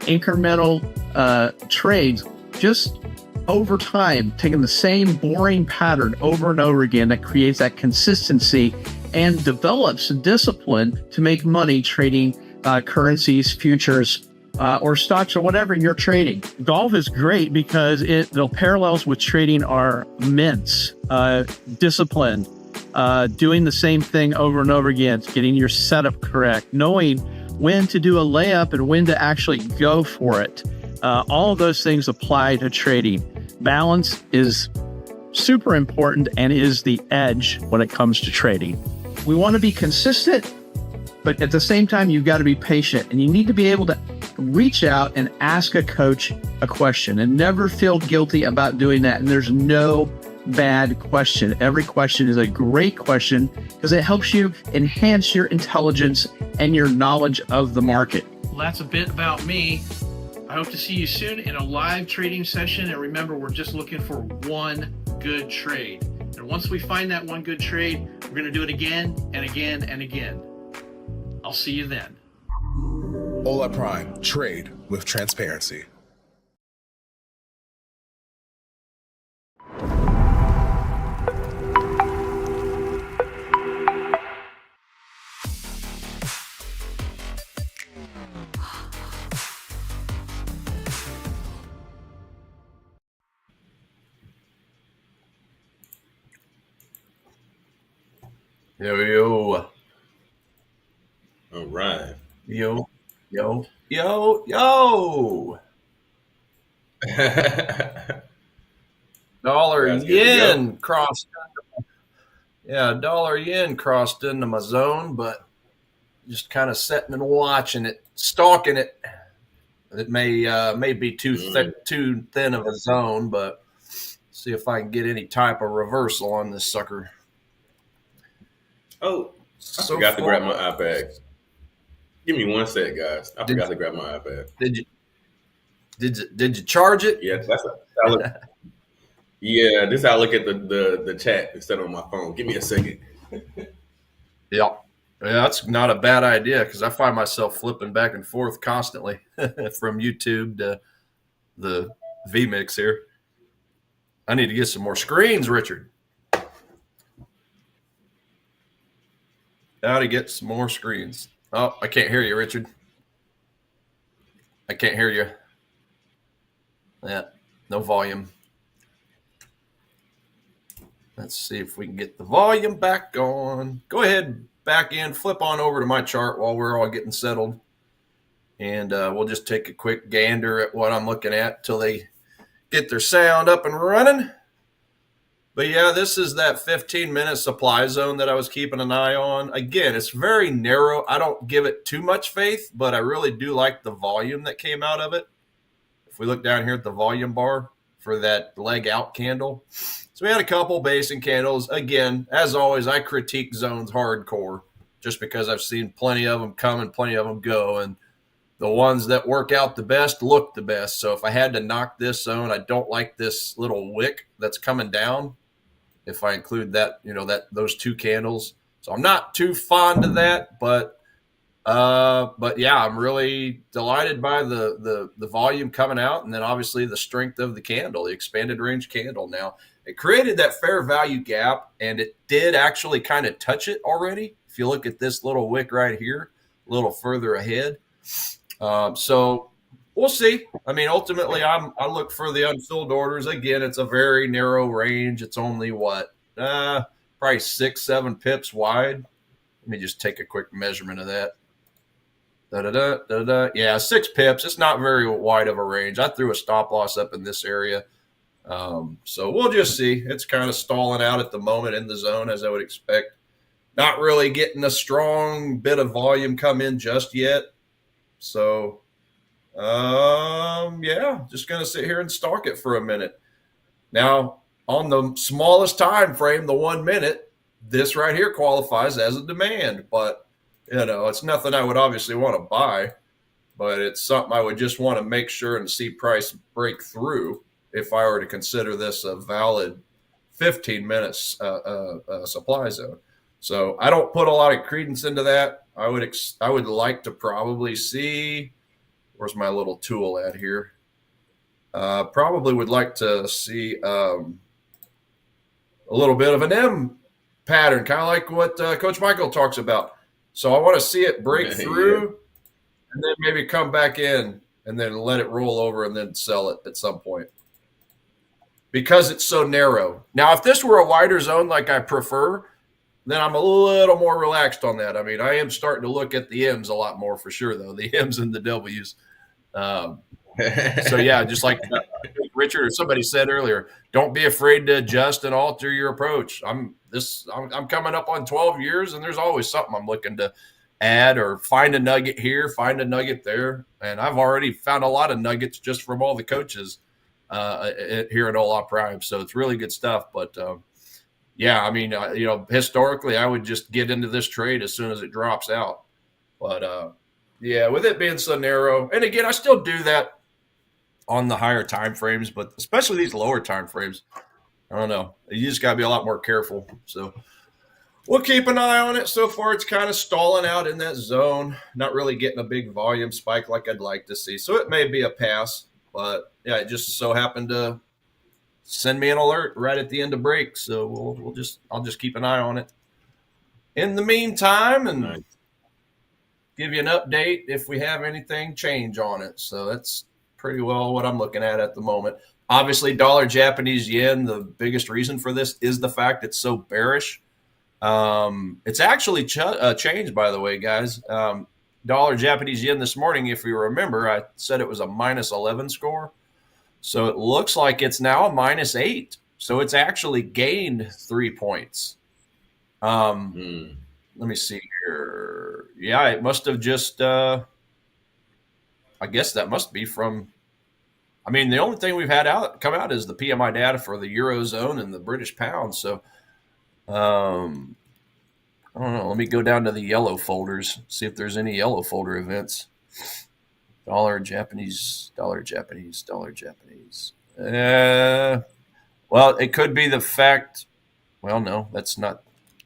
incremental trades just over time, taking the same boring pattern over and over again that creates that consistency and develops discipline to make money trading currencies, futures, or stocks, or whatever you're trading. Golf is great because the parallels with trading are immense. Discipline, doing the same thing over and over again, getting your setup correct, knowing when to do a layup and when to actually go for it. All of those things apply to trading. Balance is super important and is the edge when it comes to trading. We want to be consistent, but at the same time, you've got to be patient, and you need to be able to reach out and ask a coach a question and never feel guilty about doing that. And there's no bad question. Every question is a great question because it helps you enhance your intelligence and your knowledge of the market. Well, that's a bit about me. I hope to see you soon in a live trading session. And remember, we're just looking for one good trade. And once we find that one good trade, we're going to do it again and again and again. I'll see you then. Hola Prime. Trade with transparency. Yo. All right. Yo. Dollar yen crossed. Yeah, dollar yen crossed into my zone, but just kind of sitting and watching it, stalking it. It may be too thin of a zone, but see if I can get any type of reversal on this sucker. Oh, I forgot to grab my iPad. Give me 1 sec, guys. I forgot to grab my iPad. Did you charge it? Yeah, that's how I look. Yeah, this is how I look at the chat instead of my phone. Give me a second. Yeah, that's not a bad idea because I find myself flipping back and forth constantly from YouTube to the vMix here. I need to get some more screens, Richard. Got to get some more screens. Oh, I can't hear you, Richard. I can't hear you. Yeah, no volume. Let's see if we can get the volume back on. Go ahead, back in, flip on over to my chart while we're all getting settled. And we'll just take a quick gander at what I'm looking at till they get their sound up and running. But yeah, this is that 15-minute supply zone that I was keeping an eye on. Again, it's very narrow. I don't give it too much faith, but I really do like the volume that came out of it. If we look down here at the volume bar for that leg out candle. So we had a couple basing candles. Again, as always, I critique zones hardcore just because I've seen plenty of them come and plenty of them go. And the ones that work out the best look the best. So if I had to knock this zone, I don't like this little wick that's coming down. If I include that, those two candles, So I'm not too fond of that, but yeah, I'm really delighted by the volume coming out, and then obviously the strength of the candle, the expanded range candle. Now it created that fair value gap, and it did actually kind of touch it already. If you look at this little wick right here, a little further ahead. So we'll see. I mean, ultimately, I look for the unfilled orders. Again, it's a very narrow range. It's only what, probably 6-7 pips wide. Let me just take a quick measurement of that. Yeah, 6 pips. It's not very wide of a range. I threw a stop loss up in this area. So we'll just see. It's kind of stalling out at the moment in the zone, as I would expect. Not really getting a strong bit of volume come in just yet. So, yeah, just going to sit here and stalk it for a minute. Now, on the smallest time frame, the 1 minute, this right here qualifies as a demand. But, you know, it's nothing I would obviously want to buy, but it's something I would just want to make sure and see price break through if I were to consider this a valid 15 minutes supply zone. So I don't put a lot of credence into that. I would like to probably see, where's my little tool at here? Probably would like to see a little bit of an M pattern, kind of like what Coach Michael talks about. So I want to see it break through and then maybe come back in and then let it roll over and then sell it at some point, because it's so narrow. Now, if this were a wider zone like I prefer, then I'm a little more relaxed on that. I mean, I am starting to look at the M's a lot more for sure, though, the M's and the W's. So, yeah, just like Richard or somebody said earlier, don't be afraid to adjust and alter your approach. I'm coming up on 12 years, and there's always something I'm looking to add or find a nugget here, find a nugget there. And I've already found a lot of nuggets just from all the coaches here at Hola Prime. So it's really good stuff. But, yeah, I mean, you know, historically, I would just get into this trade as soon as it drops out. But, yeah, with it being so narrow, and again, I still do that on the higher time frames, but especially these lower time frames, I don't know. You just got to be a lot more careful. So we'll keep an eye on it. So far, it's kind of stalling out in that zone, not really getting a big volume spike like I'd like to see. So it may be a pass, but, yeah, it just so happened to send me an alert right at the end of break. So I'll just keep an eye on it in the meantime and give you an update if we have anything change on it. So that's pretty well what I'm looking at the moment. Obviously, dollar Japanese yen, the biggest reason for this is the fact it's so bearish. It's actually changed, by the way, guys. Dollar Japanese yen this morning, if you remember, I said it was a minus 11 score. So it looks like it's now a minus 8. So it's actually gained 3 points. Let me see here. Yeah, it must have just, I guess that must be from, I mean, the only thing we've had come out is the PMI data for the Eurozone and the British pound. So, I don't know. Let me go down to the yellow folders, see if there's any yellow folder events. Dollar Japanese. Well, it could be the fact. Well, no, that's not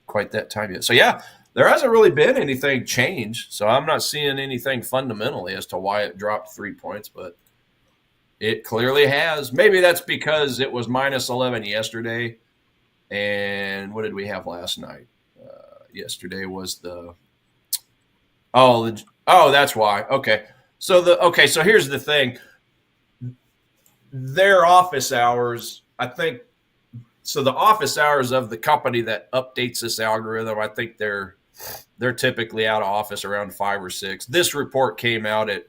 quite that time yet. So, yeah, there hasn't really been anything changed. So I'm not seeing anything fundamentally as to why it dropped 3 points, but it clearly has. Maybe that's because it was minus 11 yesterday. And what did we have last night? Yesterday was that's why. Okay. So here's the thing. Their office hours, I think, so the office hours of the company that updates this algorithm, I think they're typically out of office around 5 or 6. This report came out at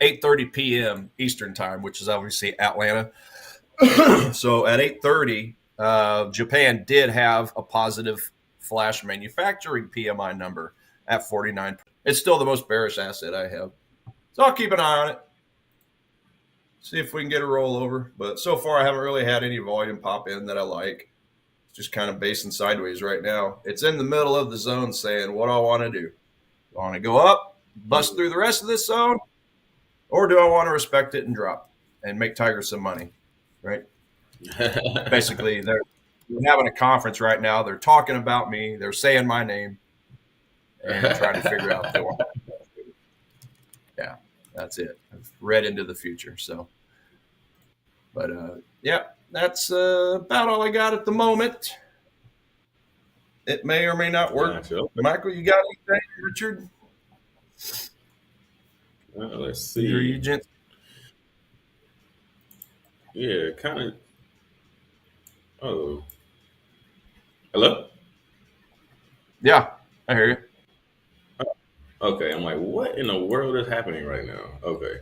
8:30 p.m. Eastern time, which is obviously Atlanta. So at 8:30, Japan did have a positive flash manufacturing PMI number at 49. It's still the most bearish asset I have. So I'll keep an eye on it. See if we can get a rollover. But so far, I haven't really had any volume pop in that I like. It's just kind of basing sideways right now. It's in the middle of the zone saying, what do I want to do? Do I want to go up, bust through the rest of this zone? Or do I want to respect it and drop and make Tiger some money, right? Basically, we're having a conference right now. They're talking about me. They're saying my name and trying to figure out if they want. Yeah, that's it. I've read into the future. So, but yeah, that's about all I got at the moment. It may or may not work. Gotcha. Michael, you got anything? Richard? Let's see. Your agent? Yeah, kind of. Oh. Hello? Yeah, I hear you. Okay, I'm like, what in the world is happening right now? Okay.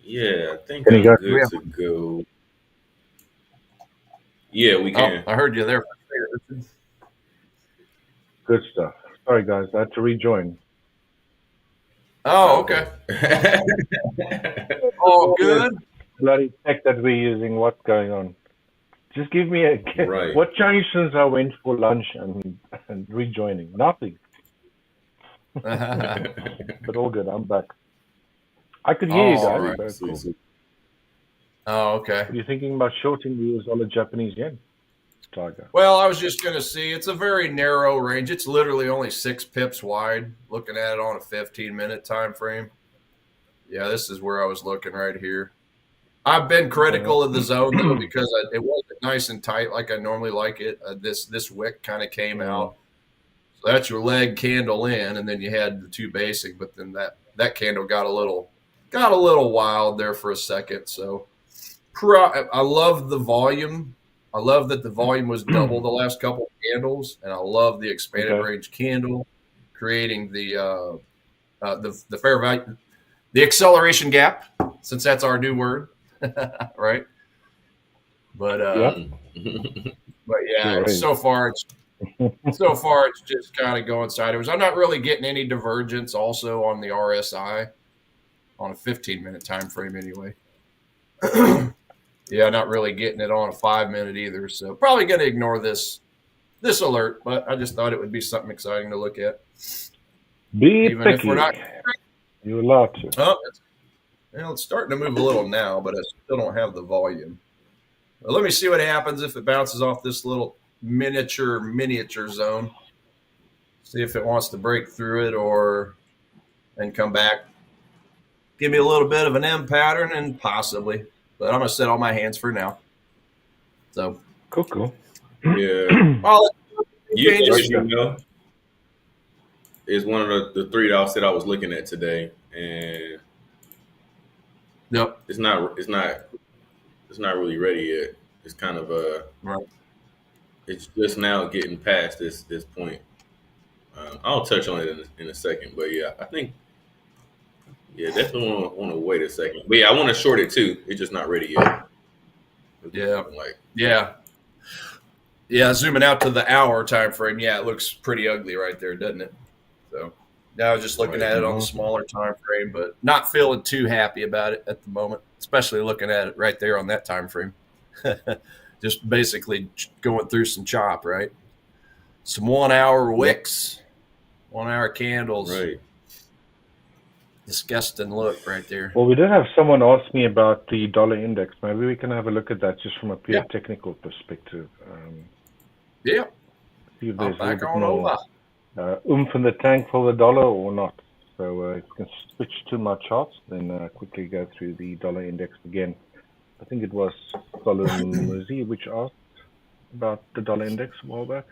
Yeah, I think Can I'm you good to go. Yeah, we can. Oh, I heard you there. Good stuff. Sorry, guys. I had to rejoin. Oh, okay. All good. Bloody tech that we're using. What's going on? Just give me a Right. What changed since I went for lunch and rejoining? Nothing. But all good. I'm back. I could hear you guys. Right. Very cool. Oh, okay. Are you thinking about shorting the US dollar Japanese yen? Tiger. Well, I was just going to see. It's a very narrow range. It's literally only 6 pips wide. Looking at it on a 15-minute time frame. Yeah, this is where I was looking right here. I've been critical of the zone though because it wasn't nice and tight like I normally like it. This wick kind of came out. So that's your leg candle in, and then you had the 2 basic. But then that candle got a little wild there for a second. So I love the volume. I love that the volume was double the last couple of candles, and I love the expanded range candle, creating the fair value, the acceleration gap, since that's our new word, right? But but yeah, so far it's just kind of going sideways. I'm not really getting any divergence. Also on the RSI, on a 15-minute time frame, anyway. Yeah, not really getting it on a 5-minute either. So probably going to ignore this alert, but I just thought it would be something exciting to look at. Be Even picky. if we're not. You're allowed to. Oh, it's starting to move a little now, but I still don't have the volume. Well, let me see what happens if it bounces off this little miniature zone. See if it wants to break through it and come back. Give me a little bit of an M pattern and possibly. But I'm going to set all my hands for now. So cool. Yeah. Well, you is one of the 3 that I said I was looking at today, and it's not really ready yet. It's kind of right. It's just now getting past this point. I'll touch on it in a second, but yeah, I think. Yeah, definitely want to wait a second. But yeah, I want to short it too. It's just not ready yet. Yeah. Zooming out to the hour time frame, yeah, it looks pretty ugly right there, doesn't it? So now I was just looking at it on a smaller time frame, but not feeling too happy about it at the moment, especially looking at it right there on that time frame. Just basically going through some chop, right? Some 1-hour wicks, 1-hour candles. Right. Disgusting look right there. Well, we did have someone ask me about the dollar index. Maybe we can have a look at that just from a pure technical perspective. Yeah. See if there's back a on more over. Oomph in the tank for the dollar or not. So if we can switch to my charts, then quickly go through the dollar index again. I think it was Solomon Muzi which asked about the dollar index a while back.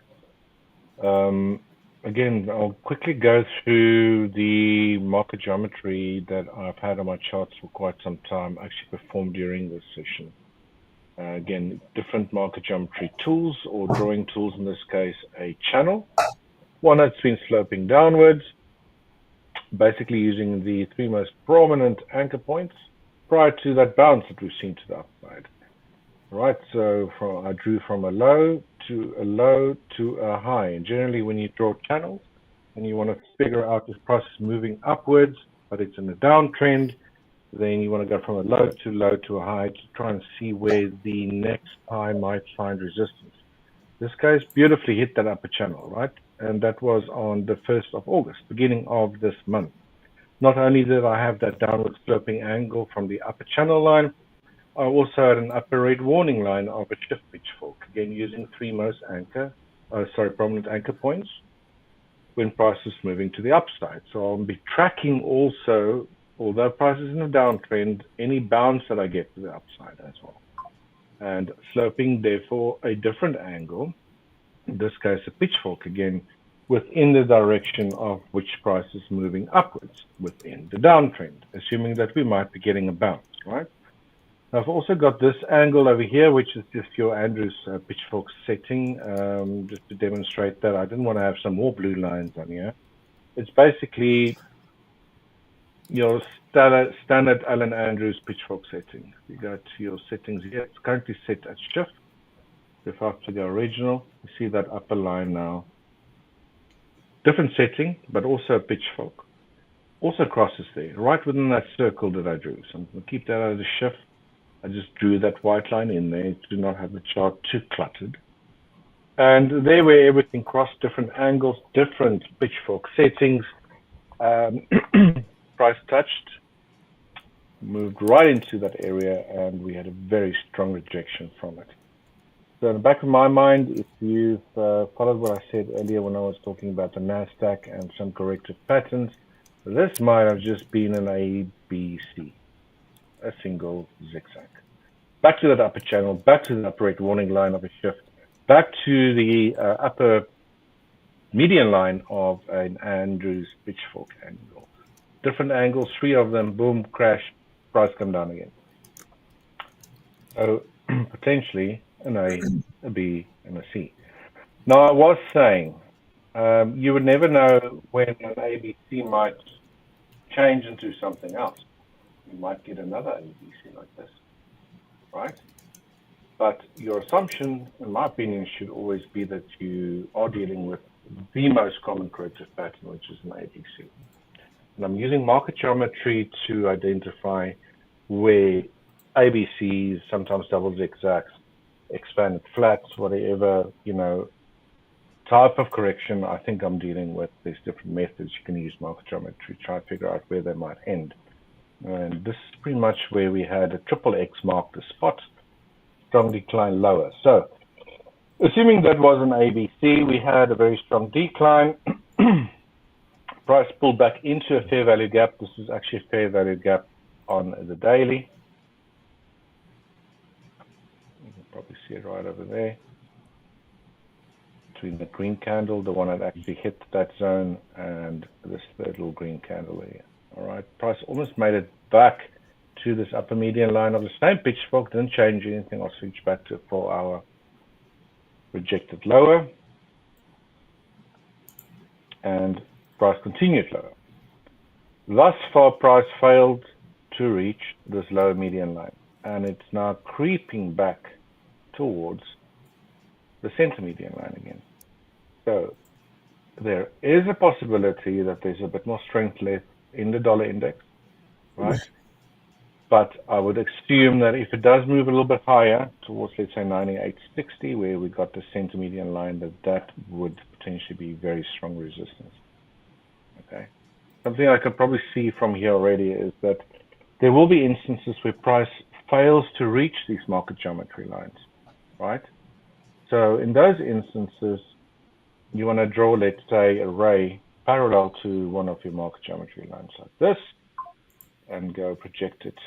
Again, I'll quickly go through the market geometry that I've had on my charts for quite some time, actually performed during this session. Again, different market geometry tools or drawing tools, in this case, a channel. One that's been sloping downwards, basically using the 3 most prominent anchor points prior to that bounce that we've seen to the upside. Right, so I drew from a low to a high. And generally, when you draw channels and you want to figure out this price is moving upwards, but it's in a downtrend, then you want to go from a low to a high to try and see where the next high might find resistance. This guy's beautifully hit that upper channel, right? And that was on the 1st of August, beginning of this month. Not only did I have that downward sloping angle from the upper channel line, I also had an upper red warning line of a shift pitchfork, again using three most prominent anchor points when price is moving to the upside. So I'll be tracking also, although price is in a downtrend, any bounce that I get to the upside as well. And sloping, therefore, a different angle, in this case a pitchfork again, within the direction of which price is moving upwards within the downtrend, assuming that we might be getting a bounce, right? Now, I've also got this angle over here, which is just your Andrews pitchfork setting, just to demonstrate that I didn't want to have some more blue lines on here. It's basically your standard Alan Andrews pitchfork setting. You go to your settings here. It's currently set at shift. If I have to go original, you see that upper line now. Different setting, but also a pitchfork. Also crosses there, right within that circle that I drew. So I'm going to keep that out of the shift. I just drew that white line in there to not have the chart too cluttered. And there where everything crossed, different angles, different pitchfork settings. Price touched, moved right into that area, and we had a very strong rejection from it. So in the back of my mind, if you've followed what I said earlier when I was talking about the NASDAQ and some corrective patterns, this might have just been an ABC, a single zigzag. Back to that upper channel, back to the upper red warning line of a shift, back to the upper median line of an Andrews pitchfork angle. Different angles, three of them, boom, crash, price come down again. So potentially an A, a B, and a C. Now, I was saying, you would never know when an ABC might change into something else. You might get another ABC like this, right? But your assumption, in my opinion, should always be that you are dealing with the most common corrective pattern, which is an ABC. And I'm using market geometry to identify where ABCs, sometimes double zigzags, expanded flats, whatever, type of correction I think I'm dealing with. There's different methods you can use market geometry to try to figure out where they might end. And this is pretty much where we had a triple X mark the spot, strong decline lower. So assuming that was an ABC, we had a very strong decline. Price pulled back into a fair value gap. This is actually a fair value gap on the daily. You can probably see it right over there. Between the green candle, the one that actually hit that zone, and this third little green candle here. All right, price almost made it back to this upper median line of the same pitchfork, didn't change anything. I'll switch back to a 4-hour. Rejected lower, and price continued lower. Thus far, price failed to reach this lower median line, and it's now creeping back towards the center median line again. So there is a possibility that there's a bit more strength left in the dollar index, right? But I would assume that if it does move a little bit higher towards, let's say, 98.60, where we got the center median line, that would potentially be very strong resistance. Okay. Something I can probably see from here already is that there will be instances where price fails to reach these market geometry lines, right? So in those instances, you want to draw, let's say, a ray parallel to one of your market geometry lines like this, and go project it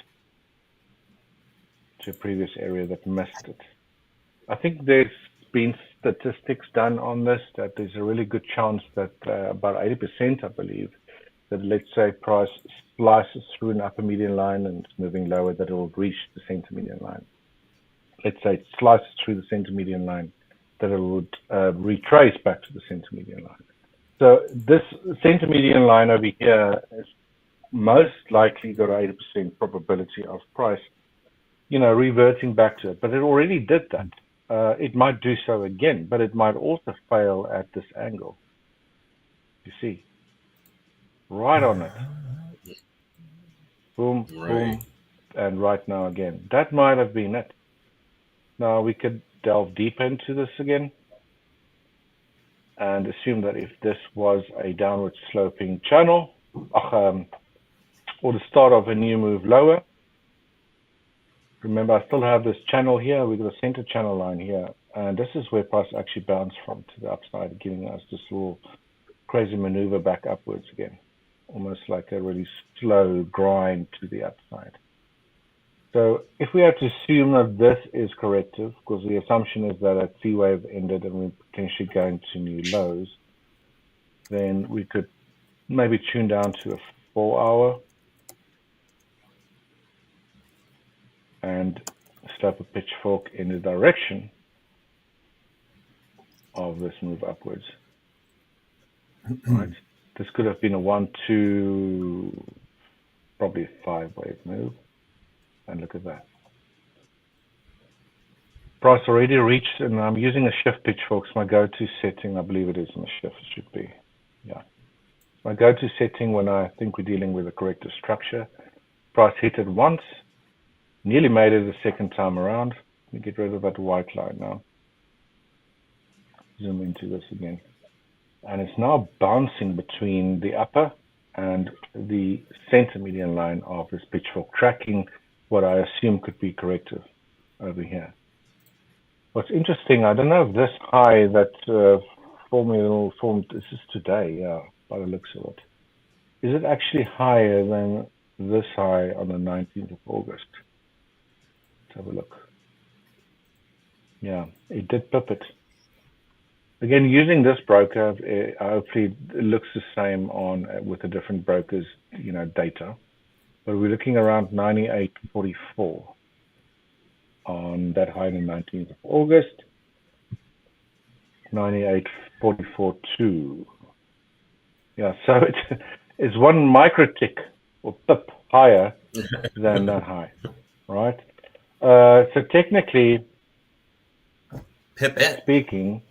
to a previous area that missed it. I think there's been statistics done on this, that there's a really good chance that about 80%, I believe, that let's say price slices through an upper median line and it's moving lower, that it will reach the center median line. Let's say it slices through the center median line, that it would retrace back to the center median line. So this center median line over here is most likely got an 80% probability of price, reverting back to it. But it already did that. It might do so again, but it might also fail at this angle. You see, right on it. Boom, boom, and right now again. That might have been it. Now we could delve deeper into this again and assume that if this was a downward sloping channel, or the start of a new move lower, remember, I still have this channel here. We've got a center channel line here. And this is where price actually bounced from to the upside, giving us this little crazy maneuver back upwards again. Almost like a really slow grind to the upside. So if we have to assume that this is corrective, because the assumption is that a C wave ended and we're potentially going to new lows, then we could maybe tune down to a 4-hour and slap a pitchfork in the direction of this move upwards. Right. This could have been a 1, 2, probably 5-wave move. And look at that. Price already reached, and I'm using a shift pitchfork. It's my go-to setting. I believe it is in the shift. It should be. Yeah. My go-to setting when I think we're dealing with a corrective structure. Price hit it once. Nearly made it the second time around. Let me get rid of that white line now. Zoom into this again. And it's now bouncing between the upper and the center median line of this pitchfork, tracking what I assume could be corrective over here. What's interesting, I don't know if this high that formed, this is today, yeah, by the looks of it. Is it actually higher than this high on the 19th of August? Let's have a look. Yeah, it did pip it. Again, using this broker, hopefully it looks the same on with the different brokers, data. But we're looking around 98.44 on that high on the 19th of August. 98.44.2. Yeah, so it is one micro tick or pip higher than that high, right? So technically speaking,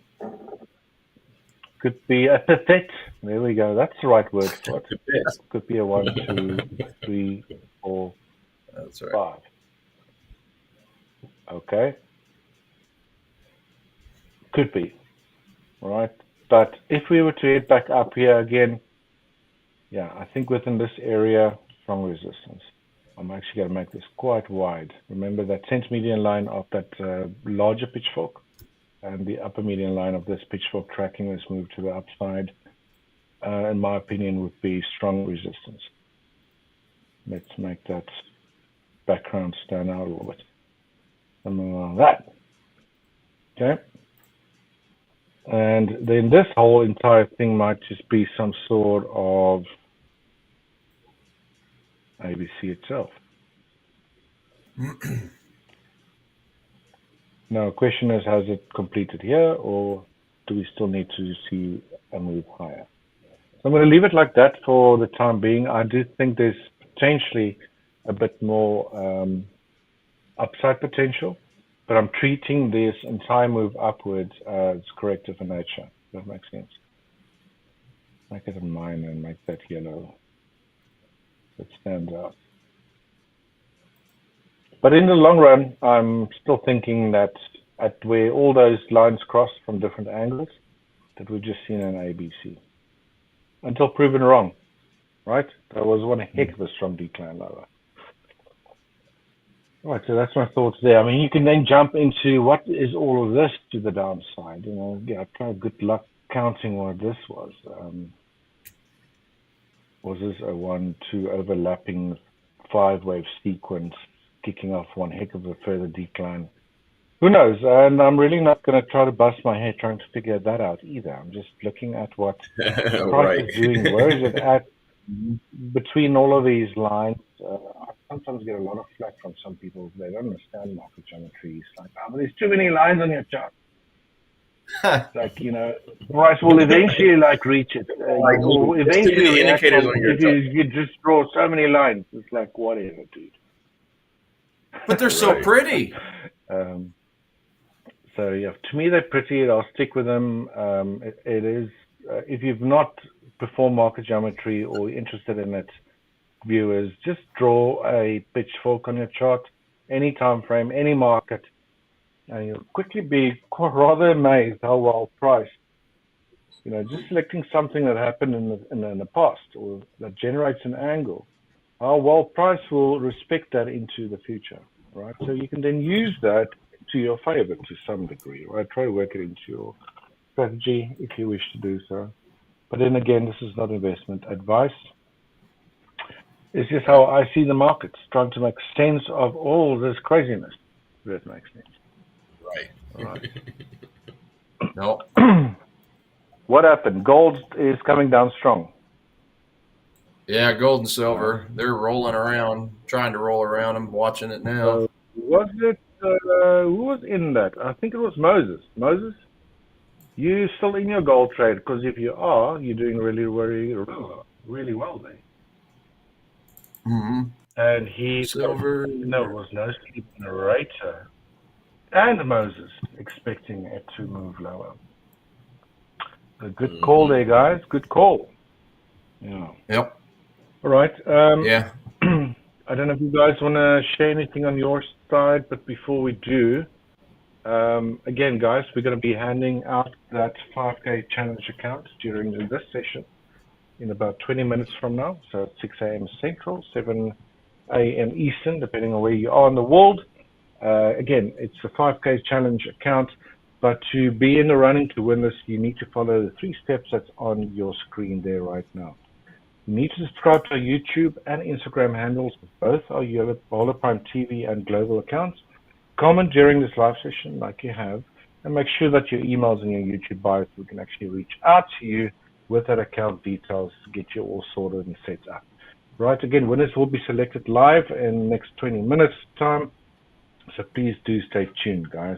could be a pipette. There we go. That's the right word for it. Could be a 1, 2, 3, 4, That's right. 5. Okay. Could be. All right. But if we were to head back up here again, yeah, I think within this area, strong resistance. I'm actually going to make this quite wide. Remember that center median line of that larger pitchfork and the upper median line of this pitchfork tracking this move to the upside, in my opinion, would be strong resistance. Let's make that background stand out a little bit. Something like that. Okay. And then this whole entire thing might just be some sort of ABC itself. Now, the question is, has it completed here, or do we still need to see a move higher? So I'm going to leave it like that for the time being. I do think there's potentially a bit more upside potential, but I'm treating this entire move upwards as corrective in nature. That makes sense. Make it a minor and make that yellow. That stands out. But in the long run, I'm still thinking that at where all those lines cross from different angles, that we've just seen an ABC. Until proven wrong, right? That was one heck of a strong decline lower. Right, so that's my thoughts there. I mean, you can then jump into what is all of this to the downside. Yeah, kind of good luck counting what this was. Was this a 1, 2 overlapping 5-wave sequence kicking off one heck of a further decline? Who knows? And I'm really not going to try to bust my head trying to figure that out either. I'm just looking at what the price is doing. Where is it at between all of these lines? I sometimes get a lot of flack from some people. They don't understand market geometry. It's like, but there's too many lines on your chart. Like, price will eventually reach it. Will eventually indicators on your chart. You just draw so many lines. It's like, whatever, dude. But they're so pretty. So yeah, to me they're pretty. I'll stick with them. It is if you've not performed market geometry or interested in it, viewers, just draw a pitchfork on your chart, any time frame, any market, and you'll quickly be rather amazed how well priced. Just selecting something that happened in the past or that generates an angle, how well price will respect that into the future. right? So you can then use that to your favor to some degree, right? Try to work it into your strategy if you wish to do so. But then again, this is not investment advice. It's just how I see the markets, trying to make sense of all this craziness. If that makes sense. Right. No. What happened? Gold is coming down strong. Yeah, gold and silver. They're rolling around, trying to roll around. I'm watching it now. So was it, who was in that? I think it was Moses. Moses, you still in your gold trade? Because if you are, you're doing really, really well there. Mm-hmm. And he, silver. No, it was no sleep narrator and Moses expecting it to move lower. A good call there, guys. Good call. Yeah. Yep. All right. Yeah. I don't know if you guys want to share anything on your side, but before we do, again, guys, we're going to be handing out that 5K challenge account during this session in about 20 minutes from now. So 6 a.m. Central, 7 a.m. Eastern, depending on where you are in the world. Again, it's a 5K challenge account, but to be in the running to win this, you need to follow the 3 steps that's on your screen there right now. You need to subscribe to our YouTube and Instagram handles, both our Hola Prime TV and global accounts. Comment during this live session like you have, and make sure that your emails and your YouTube bios, we can actually reach out to you with that account details to get you all sorted and set up. Right, again, winners will be selected live in the next 20 minutes time, so please do stay tuned, guys.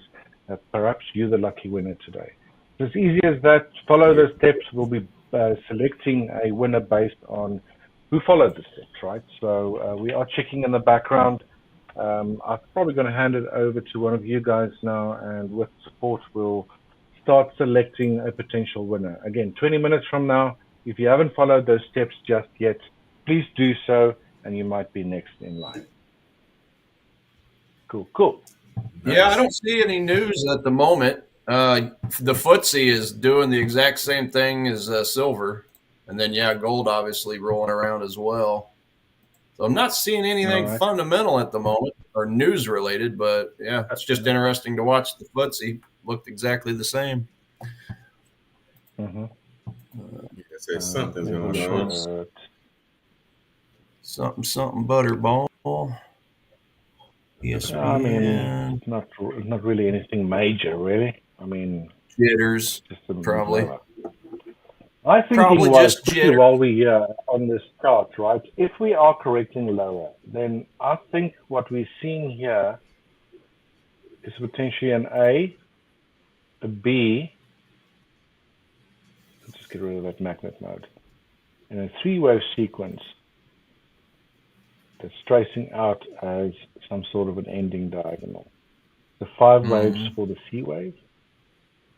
Perhaps you're the lucky winner today. It's as easy as that. Follow those steps. We'll be selecting a winner based on who followed the steps, right? So we are checking in the background. I'm probably going to hand it over to one of you guys now, and with support, we'll start selecting a potential winner. Again, 20 minutes from now, if you haven't followed those steps just yet, please do so, and you might be next in line. Cool. Yeah, I don't see any news at the moment. The FTSE is doing the exact same thing as silver. And then, gold obviously rolling around as well. So I'm not seeing anything fundamental at the moment or news related, but it's just interesting to watch the FTSE looked exactly the same. Mm-hmm. Something's going on. Something butterball. Yes, I mean, not really anything major, really. I mean, jitters, probably. I think probably just jitters. While we on this chart, right? If we are correcting lower, then I think what we're seeing here is potentially an A, a B. Let's just get rid of that magnet mode, and a 3-wave sequence that's tracing out as some sort of an ending diagonal. The 5 waves for the C wave,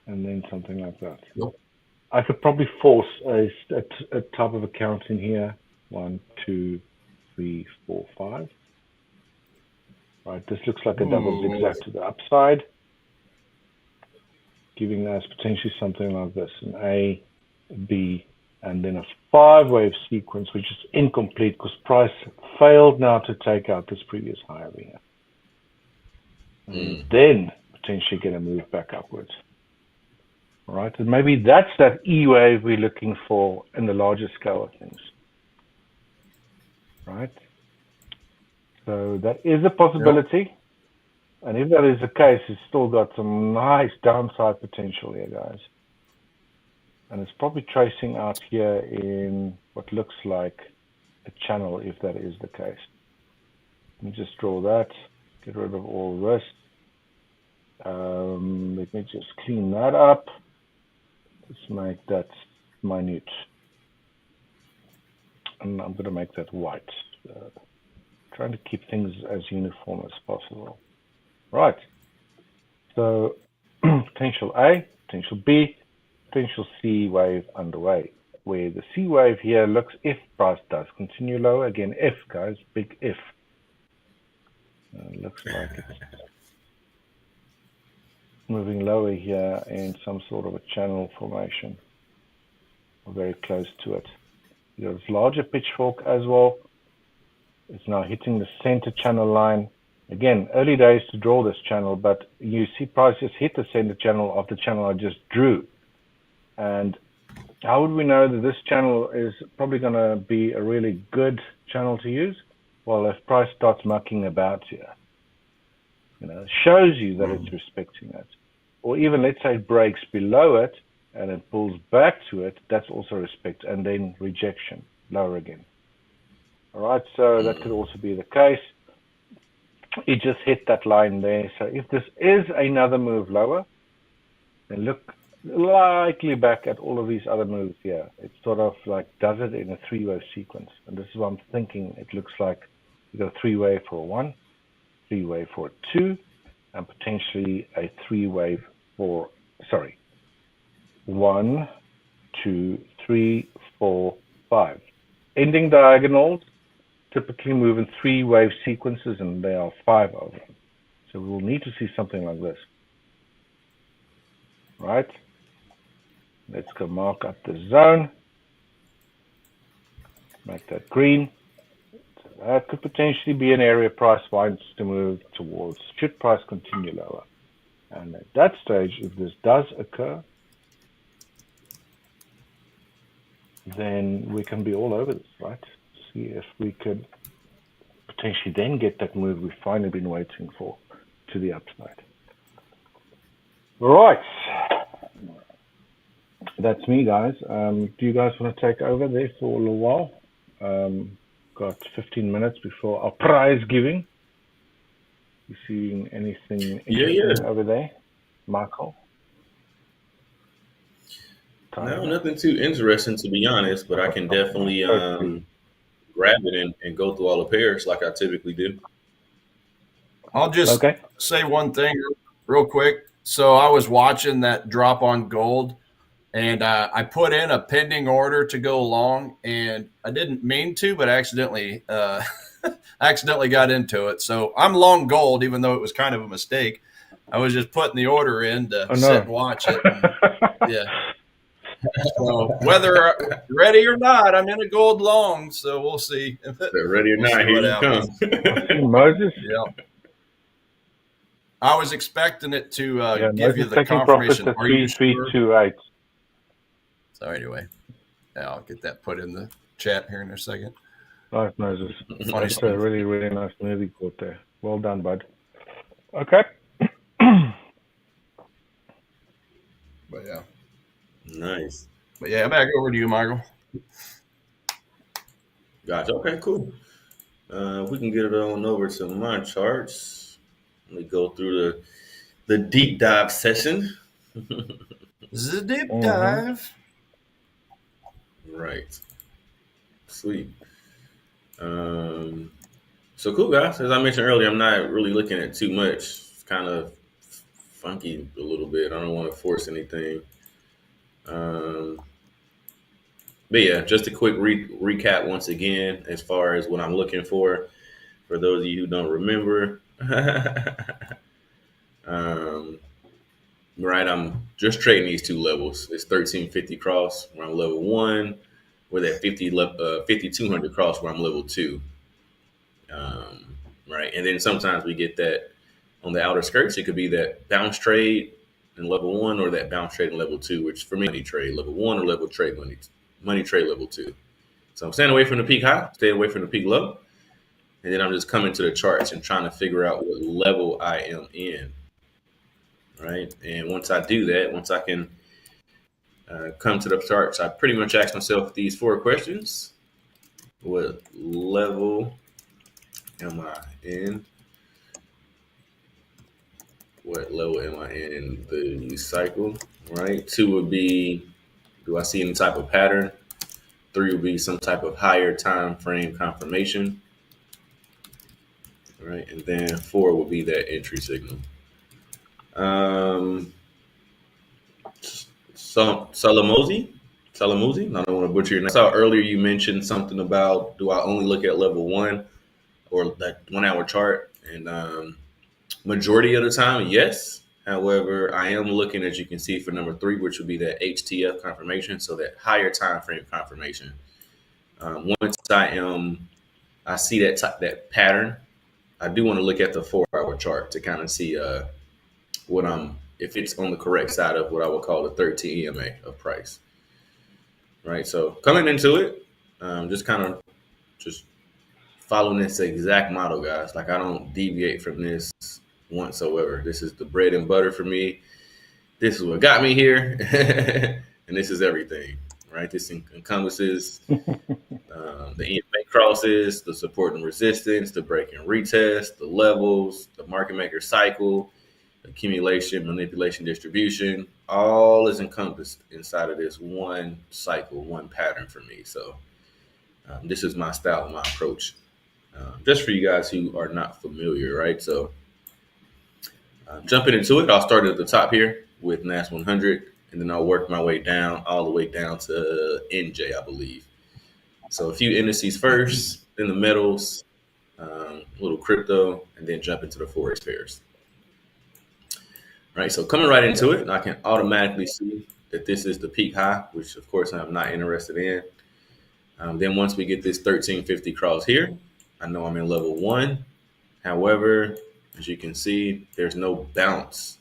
and then something like that. Yep. I could probably force a type of account in here. 1, 2, 3, 4, 5. Right, this looks like a double zigzag to the upside, giving us potentially something like this: an A, a B, and then a 5-wave sequence, which is incomplete because price failed now to take out this previous high over here. And then potentially get a move back upwards. All right, and maybe that's that E wave we're looking for in the larger scale of things. Right? So that is a possibility. Yep. And if that is the case, it's still got some nice downside potential here, guys. And it's probably tracing out here in what looks like a channel, if that is the case. Let me just draw that, get rid of all this. Let me just clean that up. Let's make that minute. And I'm going to make that white. Trying to keep things as uniform as possible. Right. So potential A, potential B, potential C wave underway, where the C wave here looks, if price does continue lower, again, if, guys, big if. Looks like it's moving lower here in some sort of a channel formation, or very close to it. There's larger pitchfork as well. It's now hitting the center channel line, Again, early days to draw this channel, but you see prices hit the center channel of the channel I just drew. And how would we know that this channel is probably going to be a really good channel to use? Well, if price starts mucking about here, it shows you that it's respecting it. Or even, let's say, it breaks below it and it pulls back to it, that's also respect, and then rejection, lower again. All right, so that could also be the case. It just hit that line there. So if this is another move lower, then look likely back at all of these other moves here. It sort of like does it in a three-wave sequence. And this is what I'm thinking. It looks like you got a three-wave for a 1, three-wave for a 2, and potentially a three-wave for, 1, 2, 3, 4, 5. Ending diagonals typically move in three-wave sequences, and there are 5 of them. So we'll need to see something like this. Right? Let's go mark up the zone. Make that green. So that could potentially be an area price wants to move towards, should price continue lower. And at that stage, if this does occur, then we can be all over this, right? See if we could potentially then get that move we've finally been waiting for to the upside. Right. That's me, guys. Do you guys want to take over there for a little while? Got 15 minutes before our prize giving. You seeing anything interesting over there, Michael? No, nothing too interesting, to be honest, but I can definitely grab it and go through all the pairs like I typically do. I'll just say one thing real quick. So I was watching that drop on gold, and I put in a pending order to go long, and I didn't mean to, but accidentally got into it. So I'm long gold, even though it was kind of a mistake. I was just putting the order in to sit and watch it. And, yeah. So whether ready or not, I'm in a gold long, so we'll see. Ready or not, here you come. Moses? Yeah. I was expecting it to give you the taking confirmation. Profit to Are you 3328. So anyway, yeah, I'll get that put in the chat here in a second. Nice, Moses. Funny That's stuff. a really, really nice movie quote there. Well done, bud. Okay. But yeah. Nice. But yeah, back over to you, Michael. Gotcha. Okay, cool. We can get it on over to my charts. Let me go through the deep dive session. The deep dive. Right. Sweet. So cool, guys. As I mentioned earlier, I'm not really looking at too much. It's kind of funky a little bit. I don't want to force anything. But yeah, just a quick recap once again, as far as what I'm looking for those of you who don't remember. Right, I'm just trading these two levels. It's 1350 cross where I'm level 1, with that 5200 cross where I'm level 2. Right, and then sometimes we get that on the outer skirts. It could be that bounce trade in level 1 or that bounce trade in level 2, which for me, money trade level 1 or level trade money trade level 2. So I'm staying away from the peak high, staying away from the peak low, and then I'm just coming to the charts and trying to figure out what level I am in. Right, and once I do that, once I can come to the charts, I pretty much ask myself these 4 questions: what level am I in? What level am I in the cycle? Right. 2 would be, do I see any type of pattern? 3 would be some type of higher time frame confirmation. Right, and then 4 would be that entry signal. Salamosi, I don't want to butcher your name. I saw earlier you mentioned something about, do I only look at level 1 or that 1 hour chart? And majority of the time, yes. However, I am looking, as you can see, for number 3, which would be that HTF confirmation, so that higher time frame confirmation. Once I see that pattern, I do want to look at the 4-hour chart to kind of see if it's on the correct side of what I would call the 13 EMA of price. Right. So coming into it, just kind of just following this exact model, guys. Like, I don't deviate from this whatsoever. This is the bread and butter for me. This is what got me here, and this is everything. Right. This encompasses the EMA crosses, the support and resistance, the break and retest, the levels, the market maker cycle, accumulation, manipulation, distribution. All is encompassed inside of this one cycle, one pattern for me. So this is my style and my approach. Just for you guys who are not familiar, right? So jumping into it, I'll start at the top here with NAS 100, and then I'll work my way down, all the way down to NJ, I believe. So a few indices first, then the metals, a little crypto, and then jump into the Forex pairs. Right, so coming right into it, I can automatically see that this is the peak high, which of course I'm not interested in. Then once we get this 1350 cross here, I know I'm in level 1. However, as you can see, there's no bounce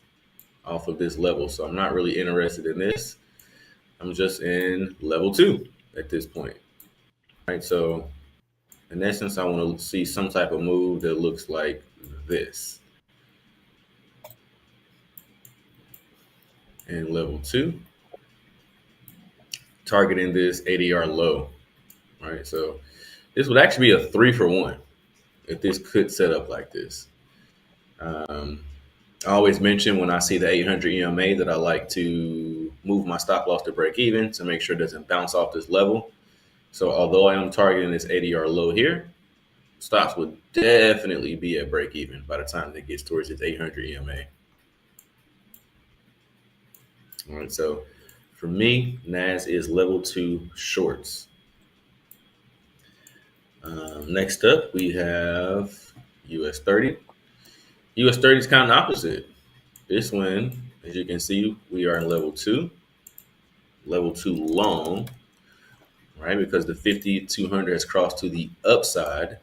off of this level. So I'm not really interested in this. I'm just in level 2 at this point. Right, so in essence, I want to see some type of move that looks like this. In level 2, targeting this ADR low. All right, so this would actually be a 3-for-1 if this could set up like this. I always mention when I see the 800 EMA that I like to move my stop loss to break even to make sure it doesn't bounce off this level. So although I am targeting this ADR low here, stops would definitely be at break even by the time it gets towards its 800 EMA. All right, so for me, NAS is level 2 shorts. Next up, we have US 30. US 30 is kind of opposite. This one, as you can see, we are in level 2 long, right? Because the 50-200 has crossed to the upside.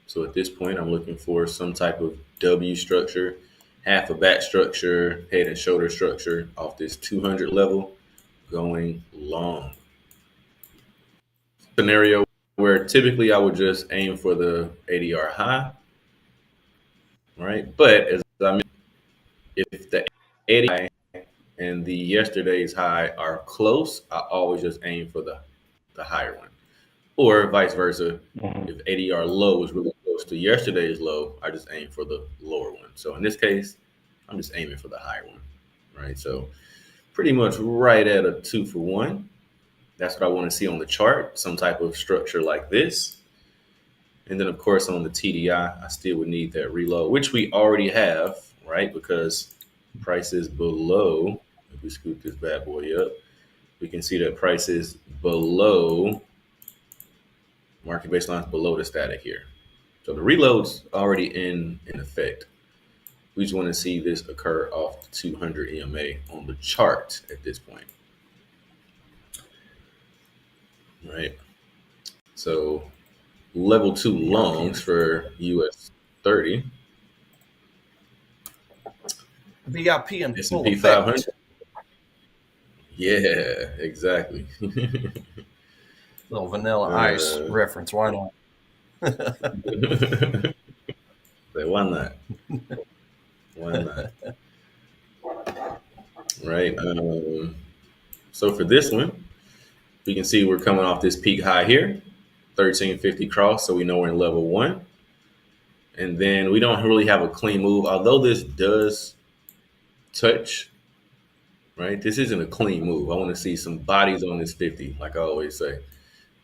So at this point, I'm looking for some type of W structure, half a back structure, head and shoulder structure off this 200 level going long. Scenario where typically I would just aim for the ADR high, right? But as I mentioned, if the ADR and the yesterday's high are close, I always just aim for the higher one. Or vice versa, if ADR low is really close to yesterday's low, I just aim for the lower one. So in this case, I'm just aiming for the higher one, right? So pretty much right at a 2-for-1. That's what I want to see on the chart, some type of structure like this. And then, of course, on the TDI, I still would need that reload, which we already have, right? Because price is below. If we scoop this bad boy up, we can see that price is below, market baseline is below the static here. So the reload's already in effect. We just want to see this occur off the 200 EMA on the chart at this point. Right. So level 2 longs for US 30. VIP and S&P 500. Yeah, exactly. Little Vanilla Ice reference. Why not? Why not? Why not? Right. So for this one, we can see we're coming off this peak high here, 1350 cross. So we know we're in level 1. And then we don't really have a clean move, although this does touch, right? This isn't a clean move. I want to see some bodies on this 50, like I always say,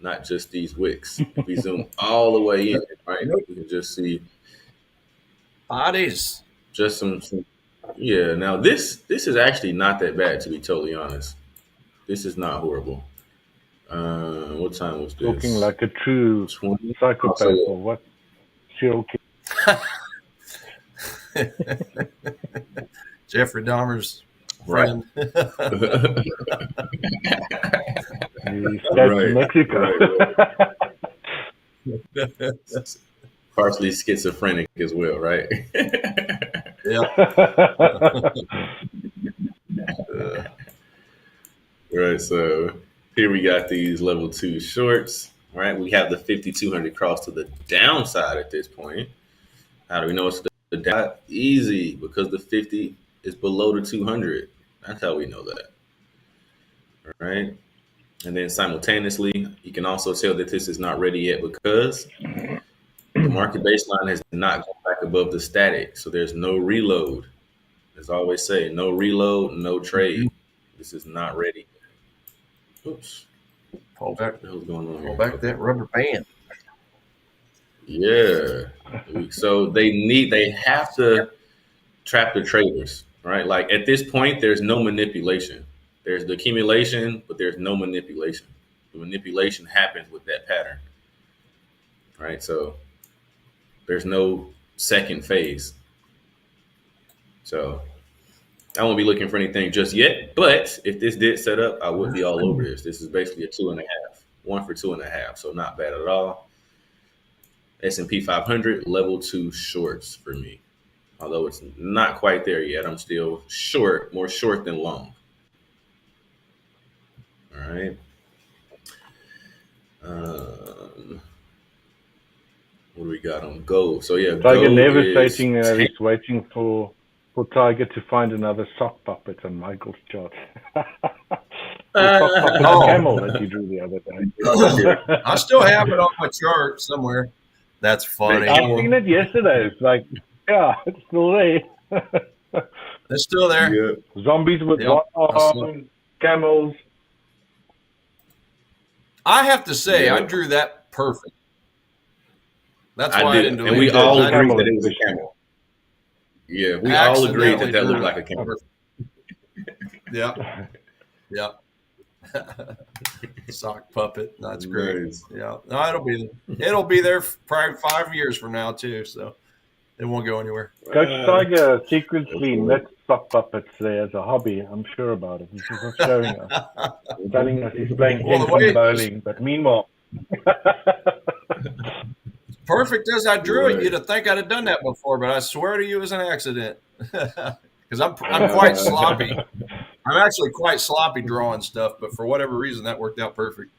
not just these wicks. If we zoom all the way in, right, we can just see bodies. Just some yeah. Now this is actually not that bad, to be totally honest. This is not horrible. What time was this? Looking like a true psychopath or what? Serial killer. Jeffrey Dahmer's friend. He's from Mexico. partially schizophrenic as well, right? Yeah. Right. So here we got these level 2 shorts. Right. We have the 5,200 cross to the downside at this point. How do we know it's the down? Easy, because the 50 is below the 200. That's how we know that. All right. And then simultaneously, you can also tell that this is not ready yet because the market baseline has not gone back above the static. So there's no reload. As I always say, no reload, no trade. This is not ready. Oops. Pull back. What the hell's going on here? Pull back that rubber band. Yeah. So they have to trap the traders, right? Like at this point, there's no manipulation. There's the accumulation, but there's no manipulation. The manipulation happens with that pattern, right? So there's no second phase. So I won't be looking for anything just yet, but if this did set up, I would be all over this. This is basically a 2.5, 1 for 2.5. So not bad at all. S&P 500 level 2 shorts for me. Although it's not quite there yet, I'm still short, more short than long. All right. What do we got on gold? So yeah, Tiger gold never is stating he's waiting for Tiger to find another sock puppet on Michael's chart. Camel that you drew the other day. I still have it on my chart somewhere. That's funny. I've seen it yesterday. It's like, yeah, it's still there. It's still there. Yeah. Zombies with one arm, camels. I have to say, I drew that perfect. That's why I didn't do it. And we all agreed that it was a camel. Yeah, we all agreed that looked like a camel. Yeah. Yeah. Sock puppet. That's great. Nice. Yeah. No, it'll be there probably 5 years from now too, so it won't go anywhere. Coach Tiger secretly knits sock puppets there as a hobby. I'm sure about it. He's not showing us. Telling us he's playing bowling, but meanwhile. Perfect as I drew it, you'd have think I'd have done that before, but I swear to you it was an accident. Because I'm quite sloppy. I'm actually quite sloppy drawing stuff, but for whatever reason, that worked out perfect.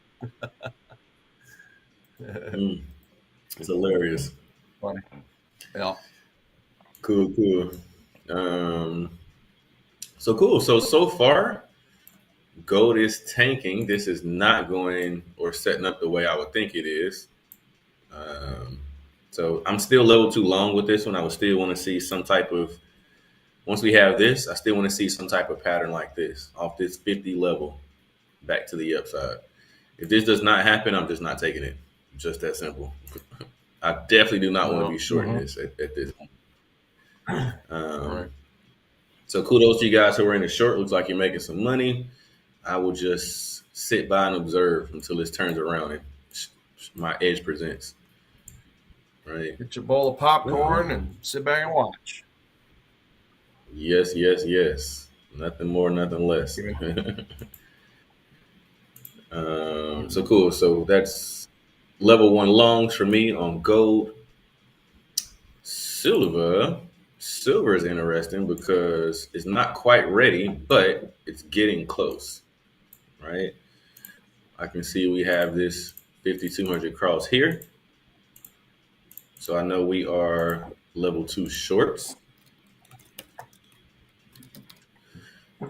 It's hilarious. Funny. Yeah. Cool. So cool. So far, gold is tanking. This is not going or setting up the way I would think it is. So I'm still level 2 long with this one. I would still want to see some type of, once we have this, I still want to see some type of pattern like this off this 50 level back to the upside. If this does not happen, I'm just not taking it. Just that simple. I definitely do not want to be shorting this at this point. Right. So kudos to you guys who are in the short. Looks like you're making some money. I will just sit by and observe until this turns around and my edge presents. Right. Get your bowl of popcorn and sit back and watch. Yes. Nothing more, nothing less. So cool. So that's level 1 longs for me on gold. Silver is interesting because it's not quite ready, but it's getting close, right? I can see we have this 5,200 cross here. So I know we are level 2 shorts.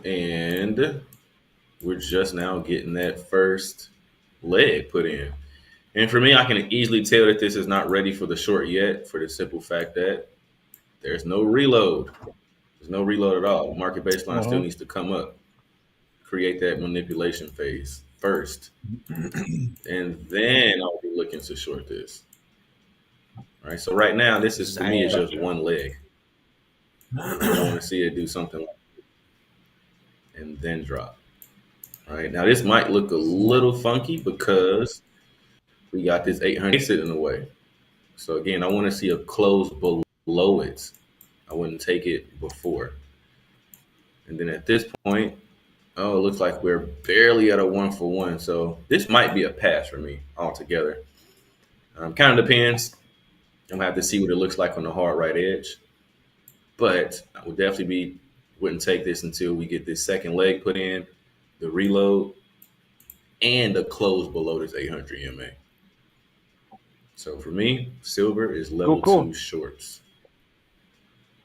And we're just now getting that first leg put in. And for me, I can easily tell that this is not ready for the short yet, for the simple fact that there's no reload. There's no reload at all. Market baseline still needs to come up, create that manipulation phase first. And then I'll be looking to short this. All right. So right now, this is, to me, is just one leg. I want to see it do something like that and then drop. All right. Now, this might look a little funky because we got this 800 sitting away. So again, I want to see a close below it. I wouldn't take it before. And then at this point, it looks like we're barely at a 1 for 1. So this might be a pass for me altogether. Kind of depends. I'm gonna have to see what it looks like on the hard right edge. But I would definitely wouldn't take this until we get this second leg put in, the reload, and the close below this 800 EMA. So for me, silver is level 2 shorts.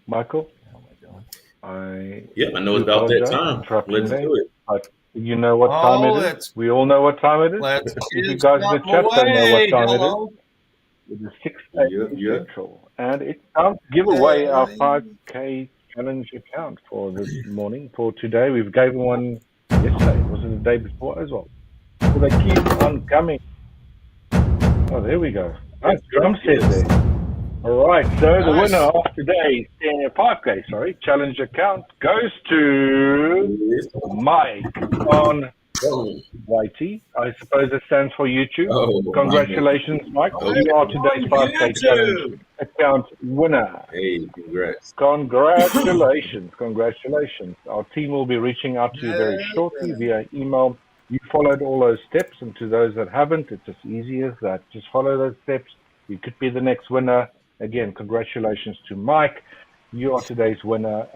Michael? I know it's about that time. Let's do it. But you know what time it is? We all know what time it is. Let's if you guys in the chat don't know what time it is, it is 6 a.m. Central. And it's time to give away our 5K challenge account for this morning. For today, we've given one yesterday. Was it the day before as well? So they keep on coming. Oh, there we go. Nice drum set there. All right, so the winner of today's 5K, challenge account goes to Mike on YT. I suppose it stands for YouTube. Congratulations, Mike. You are today's 5K challenge account winner. Hey, congrats. Congratulations. Congratulations. Our team will be reaching out to you very shortly via email. You followed all those steps, and to those that haven't, it's as easy as that. Just follow those steps. You could be the next winner. Again, congratulations to Mike. You are today's winner.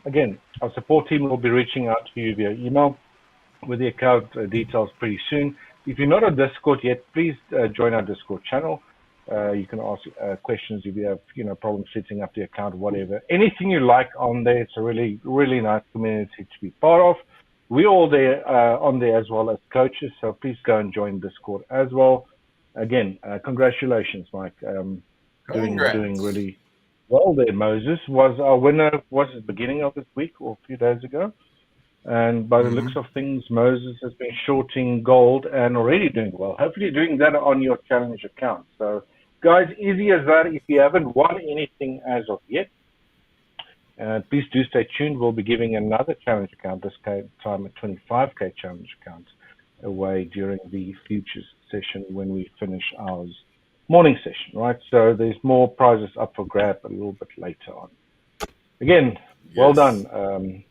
Again, our support team will be reaching out to you via email with the account details pretty soon. If you're not on Discord yet, please join our Discord channel. You can ask questions if you have problems setting up the account, whatever. Anything you like on there. It's a really, really nice community to be part of. We're all there on there as well as coaches, so please go and join Discord as well. Again, congratulations, Mike. Doing really well there. Moses was our winner, was it the beginning of this week or a few days ago? And by the looks of things, Moses has been shorting gold and already doing well. Hopefully doing that on your challenge account. So, guys, easy as that. If you haven't won anything as of yet, please do stay tuned. We'll be giving another challenge account, this time a 25K challenge account, away during the futures session when we finish our morning session, right? So there's more prizes up for grab a little bit later on. Again, well done,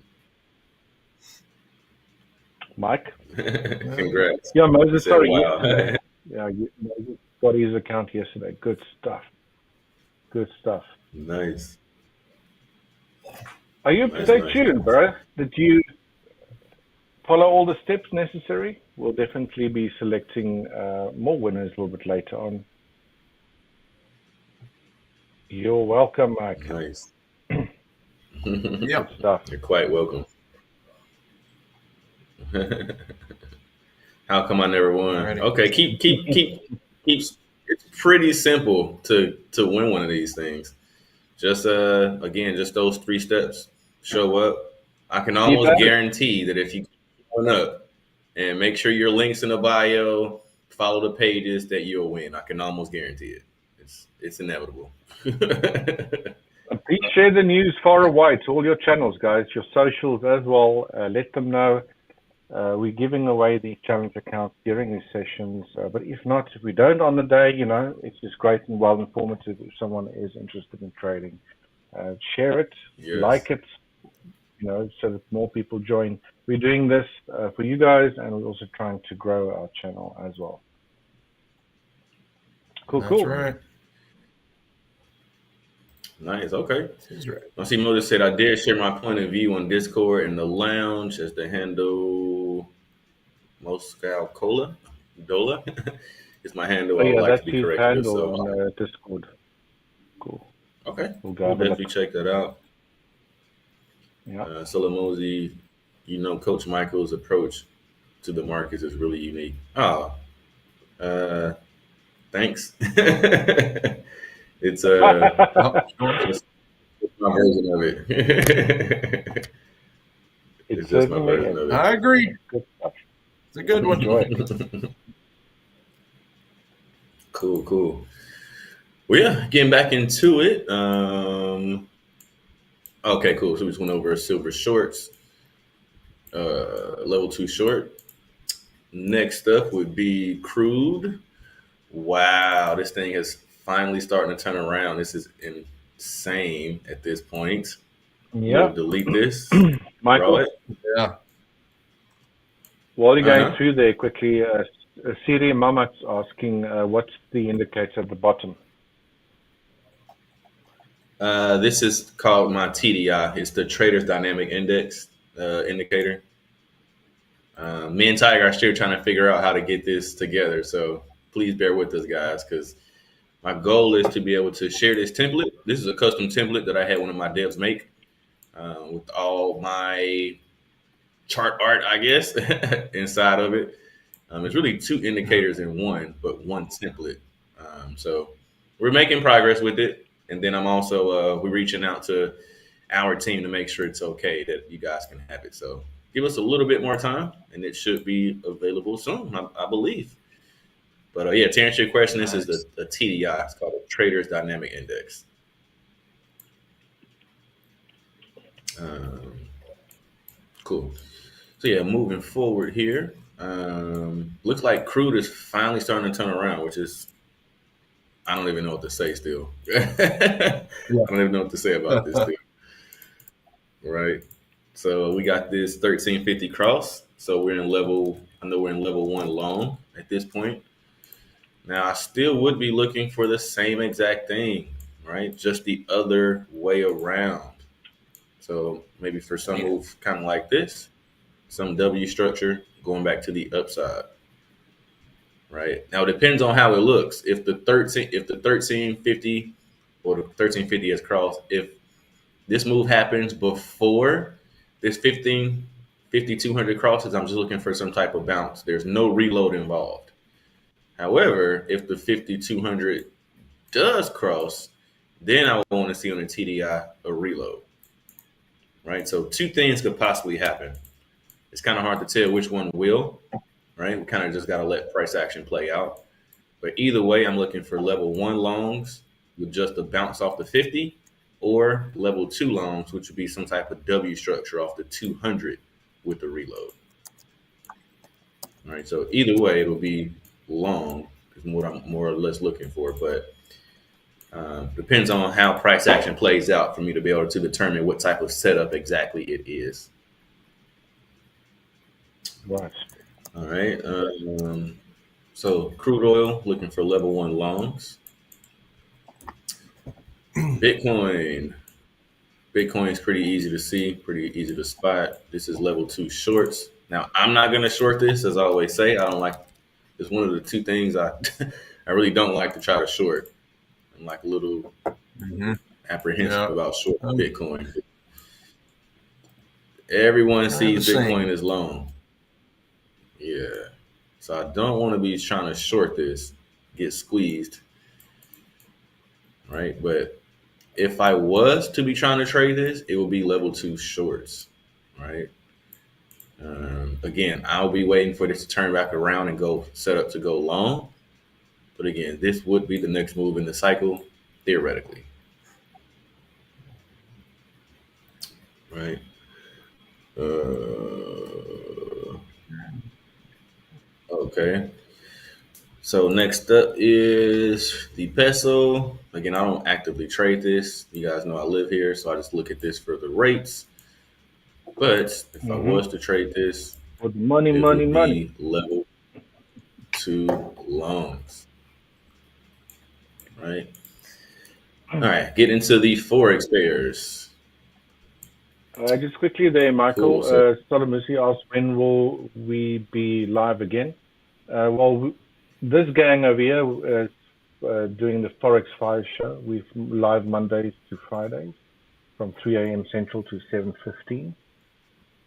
Mike. Congrats. Yeah, Moses, sorry. Wow. Moses got his account yesterday. Good stuff. Good stuff. Nice. Are you stay tuned, bro? Did you follow all the steps necessary? We'll definitely be selecting more winners a little bit later on. You're welcome, Mike. Nice. Yeah. You're quite welcome. How come I never won? Okay, keep. It's pretty simple to win one of these things. Just again, just those 3 steps. Show up. I can almost guarantee that if you keep up and make sure your links in the bio, follow the pages, that you'll win. I can almost guarantee it. It's inevitable. Please share the news far and wide to all your channels, guys, your socials as well. Let them know. We're giving away the challenge accounts during these sessions. But if not, if we don't on the day, it's just great and well informative if someone is interested in trading. Share it, like it, so that more people join. We're doing this for you guys, and we're also trying to grow our channel as well. Cool. That's right. Nice. Okay. I see Moses said, I did share my point of view on Discord and the lounge as the handle Moscow Cola Dola. It's my handle. I would like to be corrected. Handle on Discord. Cool. Okay. We'll definitely check that out. Yeah. Solomosi, Coach Michael's approach to the markets is really unique. Thanks. It's just my version of it. It's just my version of it. I agree. It's a good one. Cool. Well, yeah, getting back into it. Okay, cool. So we just went over silver shorts, level 2 short. Next up would be crude. Wow, this thing is finally starting to turn around. This is insane at this point. Yeah. We'll delete this. Michael. Yeah. While you're going through there quickly, Siri Mamat's asking, what's the indicator at the bottom? This is called my TDI. It's the Traders Dynamic Index indicator. Me and Tiger are still trying to figure out how to get this together. So please bear with us, guys, because my goal is to be able to share this template. This is a custom template that I had one of my devs make with all my chart art, I guess, inside of it. It's really 2 indicators in one, but one template. So we're making progress with it. And then I'm also, we're reaching out to our team to make sure it's okay that you guys can have it. So give us a little bit more time and it should be available soon, I believe. But yeah, to answer your question, this is the TDI. It's called the Traders Dynamic Index. Cool. So yeah, moving forward here, looks like crude is finally starting to turn around, which is, I don't even know what to say still. I don't even know what to say about this still. Right. So we got this 1350 cross. So we're in level, I know we're in level 1 long at this point. Now I still would be looking for the same exact thing, right? Just the other way around. So maybe for some move kind of like this, some W structure going back to the upside. Right. Now it depends on how it looks. If the 1350 or the 1350 is crossed, if this move happens before this 5200 crosses, I'm just looking for some type of bounce. There's no reload involved. However, if the 5200 does cross, then I want to see on the TDI a reload. Right. So 2 things could possibly happen. It's kind of hard to tell which one will. Right, we kind of just got to let price action play out. But either way, I'm looking for level 1 longs with just a bounce off the 50, or level 2 longs, which would be some type of W structure off the 200 with the reload. All right, so either way, it'll be long is what I'm more or less looking for. But depends on how price action plays out for me to be able to determine what type of setup exactly it is. Right. All right. So crude oil looking for level 1 longs. Bitcoin is pretty easy to see, pretty easy to spot. This is level 2 shorts. Now I'm not going to short this, as I always say. I don't like. It's one of the 2 things I I really don't like to try to short. I'm like a little apprehensive about shorting Bitcoin. Everyone sees Bitcoin as long. Yeah. So I don't want to be trying to short this, get squeezed. Right. But if I was to be trying to trade this, it would be level 2 shorts. Right. Again, I'll be waiting for this to turn back around and go set up to go long. But again, this would be the next move in the cycle, theoretically. Right. Okay. So next up is the peso. Again, I don't actively trade this. You guys know I live here, so I just look at this for the rates. But if I was to trade this, with money, level 2 longs. Right. All right. Get into the Forex pairs. Just quickly there, Michael. Cool. Solomusi asked, when will we be live again? This gang over here doing the Forex Fire show. We're live Mondays to Fridays from 3 a.m. Central to 7:15.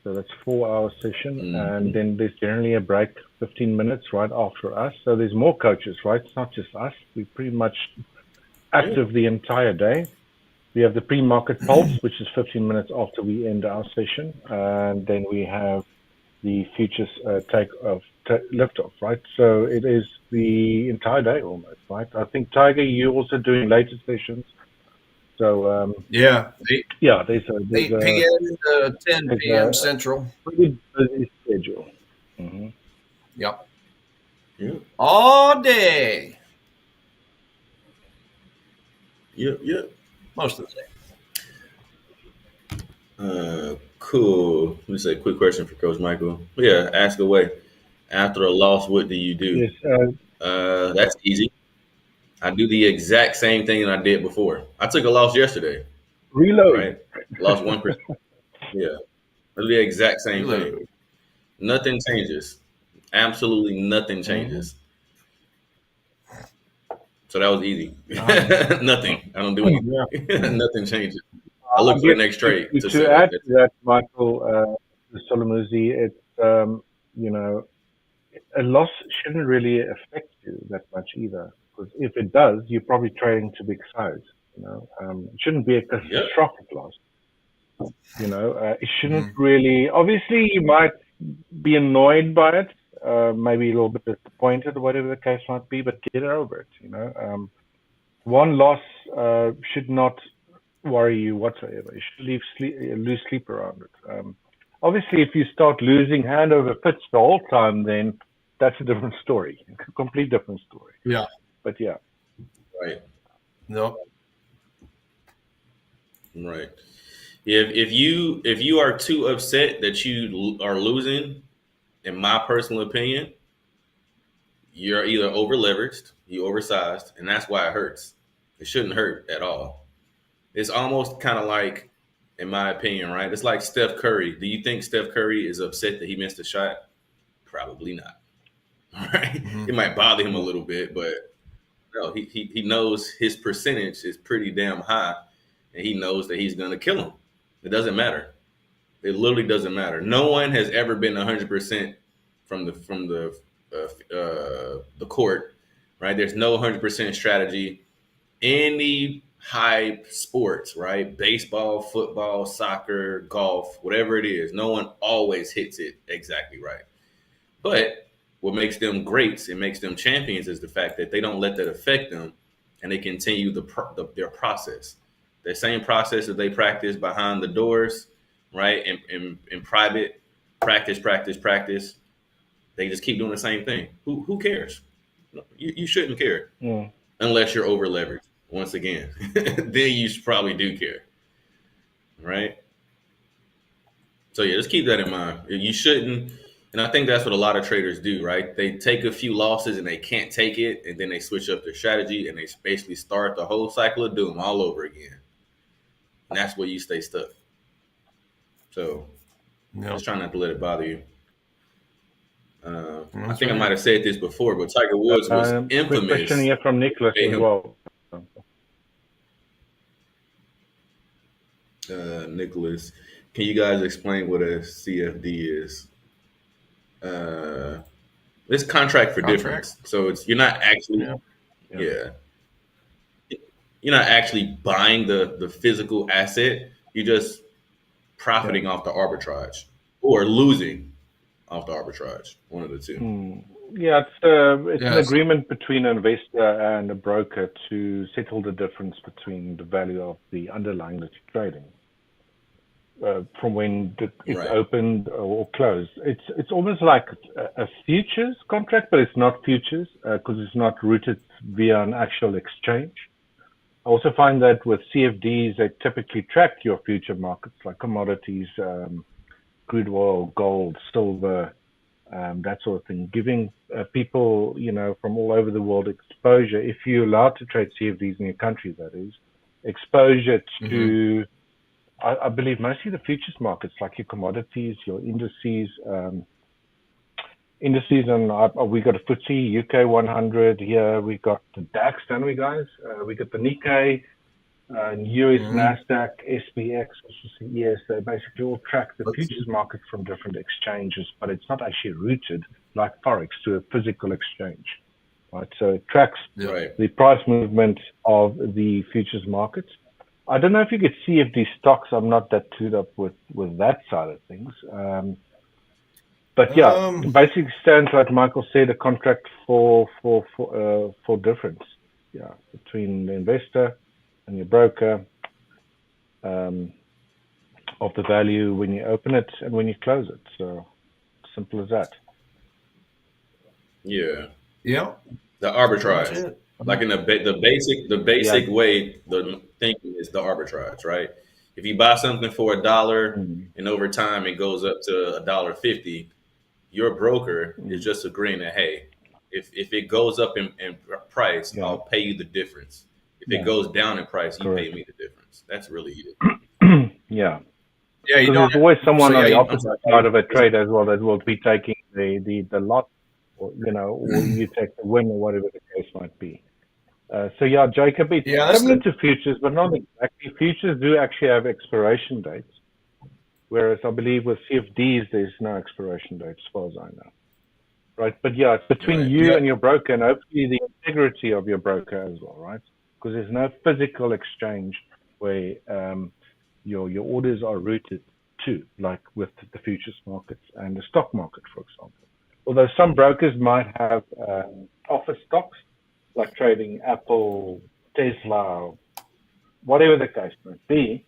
So that's 4-hour session. And then there's generally a break, 15 minutes right after us. So there's more coaches, right? It's not just us. We're pretty much active the entire day. We have the pre-market pulse, which is 15 minutes after we end our session. And then we have the futures lift-off, right? So it is the entire day almost, right? I think, Tiger, you're also doing later sessions. So, there's 8 p.m. to 10 p.m. Central. Pretty busy schedule. Yep. All day. Yep. Most of the day. Cool. Let me say a quick question for Coach Michael. Yeah, ask away. After a loss, what do you do? Yes. That's easy. I do the exact same thing that I did before. I took a loss yesterday, Reload. right? Lost 1%. Yeah, I do the exact same thing. Reload. Nothing changes. Absolutely nothing changes. So that was easy. Nothing. I don't do anything. Nothing changes. I look for the next trade to To set add up. to that, Michael, Solomuzzi, it's you know, a loss shouldn't really affect you that much either. Because if it does, you're probably trading to big size. You know, it shouldn't be a catastrophic loss. You know, it shouldn't really. Obviously, you might be annoyed by it, maybe a little bit disappointed, or whatever the case might be. But get over it. You know, one loss should not worry you whatsoever. You should lose sleep around it. Obviously, if you start losing hand over fist the whole time, then that's a different story, a complete different story. Yeah. But yeah. Right. No. Right. If you are too upset that you are losing, in my personal opinion, you're either over leveraged, you oversized, and that's why it hurts. It shouldn't hurt at all. It's almost kind of like, in my opinion, right? It's like Steph Curry. Do you think Steph Curry is upset that he missed a shot? Probably not. Right? It might bother him a little bit, but no, he knows his percentage is pretty damn high, and he knows that he's going to kill him. It doesn't matter. It literally doesn't matter. No one has ever been 100% from the court, right? There's no 100% strategy. Any high sports, right? Baseball, football, soccer, golf, whatever it is, no one always hits it exactly right. But what makes them greats and makes them champions is the fact that they don't let that affect them, and they continue their process. The same process that they practice behind the doors, right? In private, practice. They just keep doing the same thing. Who cares? You shouldn't care unless you're over leveraged. Once again, then you probably do care, right? So yeah, just keep that in mind. You shouldn't, and I think that's what a lot of traders do, right? They take a few losses and they can't take it, and then they switch up their strategy and they basically start the whole cycle of doom all over again. And that's where you stay stuck. So just try not to let it bother you. I think I might have said this before, but Tiger Woods was infamous. Quick question here from Nicholas as well. Nicholas, can you guys explain what a CFD is? It's contract for difference. So you're not actually, you're not actually buying the physical asset. You're just profiting off the arbitrage or losing off the arbitrage. One of the two. Yeah, it's an agreement between an investor and a broker to settle the difference between the value of the underlying that you're trading from when it's opened or closed. It's almost like a futures contract, but it's not futures because it's not routed via an actual exchange. I also find that with CFDs, they typically track your future markets like commodities, crude oil, gold, silver, that sort of thing, giving people, from all over the world exposure, if you're allowed to trade CFDs in your country, that is, exposure to, I believe, mostly the futures markets, like your commodities, your indices, and we got a FTSE, UK 100 here, we got the DAX, don't we, guys? We got the Nikkei, US NASDAQ, SPX, which is the ES. They basically all track the futures market from different exchanges, but it's not actually routed like Forex to a physical exchange, right? So it tracks the price movement of the futures markets. I don't know if you get CFD stocks. I'm not that clued up with that side of things. But yeah, basically stands, like Michael said, a contract for difference, between the investor and your broker, of the value when you open it and when you close it. So simple as that. Yeah. Yeah. The arbitrage, like in the basic way, the thinking is the arbitrage, right? If you buy something for $1 and over time it goes up to $1.50, your broker is just agreeing that, hey, if it goes up in price, Yeah. I'll pay you the difference. If Yeah. it goes down in price, you Correct. pay me the difference. That's really it. Yeah. Yeah, you Because don't. there's always someone So, on yeah, the you- opposite side of a trade as well that will be taking the lot, or, or you take the win or whatever the case might be. So yeah, Jacob, it's Yeah, that's similar to futures, but not exactly. Futures do actually have expiration dates, whereas I believe with CFDs there's no expiration date as far as I know. Right, but yeah, it's between Right. you Yeah. and your broker, and hopefully the integrity of your broker as well, right? Because there's no physical exchange where your orders are routed to, like with the futures markets and the stock market, for example. Although some brokers might have office stocks, like trading Apple, Tesla, whatever the case might be.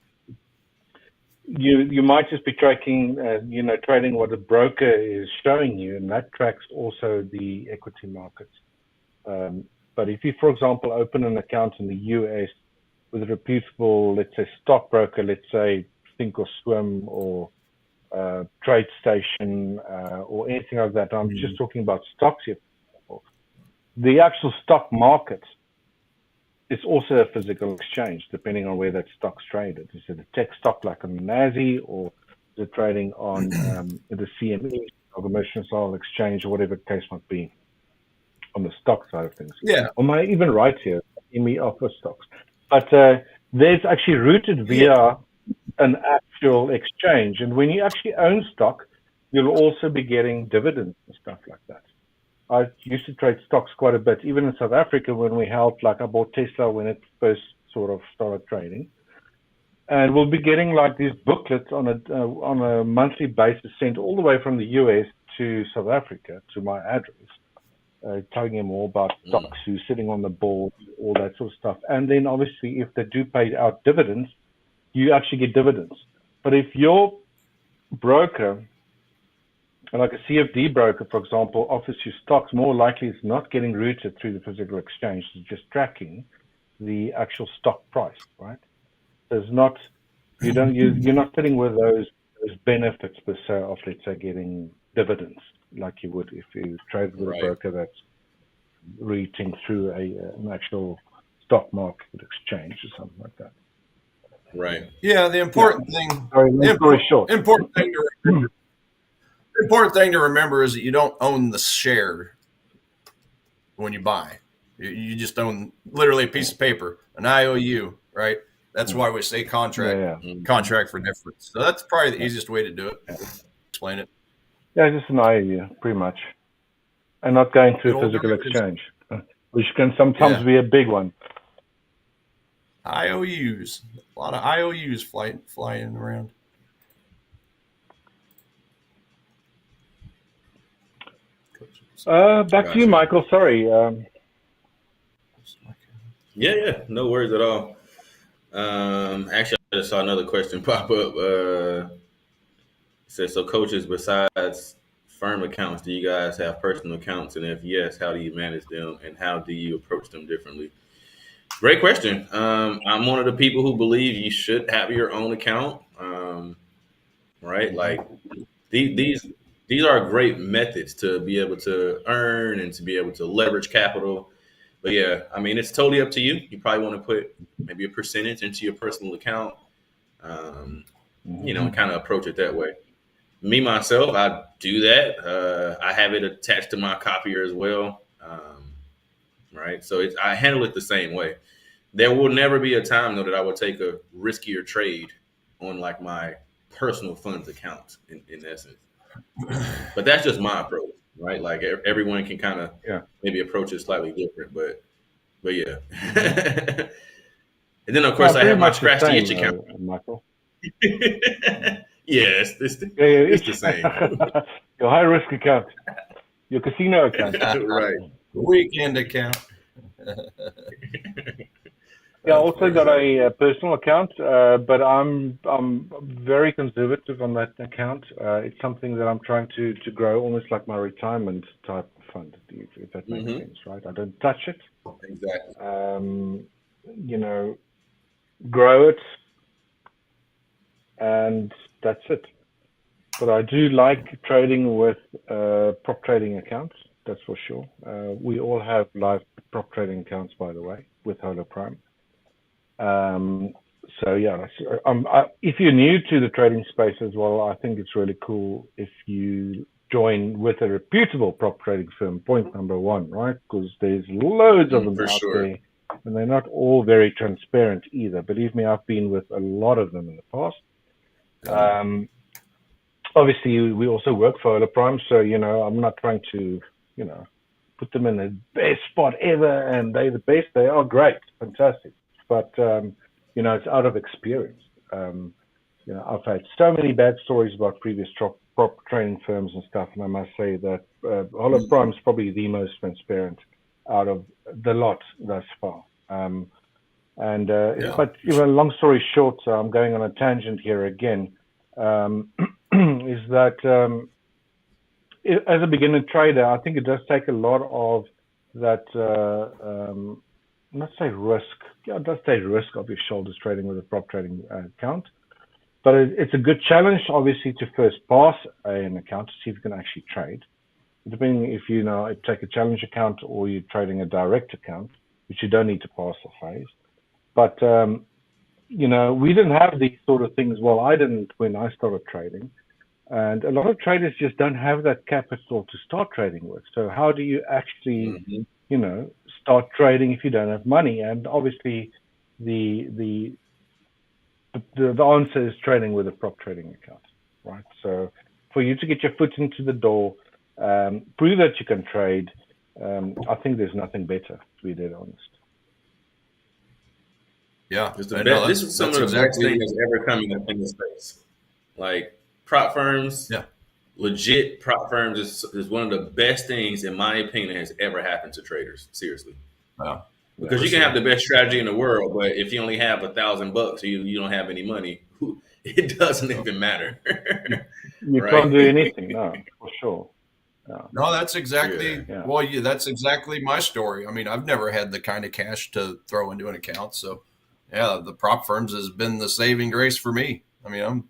You might just be tracking, trading what a broker is showing you, and that tracks also the equity markets. But if you, for example, open an account in the US with a reputable, let's say, stockbroker, let's say Thinkorswim or TradeStation or anything like that, I'm just talking about stocks here. The actual stock market is also a physical exchange, depending on where that stock's traded. Is it a tech stock like on the NASI, or is it trading on the CME, or the Mercantile Exchange, or whatever the case might be, on the stock side of things? Yeah. Or my even right here, CME offer stocks. But there's actually routed via an actual exchange. And when you actually own stock, you'll also be getting dividends and stuff like that. I used to trade stocks quite a bit, even in South Africa when we held, like I bought Tesla when it first sort of started trading. And we'll be getting like these booklets on a monthly basis sent all the way from the US to South Africa to my address, telling them all about stocks, who's sitting on the board, all that sort of stuff. And then obviously if they do pay out dividends, you actually get dividends. But if your broker, like a CFD broker, for example, offers you stocks, more likely it's not getting routed through the physical exchange. It's just tracking the actual stock price, right? There's not, you're not sitting with those benefits per se of, let's say, getting dividends like you would if you trade with a broker that's routing through an actual stock market exchange or something like that. Right. Yeah, the important thing. Sorry, long story short. Important thing to remember is that you don't own the share when you buy. You just own literally a piece of paper, an IOU, right? That's why we say contract for difference. So that's probably the easiest way to do it. Explain it. Yeah, just an IOU, pretty much, and not going through a physical exchange, which can sometimes be a big one. IOUs, a lot of IOUs flying around. Back to you, Michael. Sorry. Yeah, no worries at all. Actually, I just saw another question pop up. It says, so coaches, besides firm accounts, do you guys have personal accounts? And if yes, how do you manage them and how do you approach them differently? Great question. I'm one of the people who believe you should have your own account. Right? Like these are great methods to be able to earn and to be able to leverage capital. But yeah, I mean, it's totally up to you. You probably want to put maybe a percentage into your personal account, and kind of approach it that way. Me, myself, I do that. I have it attached to my copier as well. Right. So I handle it the same way. There will never be a time, though, that I would take a riskier trade on like my personal funds account in essence. But that's just my approach, right? Like everyone can kind of maybe approach it slightly different, but yeah. And then of course I have my scratch the itch account, Michael. Yes, it's the same. Your high risk account, your casino account, right? Weekend account. Yeah, I also got a personal account, but I'm very conservative on that account. It's something that I'm trying to grow, almost like my retirement type of fund, if that makes sense, right? I don't touch it. Exactly. Grow it, and that's it. But I do like trading with prop trading accounts, that's for sure. We all have live prop trading accounts, by the way, with Hola Prime. So yeah, if you're new to the trading space as well, I think it's really cool if you join with a reputable prop trading firm. Point number one, right? Because there's loads of them out there, and they're not all very transparent either. Believe me, I've been with a lot of them in the past. Obviously, we also work for Hola Prime, so I'm not trying to put them in the best spot ever, and they're the best. They are great, fantastic, but it's out of experience. I've had so many bad stories about previous prop trading firms and stuff, and I must say that Hola Prime is probably the most transparent out of the lot thus far. But long story short, so I'm going on a tangent here again. Is that as a beginner trader, I think it does take a lot of that. Not say risk. Yeah, it does take risk off your shoulders trading with a prop trading account. But it's a good challenge, obviously, to first pass an account to see if you can actually trade. Depending if take a challenge account or you're trading a direct account, which you don't need to pass the phase. But we didn't have these sort of things. Well, I didn't when I started trading, and a lot of traders just don't have that capital to start trading with. So how do you actually, start trading if you don't have money? And obviously, the answer is trading with a prop trading account, right? So for you to get your foot into the door, prove that you can trade, I think there's nothing better, to be dead honest. Yeah, this is some of the best thing that's ever coming up in the space. Like prop firms, legit prop firms is one of the best things, in my opinion, has ever happened to traders. Seriously. Wow. Because you can have the best strategy in the world, but if you only have $1,000, you don't have any money, it doesn't even matter. You can't do anything, no, for sure. No, that's exactly that's exactly my story. I mean, I've never had the kind of cash to throw into an account, so the prop firms has been the saving grace for me. I mean,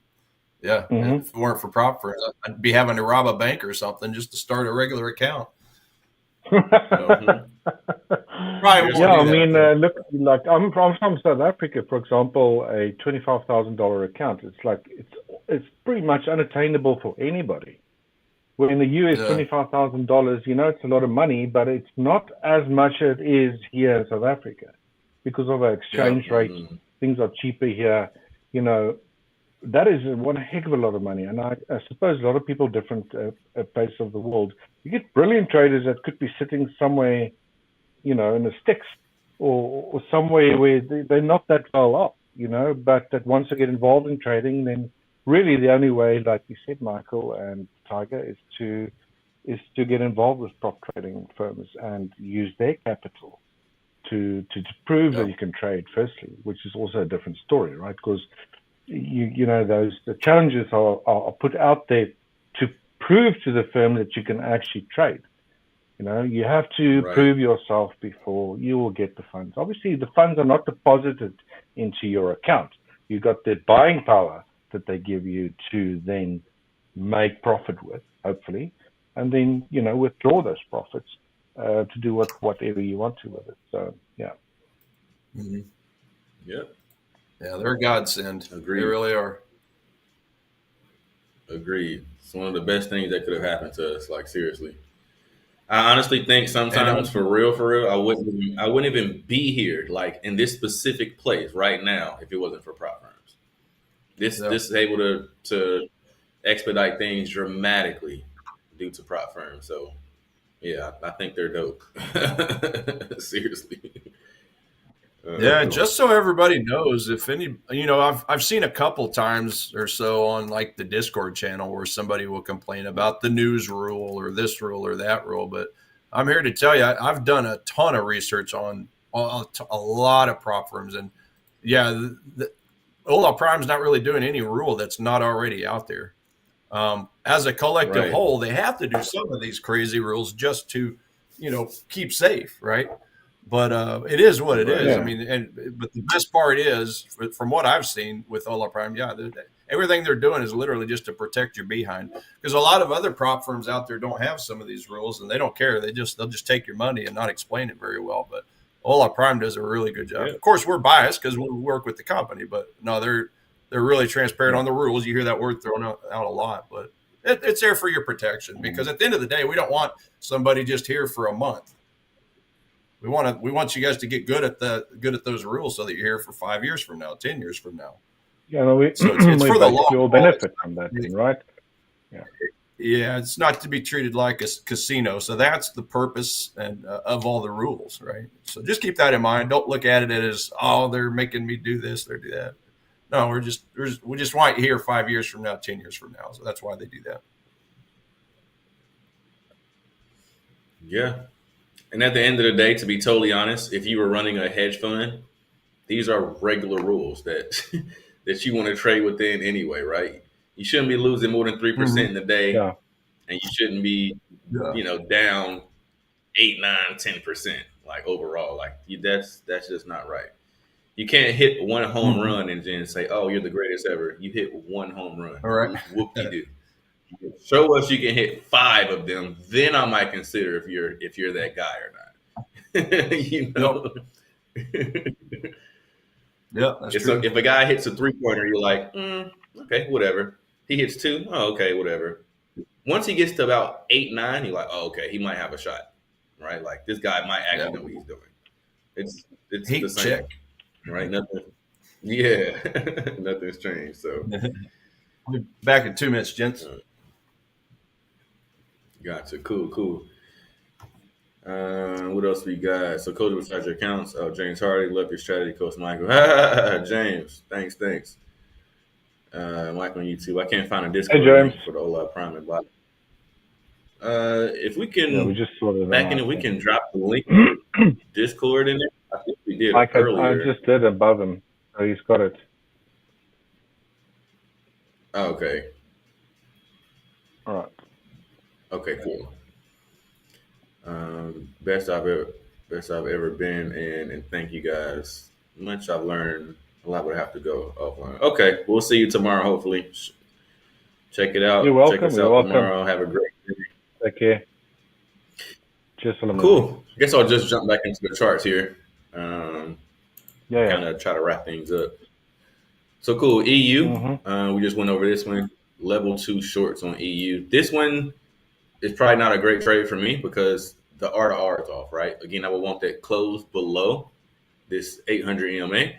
if it weren't for prop firms, I'd be having to rob a bank or something just to start a regular account. Look, like I'm from South Africa, for example, a $25,000 account. It's pretty much unattainable for anybody. Well, in the US, $25,000, it's a lot of money, but it's not as much as it is here in South Africa because of our exchange rate. Things are cheaper here. That is one heck of a lot of money. And I suppose a lot of people, different places of the world, you get brilliant traders that could be sitting somewhere, in the sticks or somewhere where they're not that well off, but that once they get involved in trading, then really the only way, like you said, Michael and Tiger, is to get involved with prop trading firms and use their capital to prove that you can trade, firstly, which is also a different story, right? Because the challenges are put out there to prove to the firm that you can actually trade. You have to prove yourself before you will get the funds. Obviously, the funds are not deposited into your account. You've got the buying power that they give you to then make profit with, hopefully, and then, withdraw those profits to do whatever you want to with it. So, yeah. Mm-hmm. Yep. Yeah, they're a godsend. Agreed. They really are. Agreed. It's one of the best things that could have happened to us. Like, seriously, I honestly think sometimes, for real, I wouldn't even be here, like in this specific place right now, if it wasn't for prop firms. This is able to expedite things dramatically due to prop firms. So, yeah, I think they're dope. Seriously. Just so everybody knows, if any, I've seen a couple times or so on like the Discord channel where somebody will complain about the news rule or this rule or that rule. But I'm here to tell you, I've done a ton of research on a lot of prop firms, and Hola Prime's not really doing any rule that's not already out there. As a collective whole, they have to do some of these crazy rules just to, keep safe, right? But it is what it is. I mean, but the best part is, from what I've seen with Hola Prime, everything they're doing is literally just to protect your behind. Because a lot of other prop firms out there don't have some of these rules, and they don't care. They'll just take your money and not explain it very well. But Hola Prime does a really good job. Yeah. Of course, we're biased because we work with the company, but no, they're really transparent on the rules. You hear that word thrown out a lot, but it's there for your protection, because at the end of the day, we don't want somebody just here for a month. We want you guys to get good at those rules so that you're here for 5 years from now, 10 years from now. Yeah, no, So it's for the long you'll haul. benefit from that, right? Yeah. Yeah, it's not to be treated like a casino. So that's the purpose and of all the rules, right? So just keep that in mind. Don't look at it as, oh, they're making me do this, or do that. No, we just want you here 5 years from now, 10 years from now. So that's why they do that. Yeah. And at the end of the day, to be totally honest, if you were running a hedge fund, these are regular rules that that you want to trade within anyway, right? You shouldn't be losing more than 3% in a day, Yeah. and you shouldn't be, down 8, 9, 10%, like overall. Like that's just not right. You can't hit one home run and then say, "Oh, you're the greatest ever." You hit one home run. All right. Whoop-de-doo. Show us you can hit 5 of them, then I might consider if you're that guy or not. You know. Yeah, that's true. If a guy hits a 3-pointer, you're like, okay, whatever. He hits 2, oh, okay, whatever. Once he gets to about 8, 9, you're like, oh, okay, he might have a shot, right? Like this guy might actually know what he's doing. It's Heat the same, check. right? Nothing. Yeah, nothing's changed. So We'll be back in 2 minutes, gents. Gotcha. Cool. What else we got? So, Coach, besides your accounts, James Hardy, love your strategy, Coach Michael. James, thanks. Mike on YouTube. I can't find a Discord link for the Hola Prime and Bot. If we can, we just sorted back in it, we can drop the link to Discord in there. I think we did earlier. I just did above him, so he's got it. Oh, okay. All right. Okay, cool. Best I've ever been in, and thank you guys much. I've learned a lot, but I have to go offline. Okay, we'll see you tomorrow. Hopefully, check it out. You're welcome. Check us You're out welcome. tomorrow. Have a great day. Take care. Just Cool. I guess I'll just jump back into the charts here. Yeah. Kind of try to wrap things up. So cool. EU. We just went over this one. Level 2 shorts on EU. This one is probably not a great trade for me because the R to R is off, right? Again, I would want that close below this 800 EMA,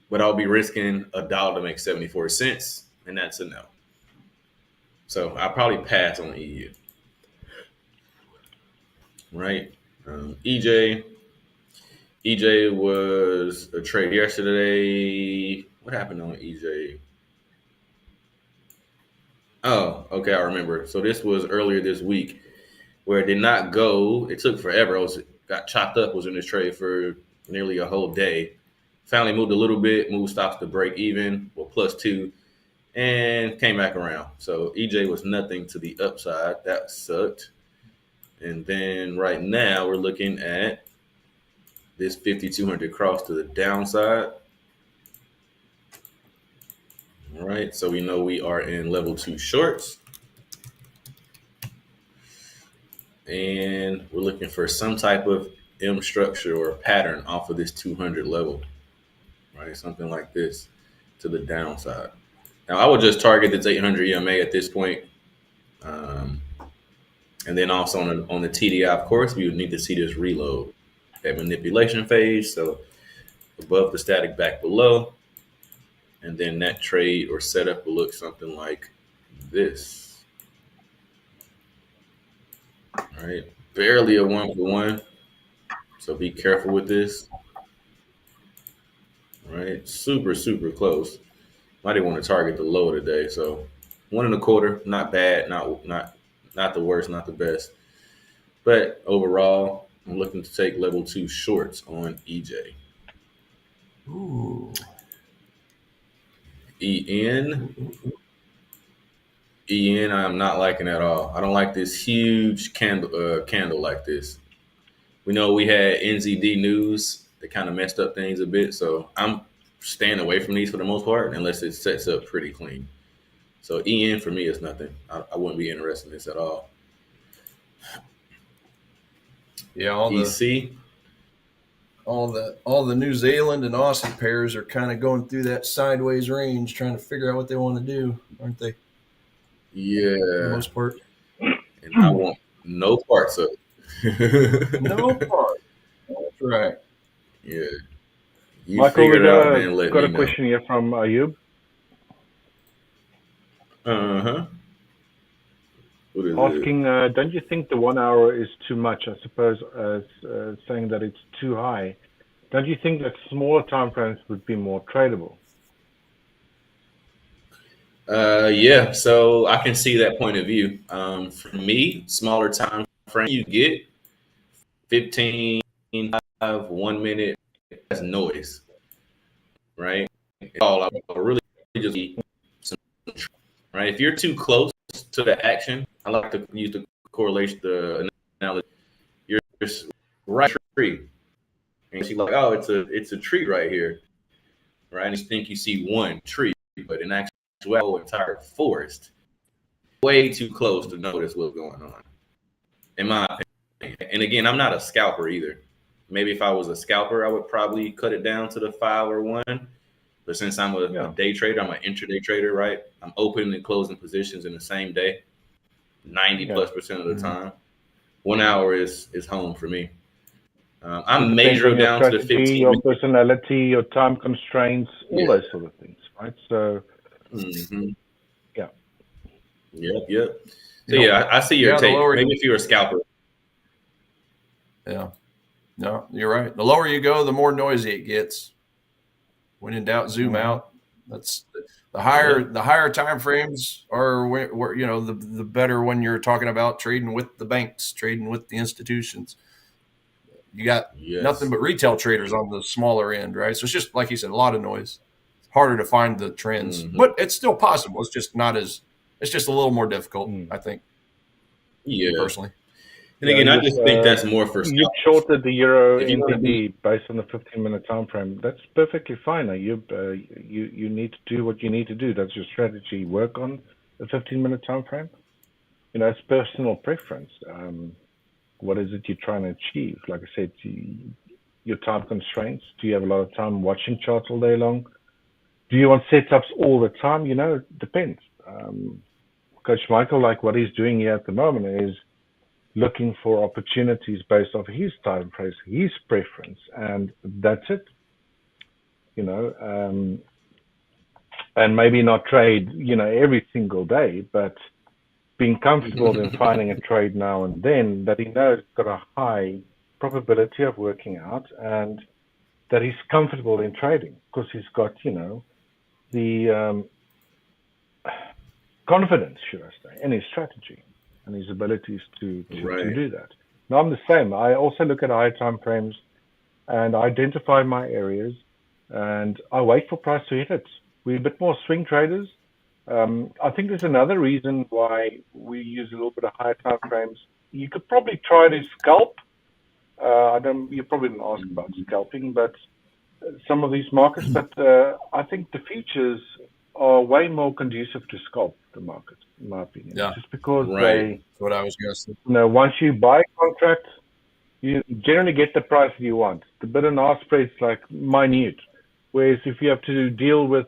but I'll be risking $1 to make 74 cents, and that's a no. So I'll probably pass on EU. Right? EJ was a trade yesterday. What happened on EJ? Oh, okay, I remember. So this was earlier this week where it did not go. It took forever. Got chopped up, was in this trade for nearly a whole day. Finally moved a little bit, moved stops to break even, well, +2, and came back around. So EJ was nothing to the upside. That sucked. And then right now we're looking at this 5,200 cross to the downside. All right, so we know we are in level 2 shorts. And we're looking for some type of M structure or pattern off of this 200 level, right? Something like this to the downside. Now, I would just target this 800 EMA at this point. And then also on the TDI, of course, we would need to see this reload at manipulation phase. So above the static, back below. And then that trade or setup will look something like this. All right, barely a 1-for-1. So be careful with this. All right, super close. Might even want to target the low today. So 1.25, not bad, not the worst, not the best. But overall, I'm looking to take level 2 shorts on EJ. Ooh. EN, I'm not liking at all. I don't like this huge candle like this. We know we had NZD news that kind of messed up things a bit, so I'm staying away from these for the most part unless it sets up pretty clean. So EN for me is nothing. I wouldn't be interested in this at all. Yeah, all EC. the New Zealand and Aussie pairs are kind of going through that sideways range, trying to figure out what they want to do, aren't they? Yeah. For the most part. And I want no parts of it. No part. That's right. Yeah. You Michael, figure it out, man. Let got me a know. question here from Ayub. Uh-huh. What is Asking, don't you think the 1 hour is too much? I suppose saying that it's too high. Don't you think that smaller time frames would be more tradable? Yeah, so I can see that point of view. For me, smaller time frame, you get 15, 1 minute, that's noise, right? It's all I really just right. If you're too close to the action, I like to use the correlation, the analogy. You're just right tree, and she's like, "Oh, it's a tree right here," right? And you think you see one tree, but in actuality, whole entire forest, way too close to notice what's going on, in my opinion. And again, I'm not a scalper either. Maybe if I was a scalper, I would probably cut it down to the 5 or 1. But since I'm a day trader, I'm an intraday trader, right? I'm opening and closing positions in the same day, 90+% of the time. 1 hour is home for me. I'm measuring down to the 15. Your personality, your time constraints, all those sort of things, right? So, Yep. So I see your take. Maybe if you're a scalper. Yeah. No, you're right. The lower you go, the more noisy it gets. When in doubt, zoom out. That's the higher time frames are where you know the better when you're talking about trading with the banks, trading with the institutions. You got nothing but retail traders on the smaller end, right? So it's just like you said, a lot of noise. Harder to find the trends, but it's still possible. It's just not as. It's just a little more difficult, I think. Yeah, personally. And again, I just think that's more for you shorted the euro NZD based on the 15-minute time frame. That's perfectly fine. You need to do what you need to do. That's your strategy. Work on a 15-minute time frame. You know, it's personal preference. What is it you're trying to achieve? Like I said, your time constraints. Do you have a lot of time watching charts all day long? Do you want setups all the time? You know, it depends. Coach Michael, like what he's doing here at the moment, is looking for opportunities based off his time frame, his preference, and that's it. You know, and maybe not trade, you know, every single day, but being comfortable in finding a trade now and then that he knows got a high probability of working out, and that he's comfortable in trading because he's got, you know, the confidence, should I say, in his strategy and his abilities to do that. Now, I'm the same. I also look at high time frames and identify my areas, and I wait for price to hit it. We're a bit more swing traders. I think there's another reason why we use a little bit of higher time frames. You could probably try to scalp. You probably didn't ask about scalping, but some of these markets. But I think the futures are way more conducive to scalp the market, in my opinion. Yeah. Just because That's what I was going to say. You know, once you buy a contract, you generally get the price that you want. The bid and ask spread's like minute. Whereas if you have to deal with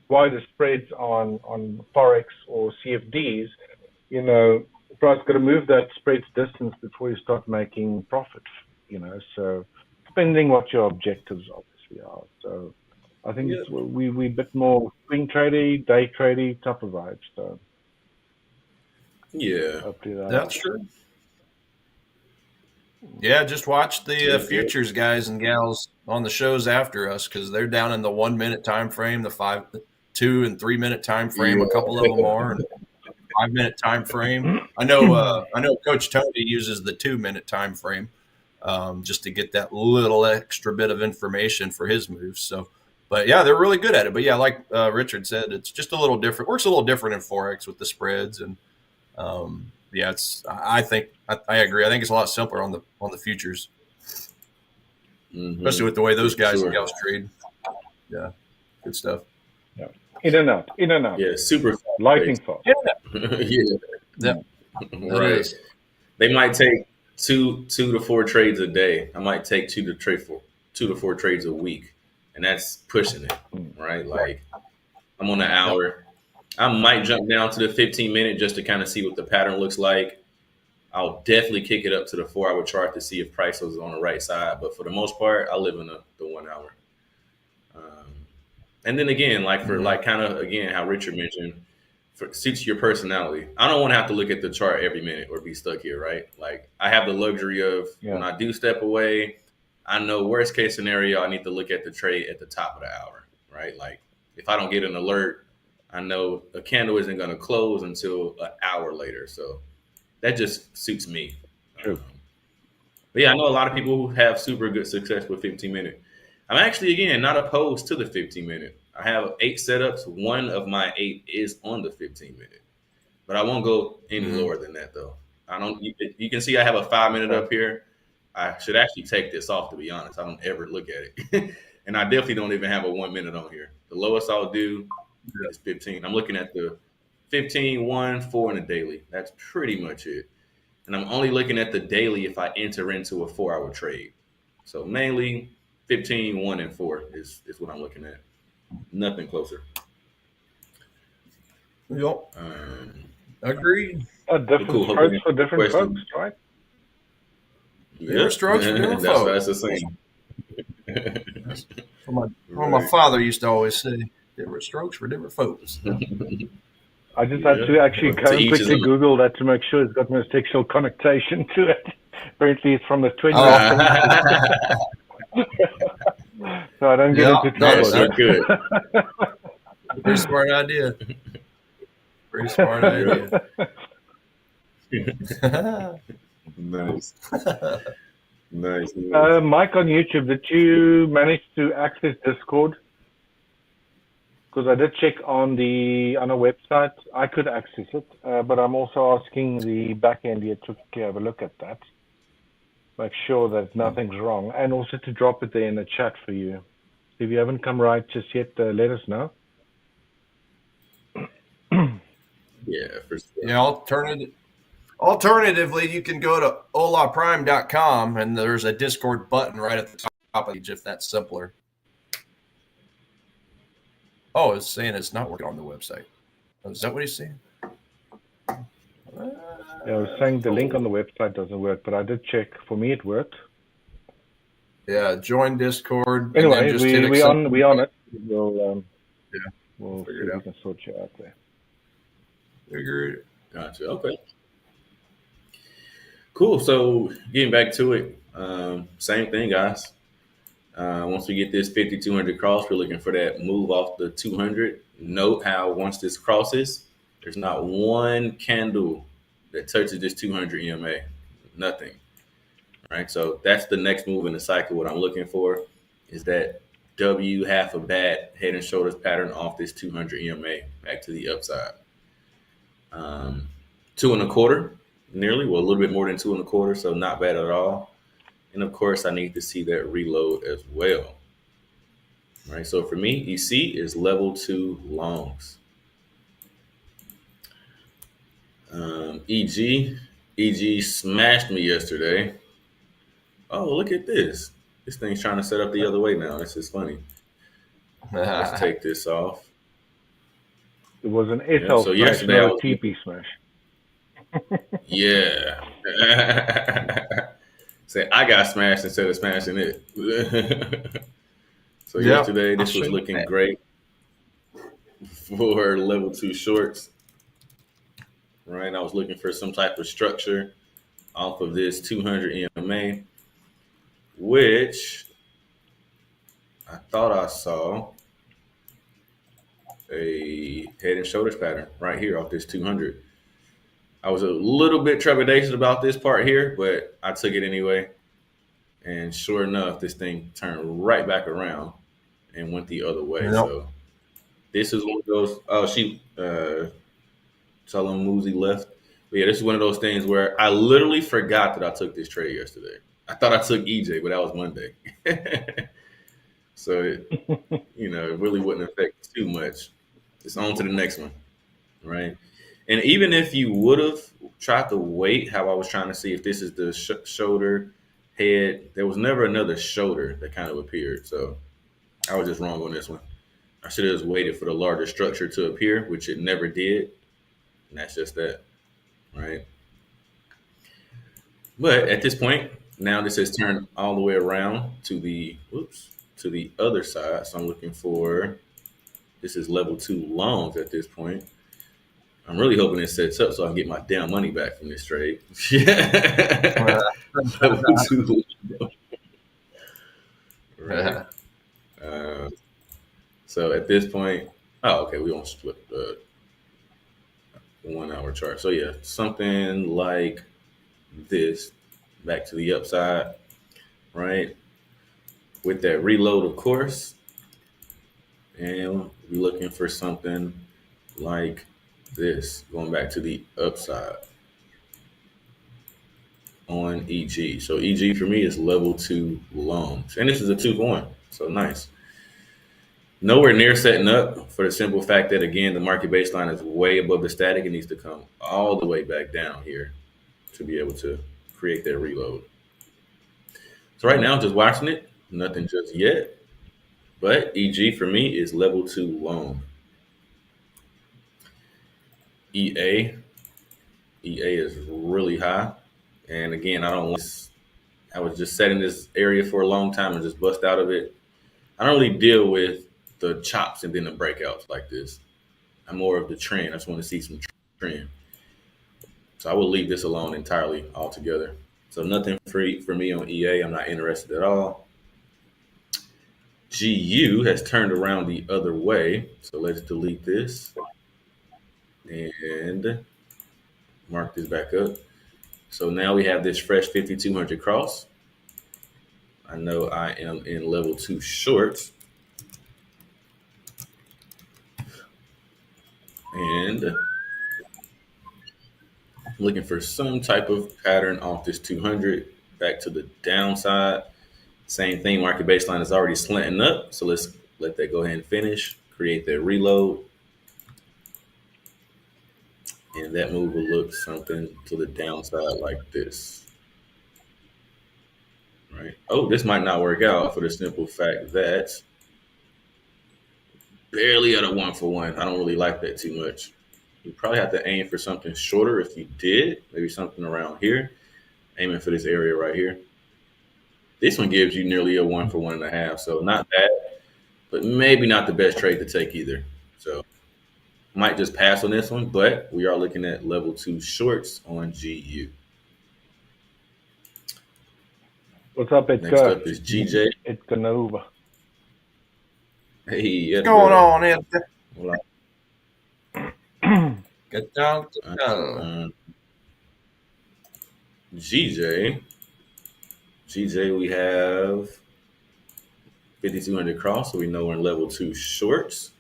wider spreads on Forex or CFDs, you know, the price got to move that spread distance before you start making profit, you know. So depending what your objectives obviously are. So I think we a bit more swing tradey, day tradey type of vibes. So hopefully that's true. Yeah, just watch the futures guys and gals on the shows after us, because they're down in the 1 minute time frame, the 5, 2, and 3 minute time frame. A couple of them are, and 5 minute time frame. I know Coach Tony uses the 2 minute time frame just to get that little extra bit of information for his moves. So, but yeah, they're really good at it. But yeah, like Richard said, it's just a little different. Works a little different in Forex with the spreads, and yeah, I think I agree. I think it's a lot simpler on the futures, especially with the way those guys and gals trade. Yeah, good stuff. Yeah. In and out. Yeah, super fast lightning trades. fast. Yeah. Right. They might take two to four trades a day. I might take two to four trades a week, and that's pushing it, right? Like I'm on an hour. I might jump down to the 15-minute just to kind of see what the pattern looks like. I'll definitely kick it up to the 4-hour chart to see if price was on the right side. But for the most part, I live in the 1 hour. And then again, like for like kind of again how Richard mentioned, suits your personality. I don't want to have to look at the chart every minute or be stuck here, right? Like I have the luxury of when I do step away, I know worst case scenario, I need to look at the trade at the top of the hour, right? Like if I don't get an alert, I know a candle isn't going to close until an hour later. So that just suits me. True. But yeah, I know a lot of people who have super good success with 15-minute. I'm actually, again, not opposed to the 15-minute. I have 8 setups. One of my 8 is on the 15-minute. But I won't go any lower than that, though. I don't. You can see I have a 5-minute up here. I should actually take this off, to be honest. I don't ever look at it. And I definitely don't even have a 1 minute on here. The lowest I'll do is 15. I'm looking at the 15, 1, 4 in the daily. That's pretty much it. And I'm only looking at the daily if I enter into a 4-hour trade. So mainly 15, 1, and 4 is what I'm looking at. Nothing closer. Yep. Agreed. Different strokes for different folks, right? Different strokes for different folks. That's the same. What my father used to always say, different strokes for different folks. I just had to actually go and quickly Google that to make sure it's got no sexual connotation to it. Apparently it's from the 20th. So I don't get into trouble. So good. Pretty smart idea. Pretty smart idea. Nice. Nice. Mike on YouTube, did you manage to access Discord? Because I did check on our website. I could access it, but I'm also asking the back end here to have a look at that. Make sure that nothing's wrong, and also to drop it there in the chat for you. If you haven't come right just yet, let us know. Yeah, for sure. Yeah, alternatively, you can go to holaprime.com, and there's a Discord button right at the top of the page if that's simpler. Oh, it's saying it's not working on the website. Oh, is that what he's saying? Yeah, I was saying the link on the website doesn't work, but I did check. For me, it worked. Yeah, join Discord. Anyway, just we on it. We'll figure see it if we out. can sort you out there. Figure it. Gotcha. Okay. Cool. So getting back to it, same thing, guys. Once we get this 5,200 cross, we're looking for that move off the 200. Note how once this crosses, there's not one candle that touches this 200 EMA. Nothing. Right. So that's the next move in the cycle. What I'm looking for is that W half a bat head and shoulders pattern off this 200 EMA back to the upside. 2.25, nearly, well, a little bit more than 2.25, so not bad at all. And of course, I need to see that reload as well. All right, so for me, EC is level 2 longs. EG smashed me yesterday. Oh, look at this. This thing's trying to set up the other way now. This is funny. Let's take this off. It was an SL so smash, yesterday not a TP smash. Yeah. Say I got smashed instead of smashing it. So yesterday, this was looking great for level 2 shorts. Right, I was looking for some type of structure off of this 200 EMA, which I thought I saw a head and shoulders pattern right here off this 200. I was a little bit trepidatious about this part here, but I took it anyway. And sure enough, this thing turned right back around and went the other way. Yep. So this is one of those. Oh, Salam Muzi left. But yeah, this is one of those things where I literally forgot that I took this trade yesterday. I thought I took EJ, but that was Monday. So it really wouldn't affect too much It's on to the next one, right? And even if you would have tried to wait, how I was trying to see if this is the shoulder, head, there was never another shoulder that kind of appeared. So I was just wrong on this one. I should have just waited for the larger structure to appear, which it never did. And that's just that, right? But at this point, now this has turned all the way around to the, to the other side. So I'm looking for, this is level 2 longs at this point. I'm really hoping it sets up so I can get my damn money back from this trade. Level 2 right. So at this point, okay, we won't split the 1 hour chart. So yeah, something like this back to the upside, right? With that reload, of course. And we're looking for something like this, going back to the upside on EG. So EG for me is level 2 longs. And this is a 2-for-1, so nice. Nowhere near setting up for the simple fact that, again, the market baseline is way above the static. It needs to come all the way back down here to be able to create that reload. So right now, just watching it, nothing just yet. But EG for me is level 2 long. EA is really high. And again, I was just setting this area for a long time and just bust out of it. I don't really deal with the chops and then the breakouts like this. I'm more of the trend. I just want to see some trend. So I will leave this alone entirely altogether. So nothing free for me on EA. I'm not interested at all. GU has turned around the other way. So let's delete this and mark this back up. So now we have this fresh 5200 cross. I know I am in level 2 short. And I'm looking for some type of pattern off this 200 back to the downside. Same thing, market baseline is already slanting up. So let's let that go ahead and finish, create that reload. And that move will look something to the downside like this. Right. Oh, this might not work out for the simple fact that barely at a 1-for-1. I don't really like that too much. You probably have to aim for something shorter if you did, maybe something around here, aiming for this area right here. This one gives you nearly a 1-for-1.5, so not bad, but maybe not the best trade to take either. So might just pass on this one, but we are looking at level 2 shorts on GU. What's up, Edgar? Next up is GJ. Edgar Nova. Hey, what's going on, Edgar? Get down. GJ, we have 5200 cross, so we know we're in level 2 shorts.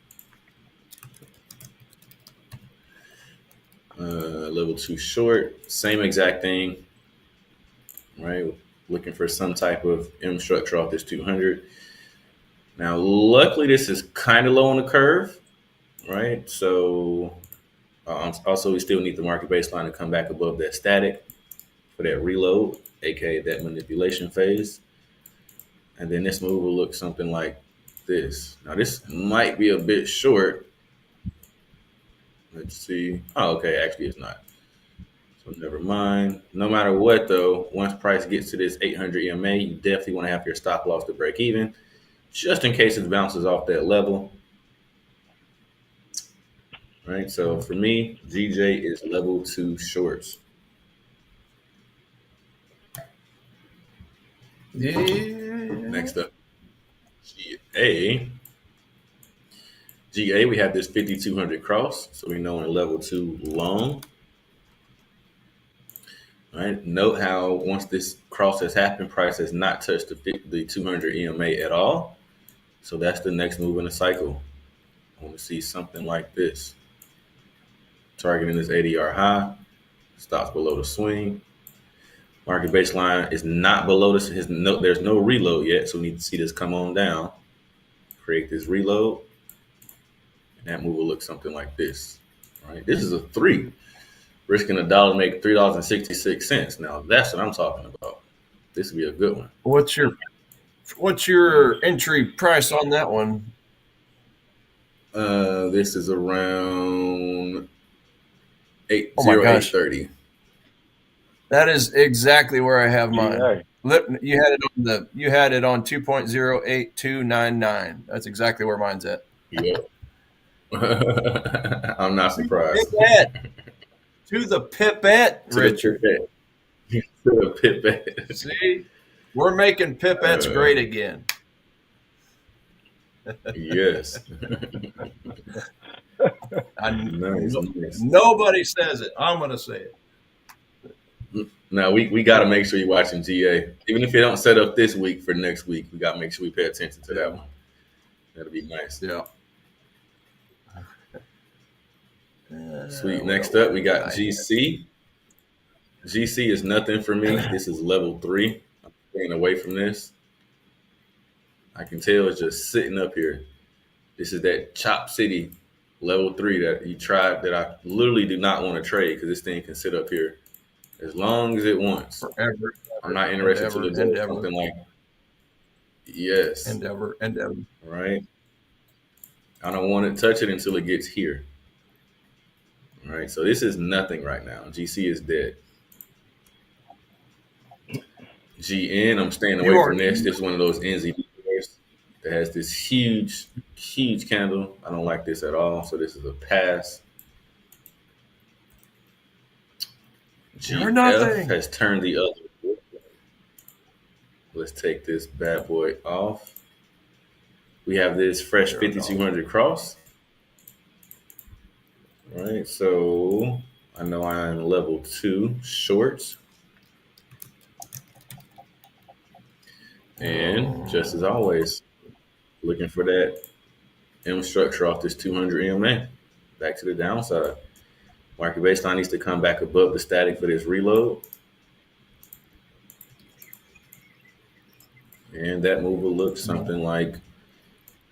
Level 2 short, same exact thing, right? Looking for some type of M structure off this 200. Now, luckily, this is kind of low on the curve, right? So also, we still need the market baseline to come back above that static for that reload, aka that manipulation phase. And then this move will look something like this. Now, this might be a bit short. Let's see. Oh, okay. Actually, it's not. So never mind. No matter what, though, once price gets to this 800 EMA, you definitely want to have your stop loss to break even, just in case it bounces off that level. Right. So for me, GJ is level 2 shorts. Yeah. Next up, GA. GA, we have this 5200 cross, so we know in level 2 long. All right. Note how once this cross has happened, price has not touched the 200 EMA at all. So that's the next move in the cycle. I want to see something like this. Targeting this ADR high, stops below the swing. Market baseline is not below this. There's no reload yet, so we need to see this come on down. Create this reload. That move will look something like this. Right? This is a 3. Risking $1 to make $3.66. Now that's what I'm talking about. This would be a good one. What's your entry price on that one? This is around 808.30. That is exactly where I have mine. You had it on 2.08299. That's exactly where mine's at. Yeah. I'm not surprised. To the pipette, Richard. To the pipette. See, we're making pipettes great again. Yes. Nice. Nobody says it. I'm going to say it. Now, we got to make sure you're watching GA. Even if you don't set up this week for next week, we got to make sure we pay attention to that one. That'll be nice. Yeah. Sweet. Next up, we got GC. GC is nothing for me. This is level 3. I'm staying away from this. I can tell it's just sitting up here. This is that Chop City level 3 that you tried that I literally do not want to trade because this thing can sit up here as long as it wants. Forever. I'm not interested to do something like Endeavor. Right. I don't want to touch it until it gets here. All right. So this is nothing right now. GC is dead. GN, I'm staying away from this. This is one of those NZD that has this huge candle. I don't like this at all. So this is a pass. GF has turned the other way. Let's take this bad boy off. We have this fresh 5200 cross. All right, so I know I'm level 2 short. And just as always, looking for that M structure off this 200 EMA. Back to the downside. Market baseline needs to come back above the static for this reload. And that move will look something like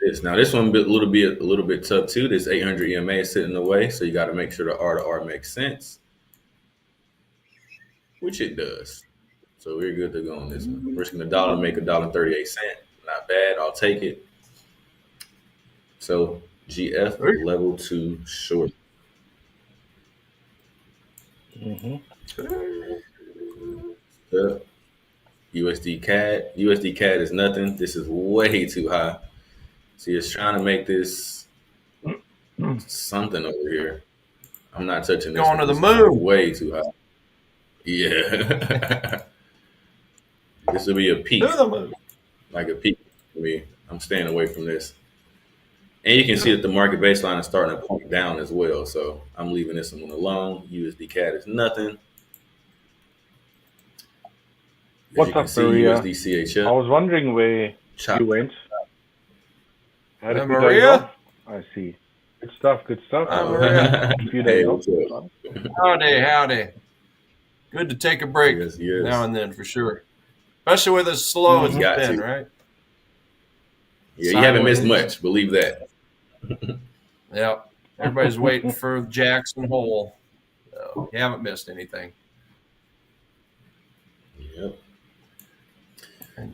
this. Now this one a little bit tough too. This 800 EMA is sitting in the way, so you got to make sure the R to R makes sense, which it does. So we're good to go on this one. Risking $1 to make $1.38. Not bad. I'll take it. So GF level 2 short. USD CAD. USD CAD is nothing. This is way too high. See, it's trying to make this something over here. I'm not touching this. Going to the moon. Way too high. Yeah. This will be a peak. Like a peak for me. I'm staying away from this. And you can see that the market baseline is starting to point down as well. So I'm leaving this one alone. USD CAD is nothing. What's up, Maria? USD CHF. I was wondering where you went. How did we Maria? I see. Good stuff. Maria. A few days off. Howdy. Good to take a break now and then for sure. Especially with as slow as it's been, right? Yeah, you haven't missed much. Believe that. Yeah. Everybody's waiting for Jackson Hole. So you haven't missed anything. Yep.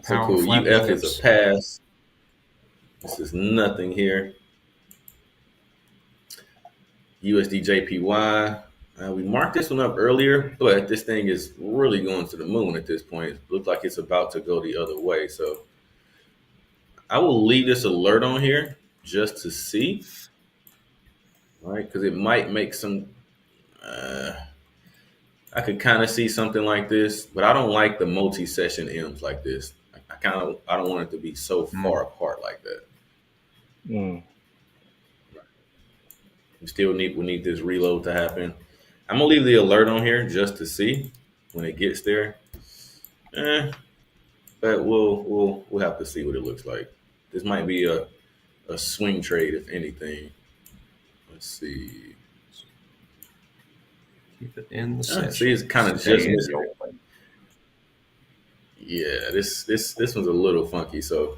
So cool. UF is a pass. This is nothing here. USD JPY. We marked this one up earlier, but this thing is really going to the moon at this point. It looks like it's about to go the other way. So I will leave this alert on here just to see. All right, because it might make some I could kind of see something like this, but I don't like the multi-session M's like this. I don't want it to be so far apart like that. We need this reload to happen. I'm gonna leave the alert on here just to see when it gets there. But we'll have to see what it looks like. This might be a swing trade, if anything. Let's see. Keep it in the session. See, it's kind of just missing. Yeah, this one's a little funky, so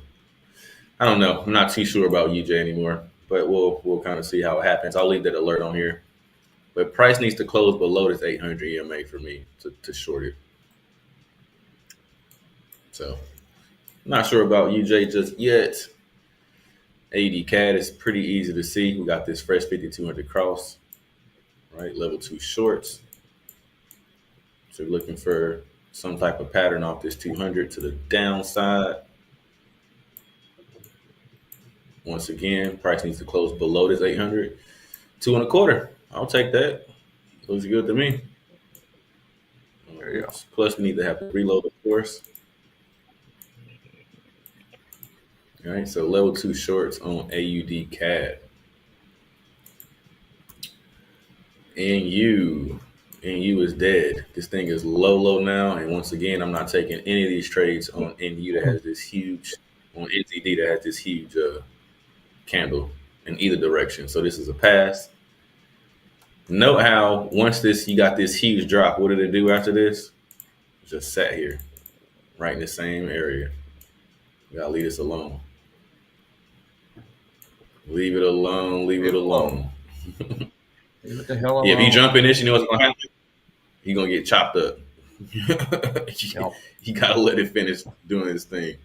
I don't know. I'm not too sure about UJ anymore, but we'll kind of see how it happens. I'll leave that alert on here. But price needs to close below this 800 EMA for me to short it. So, not sure about UJ just yet. AUD CAD is pretty easy to see. We got this fresh 5200 cross, right? Level 2 shorts. So, we're looking for some type of pattern off this 200 to the downside. Once again, price needs to close below this 800. 2.25. I'll take that. Looks good to me. There you go. Plus, we need to have to reload, of course. All right, so level 2 shorts on AUD CAD. NU is dead. This thing is low now, and once again, I'm not taking any of these trades on NU that has this huge, on NZD that has this huge candle in either direction. So this is a pass. Note how once you got this huge drop, what did it do after this? It just sat here, right in the same area. You gotta leave this alone. Leave it alone. Leave it alone. Leave it the hell alone. Yeah, if you jump in this, you know what's gonna happen. You're gonna get chopped up. You gotta let it finish doing its thing.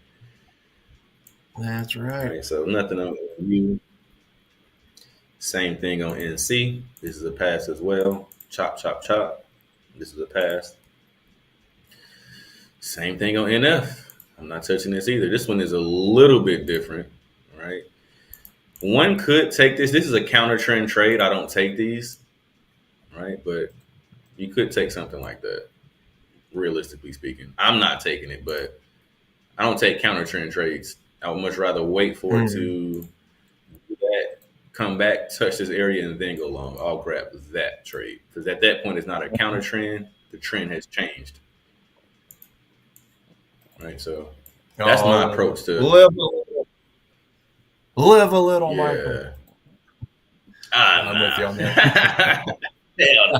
That's right. Okay, so nothing on you. Same thing on NC. This is a pass as well. Chop, chop, chop. This is a pass. Same thing on NF. I'm not touching this either. This one is a little bit different, right? One could take this. This is a counter trend trade. I don't take these, right? But you could take something like that, realistically speaking. I'm not taking it, but I don't take counter trend trades. I would much rather wait for it to do that, come back, touch this area, and then go long. I'll grab that trade because at that point, it's not a counter trend. The trend has changed. Right, so that's my approach to live a little, yeah. Michael. I'm with you on that. Hell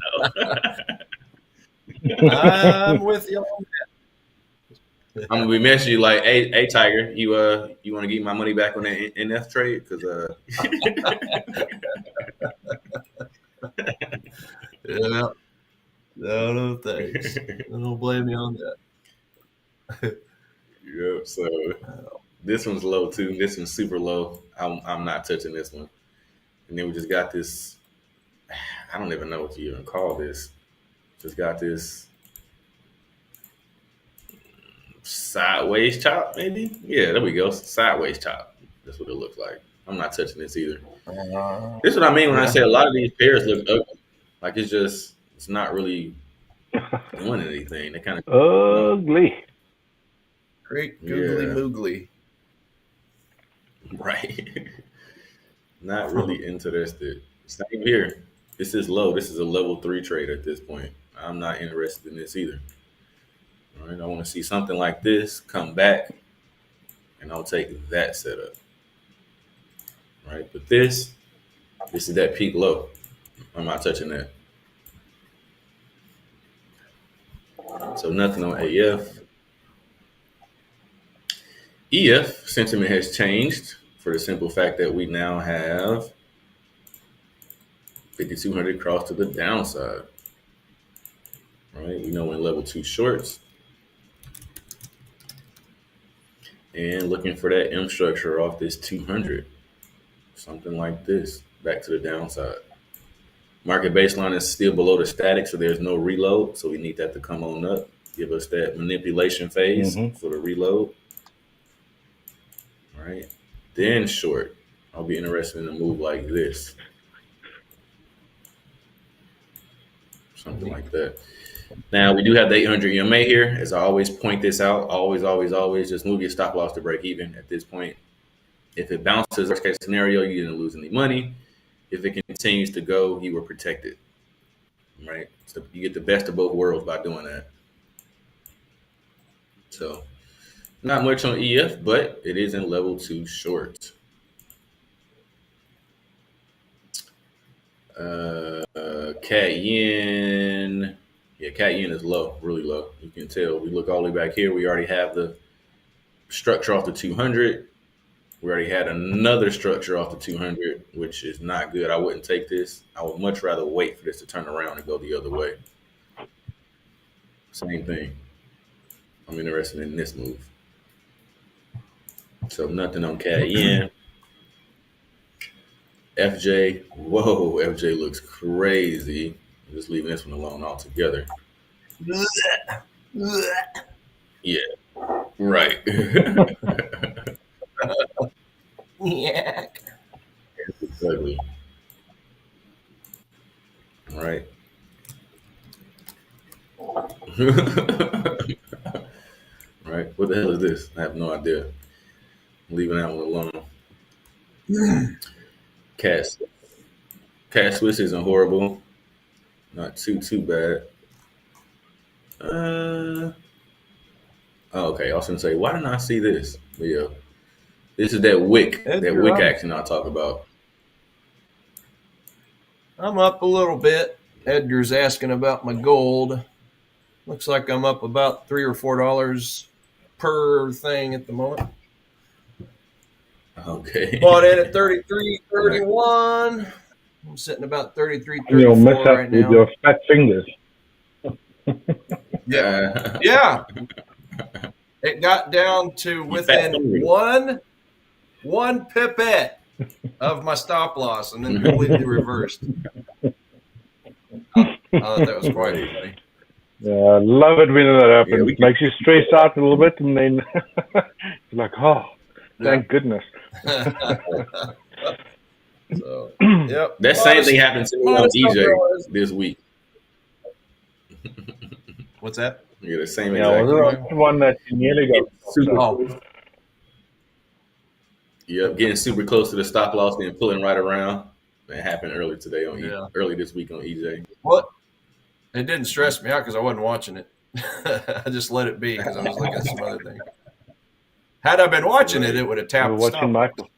no. I'm with you on I'm gonna be messaging you like, hey Tiger, you want to get my money back on that NF trade? Because yeah, no thanks. Don't blame me on that. Yeah, so this one's low too. This one's super low. I'm not touching this one. And then we just got this. I don't even know what you even call this. Just got this sideways chop, maybe. Yeah, there we go. Sideways chop. That's what it looks like. I'm not touching this either. This is what I mean when I say a lot of these pairs look ugly. Like it's not really doing anything. They kind of ugly. Great googly moogly. Right. Not really interested. Same here. This is low. This is a level 3 trade at this point. I'm not interested in this either. All right. I want to see something like this come back, and I'll take that setup. All right. But this is that peak low. I'm not touching that. So nothing on AF. EF sentiment has changed for the simple fact that we now have 5,200 cross to the downside. All right, we know we're in level 2 shorts. And looking for that M structure off this 200. Something like this, back to the downside. Market baseline is still below the static, so there's no reload. So we need that to come on up, give us that manipulation phase for the reload. All right, then short. I'll be interested in a move like this. Something like that. Now, we do have the 800 EMA here. As I always point this out, always, just move your stop loss to break even at this point. If it bounces, worst case scenario, you didn't lose any money. If it continues to go, you were protected, right? So you get the best of both worlds by doing that. So not much on EF, but it is in level 2 short. Cat Yen. Yeah, Cat Yen is low, really low. You can tell. We look all the way back here. We already have the structure off the 200. We already had another structure off the 200, which is not good. I wouldn't take this. I would much rather wait for this to turn around and go the other way. Same thing. I'm interested in this move. So nothing on CAD yen. FJ, whoa, FJ looks crazy. I'm just leaving this one alone altogether. Yeah, right. Yeah. It's ugly. All right. Right. What the hell is this? I have no idea. I'm leaving that one alone. Cash Swiss isn't horrible. Not too bad. Oh, okay. I was gonna say, why didn't I see this? But yeah. This is that wick action I'll talk about. I'm up a little bit. Edgar's asking about my gold. Looks like I'm up about $3 or $4 per thing at the moment. Okay. Bought in at 33.31. I'm sitting about 33.34 You'll miss out right with now. your fat fingers. Yeah. Yeah. It got down to within one pipette of my stop loss and then completely reversed. I thought that was quite funny. Yeah, I love it when that happens. It makes you stress out a little bit, and then it's like, oh, thank goodness. So, yep. That same thing happened to me on EJ this week. What's that? Yeah, the same Yeah, exact was the one that you nearly got. Yep, getting super close to the stop loss and pulling right around. That happened early today on early this week on EJ. What? It didn't stress me out because I wasn't watching it. I just let it be because I was looking at some other things. Had I been watching it, it would have tapped. Watching Michael.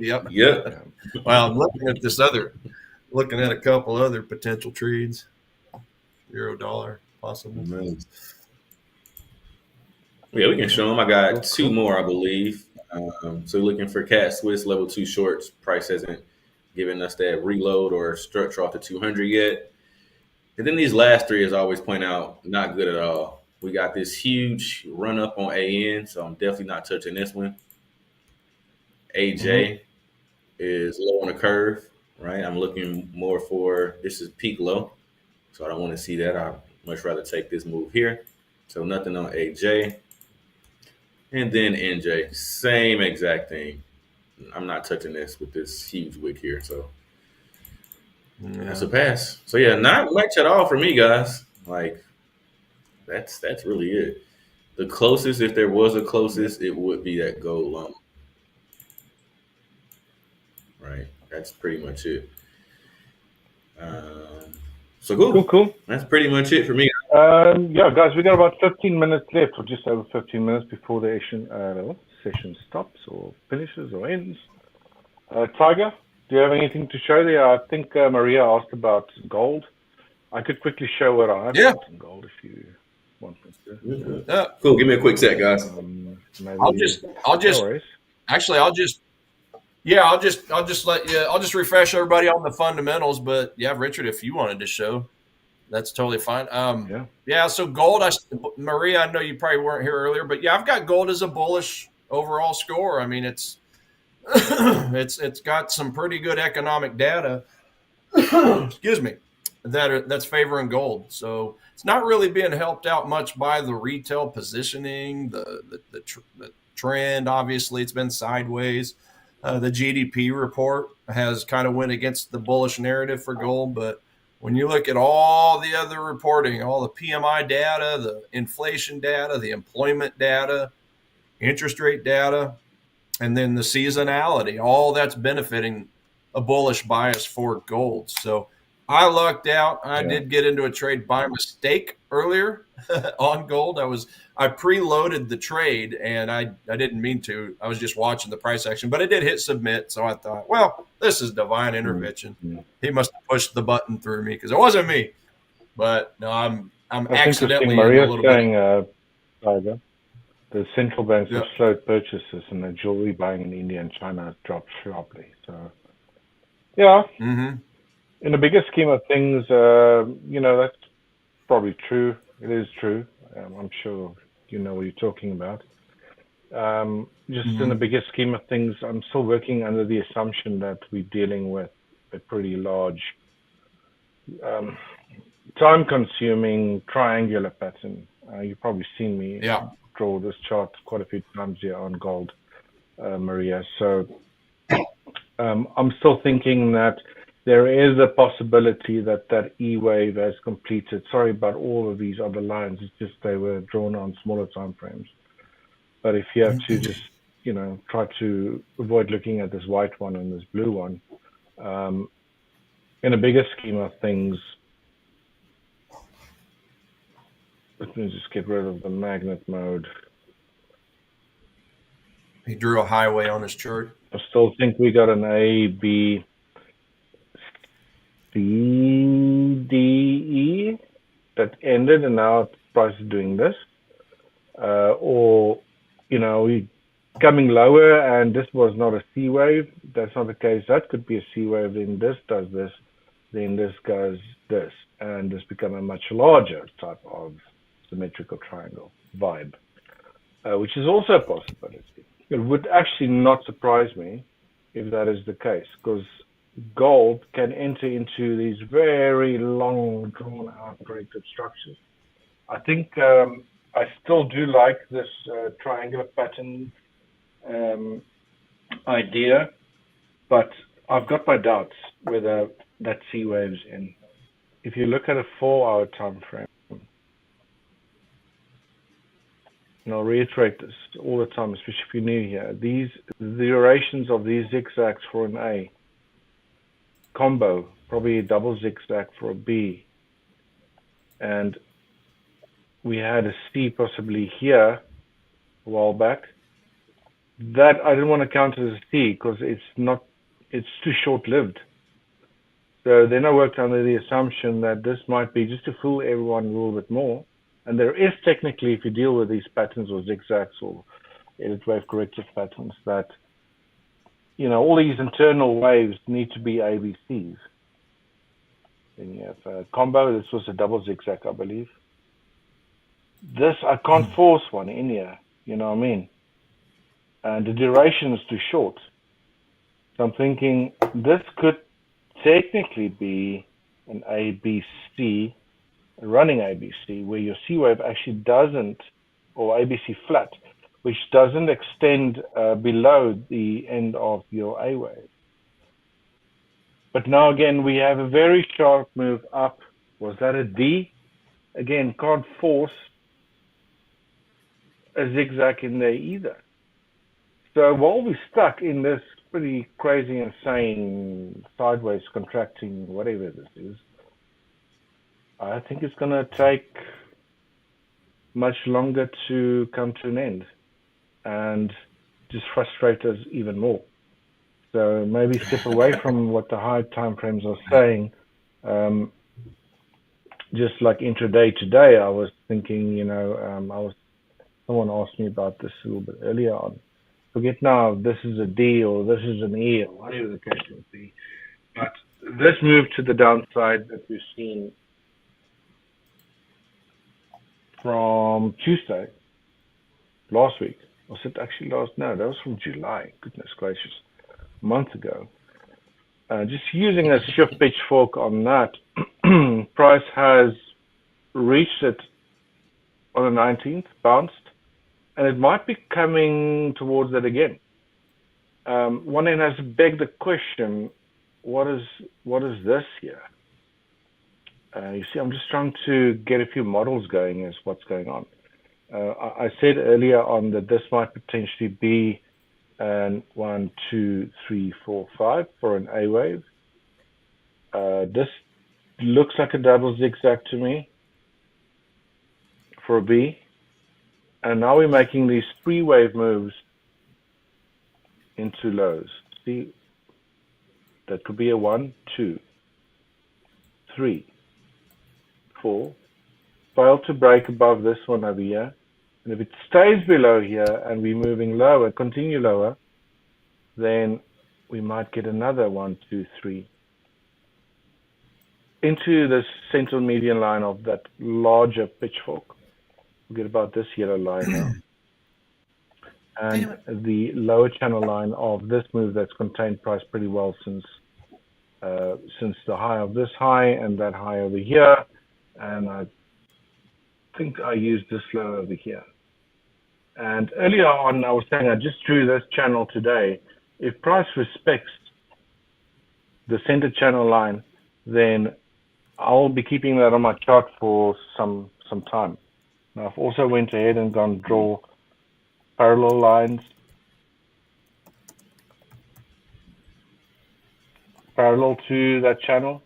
Yep. Well, I'm looking at a couple other potential trades. $0 possible. Nice. Yeah, we can show them. I got two more, I believe. So looking for Cat Swiss level 2 shorts. Price hasn't given us that reload or structure off the 200 yet. And then these last three, as I always point out, not good at all. We got this huge run up on AN, so I'm definitely not touching this one. AJ is low on the curve, right? I'm looking more for, this is peak low, so I don't want to see that. I'd much rather take this move here. So nothing on AJ. And then NJ, same exact thing. I'm not touching this with this huge wick here, so that's a pass. So yeah, not much at all for me, guys. Like that's really it. The closest, if there was a closest, it would be that gold lump. Right, that's pretty much it. So cool. That's pretty much it for me. Yeah, guys, we got about 15 minutes left, or just over 15 minutes before the session stops or finishes or ends. Tiger, do you have anything to show there? I think Maria asked about gold. I could quickly show what I have in gold if you want me to. Cool. Give me a quick sec, guys. I'll just refresh everybody on the fundamentals. But yeah, Richard, if you wanted to show, that's totally fine. So gold, Maria, I know you probably weren't here earlier, but yeah, I've got gold as a bullish overall score. I mean, it's got some pretty good economic data. Excuse me, that's favoring gold. So it's not really being helped out much by the retail positioning, the trend. Obviously, it's been sideways. The GDP report has kind of went against the bullish narrative for gold, but when you look at all the other reporting, all the PMI data, the inflation data, the employment data, interest rate data, and then the seasonality, all that's benefiting a bullish bias for gold. So I lucked out. I did get into a trade by mistake earlier on gold. I preloaded the trade, and I didn't mean to. I was just watching the price action, but it did hit submit. So I thought, well, this is divine intervention. He must have pushed the button through me because it wasn't me. But no, I'm accidentally in a little bit. The central banks Yeah. have slowed purchases, and the jewelry buying in India and China has dropped sharply. So, yeah, in the bigger scheme of things, that's probably true. It is true. I'm sure you know what you're talking about. Just in the bigger scheme of things, I'm still working under the assumption that we're dealing with a pretty large, time-consuming triangular pattern. You've probably seen me draw this chart quite a few times here on gold, Maria. So I'm still thinking that there is a possibility that that E wave has completed. Sorry about all of these other lines. It's just they were drawn on smaller time frames. But if you have to just, try to avoid looking at this white one and this blue one, in a bigger scheme of things, let me just get rid of the magnet mode. He drew a highway on his chart. I still think we got an A, B, C, D, E that ended, and now the price is doing this. Or, we coming lower, and this was not a C wave. That's not the case. That could be a C wave. Then this does this. Then this goes this, and this become a much larger type of symmetrical triangle vibe, which is also a possibility. It would actually not surprise me if that is the case, because gold can enter into these very long, drawn-out corrective structures. I think I still do like this triangular pattern idea, but I've got my doubts whether that C wave's in. If you look at a 4-hour time frame, and I'll reiterate this all the time, especially if you're new here, the durations of these zigzags for an A, combo, probably a double zigzag for a B, and we had a C possibly here a while back. That I didn't want to count as a C because it's too short-lived. So then I worked under the assumption that this might be just to fool everyone a little bit more. And there is technically, if you deal with these patterns or zigzags or edit wave corrective patterns, that, all these internal waves need to be ABCs. Then you have a combo. This was a double zigzag, I believe. This, I can't force one in here. You know what I mean? And the duration is too short. So I'm thinking this could technically be an ABC, a running ABC, where your C wave actually doesn't, or ABC flat, which doesn't extend below the end of your A wave. But now again, we have a very sharp move up. Was that a D? Again, can't force a zigzag in there either. So while we're stuck in this pretty crazy, insane, sideways contracting, whatever this is, I think it's going to take much longer to come to an end and just frustrate us even more. So maybe step away from what the high time frames are saying. Just like intraday today, I was thinking, someone asked me about this a little bit earlier on. Forget now if this is a D or this is an E or whatever the case may be. But this move to the downside that we've seen from Tuesday, last week, was it actually no, that was from July, goodness gracious, a month ago. Just using a shift pitchfork on that, price has reached it on the 19th, bounced, and it might be coming towards that again. One then has to beg the question, what is this here? You see, I'm just trying to get a few models going as what's going on. I said earlier on that this might potentially be an 1, 2, 3, 4, 5 for an A wave. This looks like a double zigzag to me for a B. And now we're making these 3 wave moves into lows. See, that could be a 1, 2, 3, 4. Failed to break above this one over here. And if it stays below here and we're moving lower, continue lower, then we might get another 1, 2, 3 into the central median line of that larger pitchfork. We'll get about this yellow line now. And the lower channel line of this move that's contained price pretty well since the high of this high and that high over here. And I think I used this low over here. And earlier on, I was saying I just drew this channel today. If price respects the center channel line, then I'll be keeping that on my chart for some time. Now, I've also went ahead and gone draw parallel lines parallel to that channel,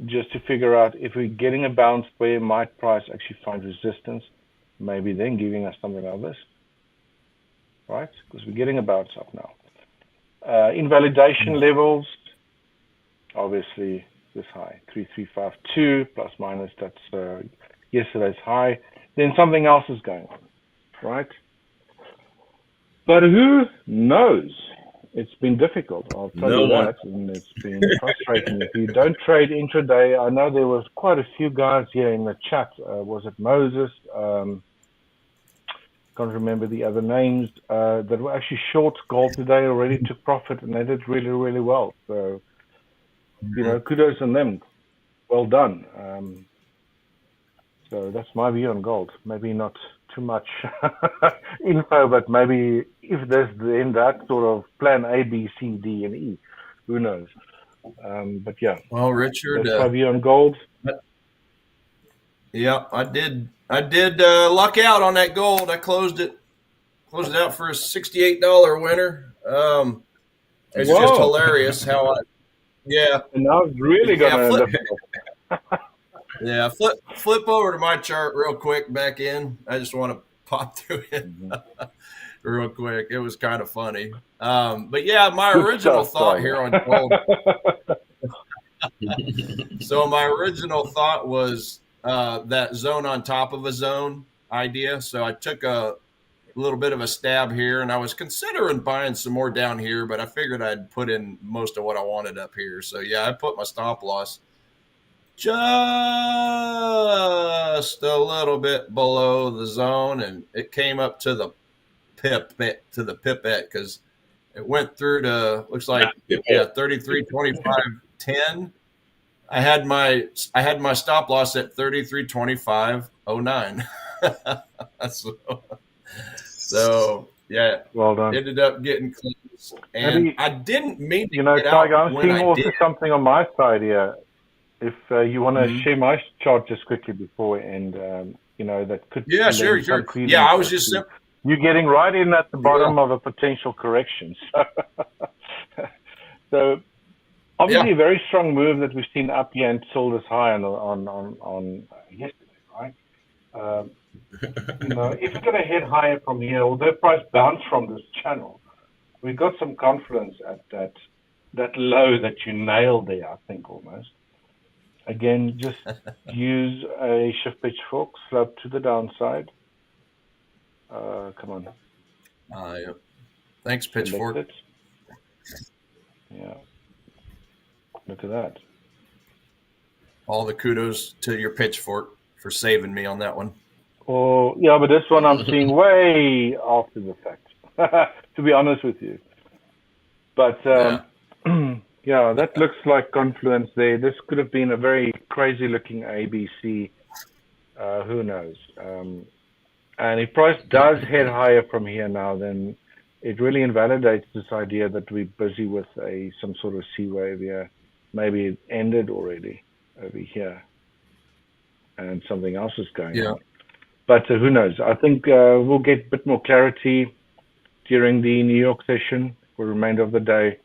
just to figure out if we're getting a bounce, where might price actually find resistance, maybe then giving us something like this, right? Because we're getting a bounce up now. Invalidation levels, obviously this high, 3352 plus minus, that's yesterday's high. Then something else is going on, right? But who knows? It's been difficult, I'll tell you that, and it's been frustrating. If you don't trade intraday, I know there was quite a few guys here in the chat. Was it Moses? Can't remember the other names, that were actually short gold today, already took profit, and they did really, really well. So, you know, kudos on them. Well done. So that's my view on gold. Maybe not too much info, but maybe if there's then that sort of plan A, B, C, D, and E, who knows? But yeah. Well, Richard, that's my view on gold. Yeah, I did luck out on that gold. I closed it out for a $68 winner. It's just hilarious how And now it's really gonna Yeah, flip over to my chart real quick back in. I just want to pop through it real quick. It was kind of funny. But yeah, my original thought here on gold. So my original thought was that zone on top of a zone idea. So I took a little bit of a stab here, and I was considering buying some more down here, but I figured I'd put in most of what I wanted up here. So yeah, I put my stop loss just a little bit below the zone, and it came up to the pipette because it went through to, looks like 33.25.10. I had my stop loss at 33.25.09. so yeah, well done. Ended up getting close, and I didn't mean to get Tiger, out I'm when seeing I also did. something on my side here. If you want to share my chart just quickly before, and you know, that could sure. Yeah, I was just you're getting right in at the bottom of a potential correction. So obviously a very strong move that we've seen up here until this high on yesterday, right? You know, if it's going to head higher from here, although price bounced from this channel, we've got some confidence at that low that you nailed there, I think, almost. Again, just use a shift pitchfork, slope to the downside. Come on. Yeah. Thanks, pitchfork. Yeah. Look at that. All the kudos to your pitchfork for saving me on that one. Oh, yeah, but this one I'm seeing way after the fact, to be honest with you. But yeah, that looks like confluence there. This could have been a very crazy looking ABC. Who knows? And if price does head higher from here now, then it really invalidates this idea that we're busy with some sort of C wave here. Maybe it ended already over here, and something else is going on. But who knows? I think we'll get a bit more clarity during the New York session for the remainder of the day.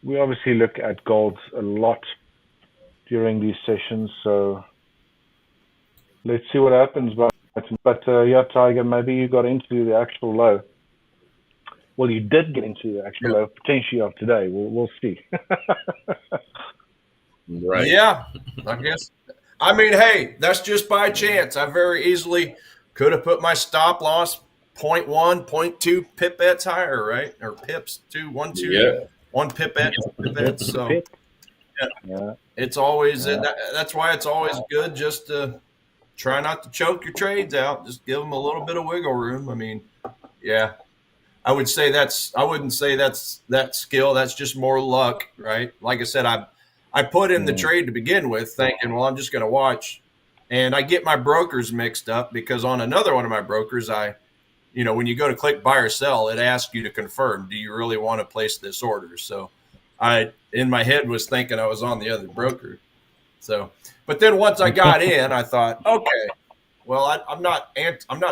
We obviously look at gold a lot during these sessions, so let's see what happens. But yeah, Tiger, maybe you got into the actual low. Well, you did get into the actual low, potentially of today. We'll see. Right. Yeah, I guess I mean, hey, that's just by chance. I very easily could have put my stop loss 0.1, 0.2 pipettes higher, right? Or pips, 1 pipette. So Yeah. it's always that's why it's always good just to try not to choke your trades out. Just give them a little bit of wiggle room. I mean, yeah, I wouldn't say that's that skill. That's just more luck, right? Like I said, I put in the trade to begin with, thinking, well, I'm just going to watch, and I get my brokers mixed up because on another one of my brokers, when you go to click buy or sell, it asks you to confirm, do you really want to place this order? So I, in my head, was thinking I was on the other broker. So, but then once I got in, I thought, okay, well, I'm not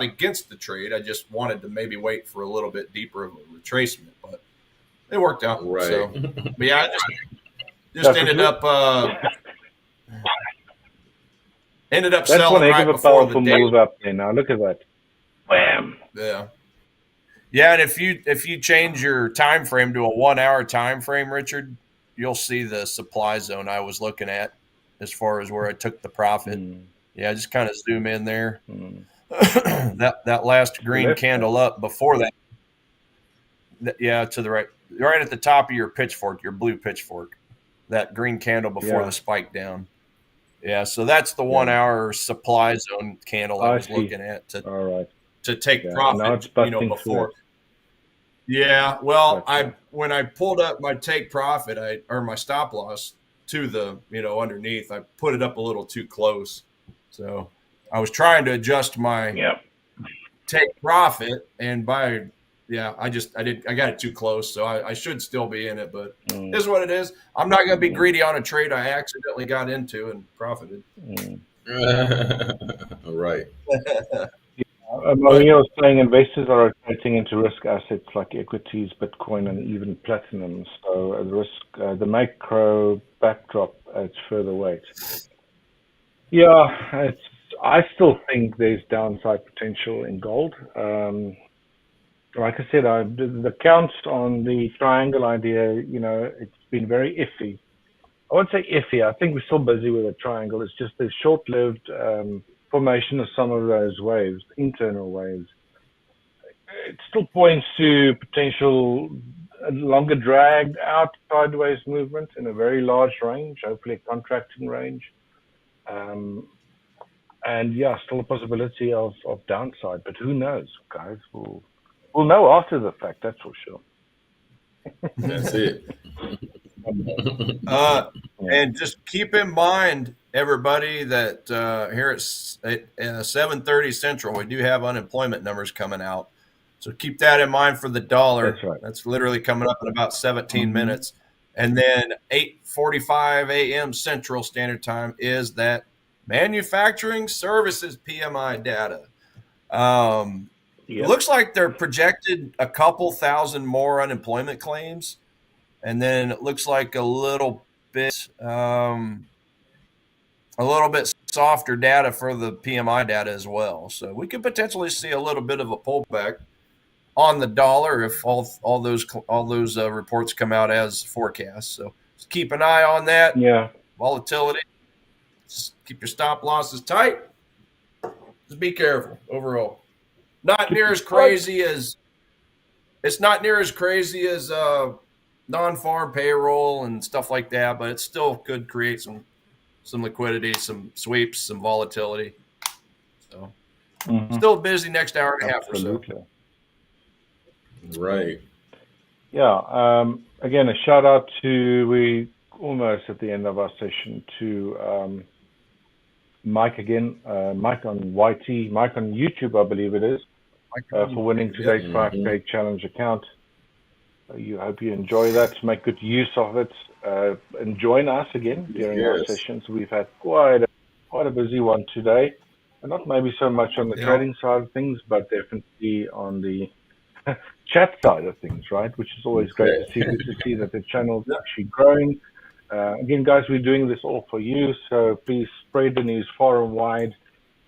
against the trade. I just wanted to maybe wait for a little bit deeper of a retracement, but it worked out. Right. So, but yeah, I just ended up That's selling one heck right of a before powerful the day. move up there. Now look at that. Bam. Yeah, and if you change your time frame to a 1 hour time frame, Richard, you'll see the supply zone I was looking at as far as where I took the profit. Yeah, just kind of zoom in there. that last green candle up before that. Yeah, to the right at the top of your pitchfork, your blue pitchfork. That green candle before the spike down. Yeah, so that's the 1 hour supply zone candle I was looking at to take profit, before. Yeah, well, when I pulled up my take profit, or my stop loss to the underneath, I put it up a little too close. So I was trying to adjust my take profit, and I got it too close, so I should still be in it, but it is what it is. I'm not going to be greedy on a trade I accidentally got into and profited. Right. Mario was saying investors are rotating into risk assets like equities, Bitcoin, and even platinum. So the macro backdrop adds further weight. Yeah, I still think there's downside potential in gold. Like I said, the counts on the triangle idea, it's been very iffy. I won't say iffy. I think we're still busy with a triangle. It's just the short-lived formation of some of those waves, internal waves. It still points to potential longer dragged out sideways movement in a very large range, hopefully a contracting range. And yeah, still a possibility of downside, but who knows, guys? We'll know after the fact, that's for sure. That's it. And just keep in mind, everybody, that here at 7:30 Central, we do have unemployment numbers coming out. So keep that in mind for the dollar. That's right. That's literally coming up in about 17 minutes. And then 8:45 a.m. Central Standard Time is that manufacturing services PMI data. It looks like they're projected a couple thousand more unemployment claims. And then it looks like a little bit softer data for the PMI data as well. So we could potentially see a little bit of a pullback on the dollar if all those reports come out as forecast. So just keep an eye on that. Yeah. Volatility. Just keep your stop losses tight. Just be careful overall. Not near as crazy as non-farm payroll and stuff like that, but it still could create some liquidity, some sweeps, some volatility. So still busy next hour and a half or so. Right. Yeah. Again, a shout out we almost at the end of our session to Mike again. Mike on YT, Mike on YouTube, I believe it is, for winning today's 5K challenge account. You hope you enjoy that, make good use of it, and join us again during our sessions. We've had quite a busy one today, and not maybe so much on the trading side of things, but definitely on the chat side of things, right? Which is always great to see. Good to see that the channel is actually growing. Again, guys, we're doing this all for you, so please spread the news far and wide.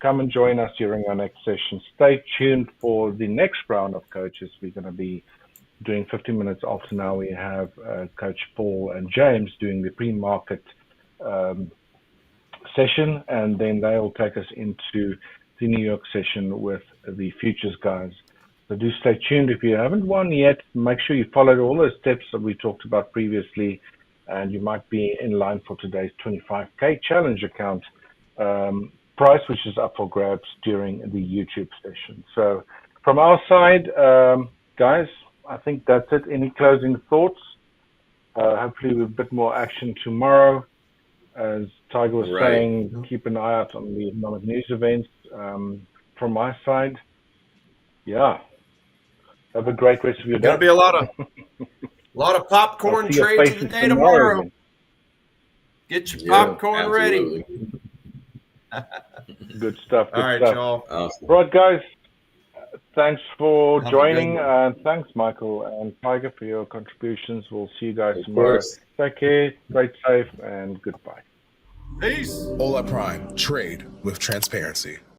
Come and join us during our next session. Stay tuned for the next round of coaches. We're going to be doing 15 minutes after now. We have Coach Paul and James doing the pre-market session, and then they'll take us into the New York session with the futures guys. So do stay tuned. If you haven't won yet, make sure you followed all those steps that we talked about previously, and you might be in line for today's 25K challenge account price, which is up for grabs during the YouTube session. So from our side, guys, I think that's it. Any closing thoughts? Hopefully with a bit more action tomorrow. As Tiger was saying, keep an eye out on the economic news events. From my side, yeah. Have a great rest of your day. Gonna be a lot of popcorn trades of the day tomorrow. Get your popcorn ready. Good stuff. All right, y'all. Awesome. Right, guys. Thanks for joining, and thanks, Michael and Tiger, for your contributions. We'll see you guys tomorrow. Take care, stay safe, and goodbye. Peace. Hola Prime. Trade with transparency.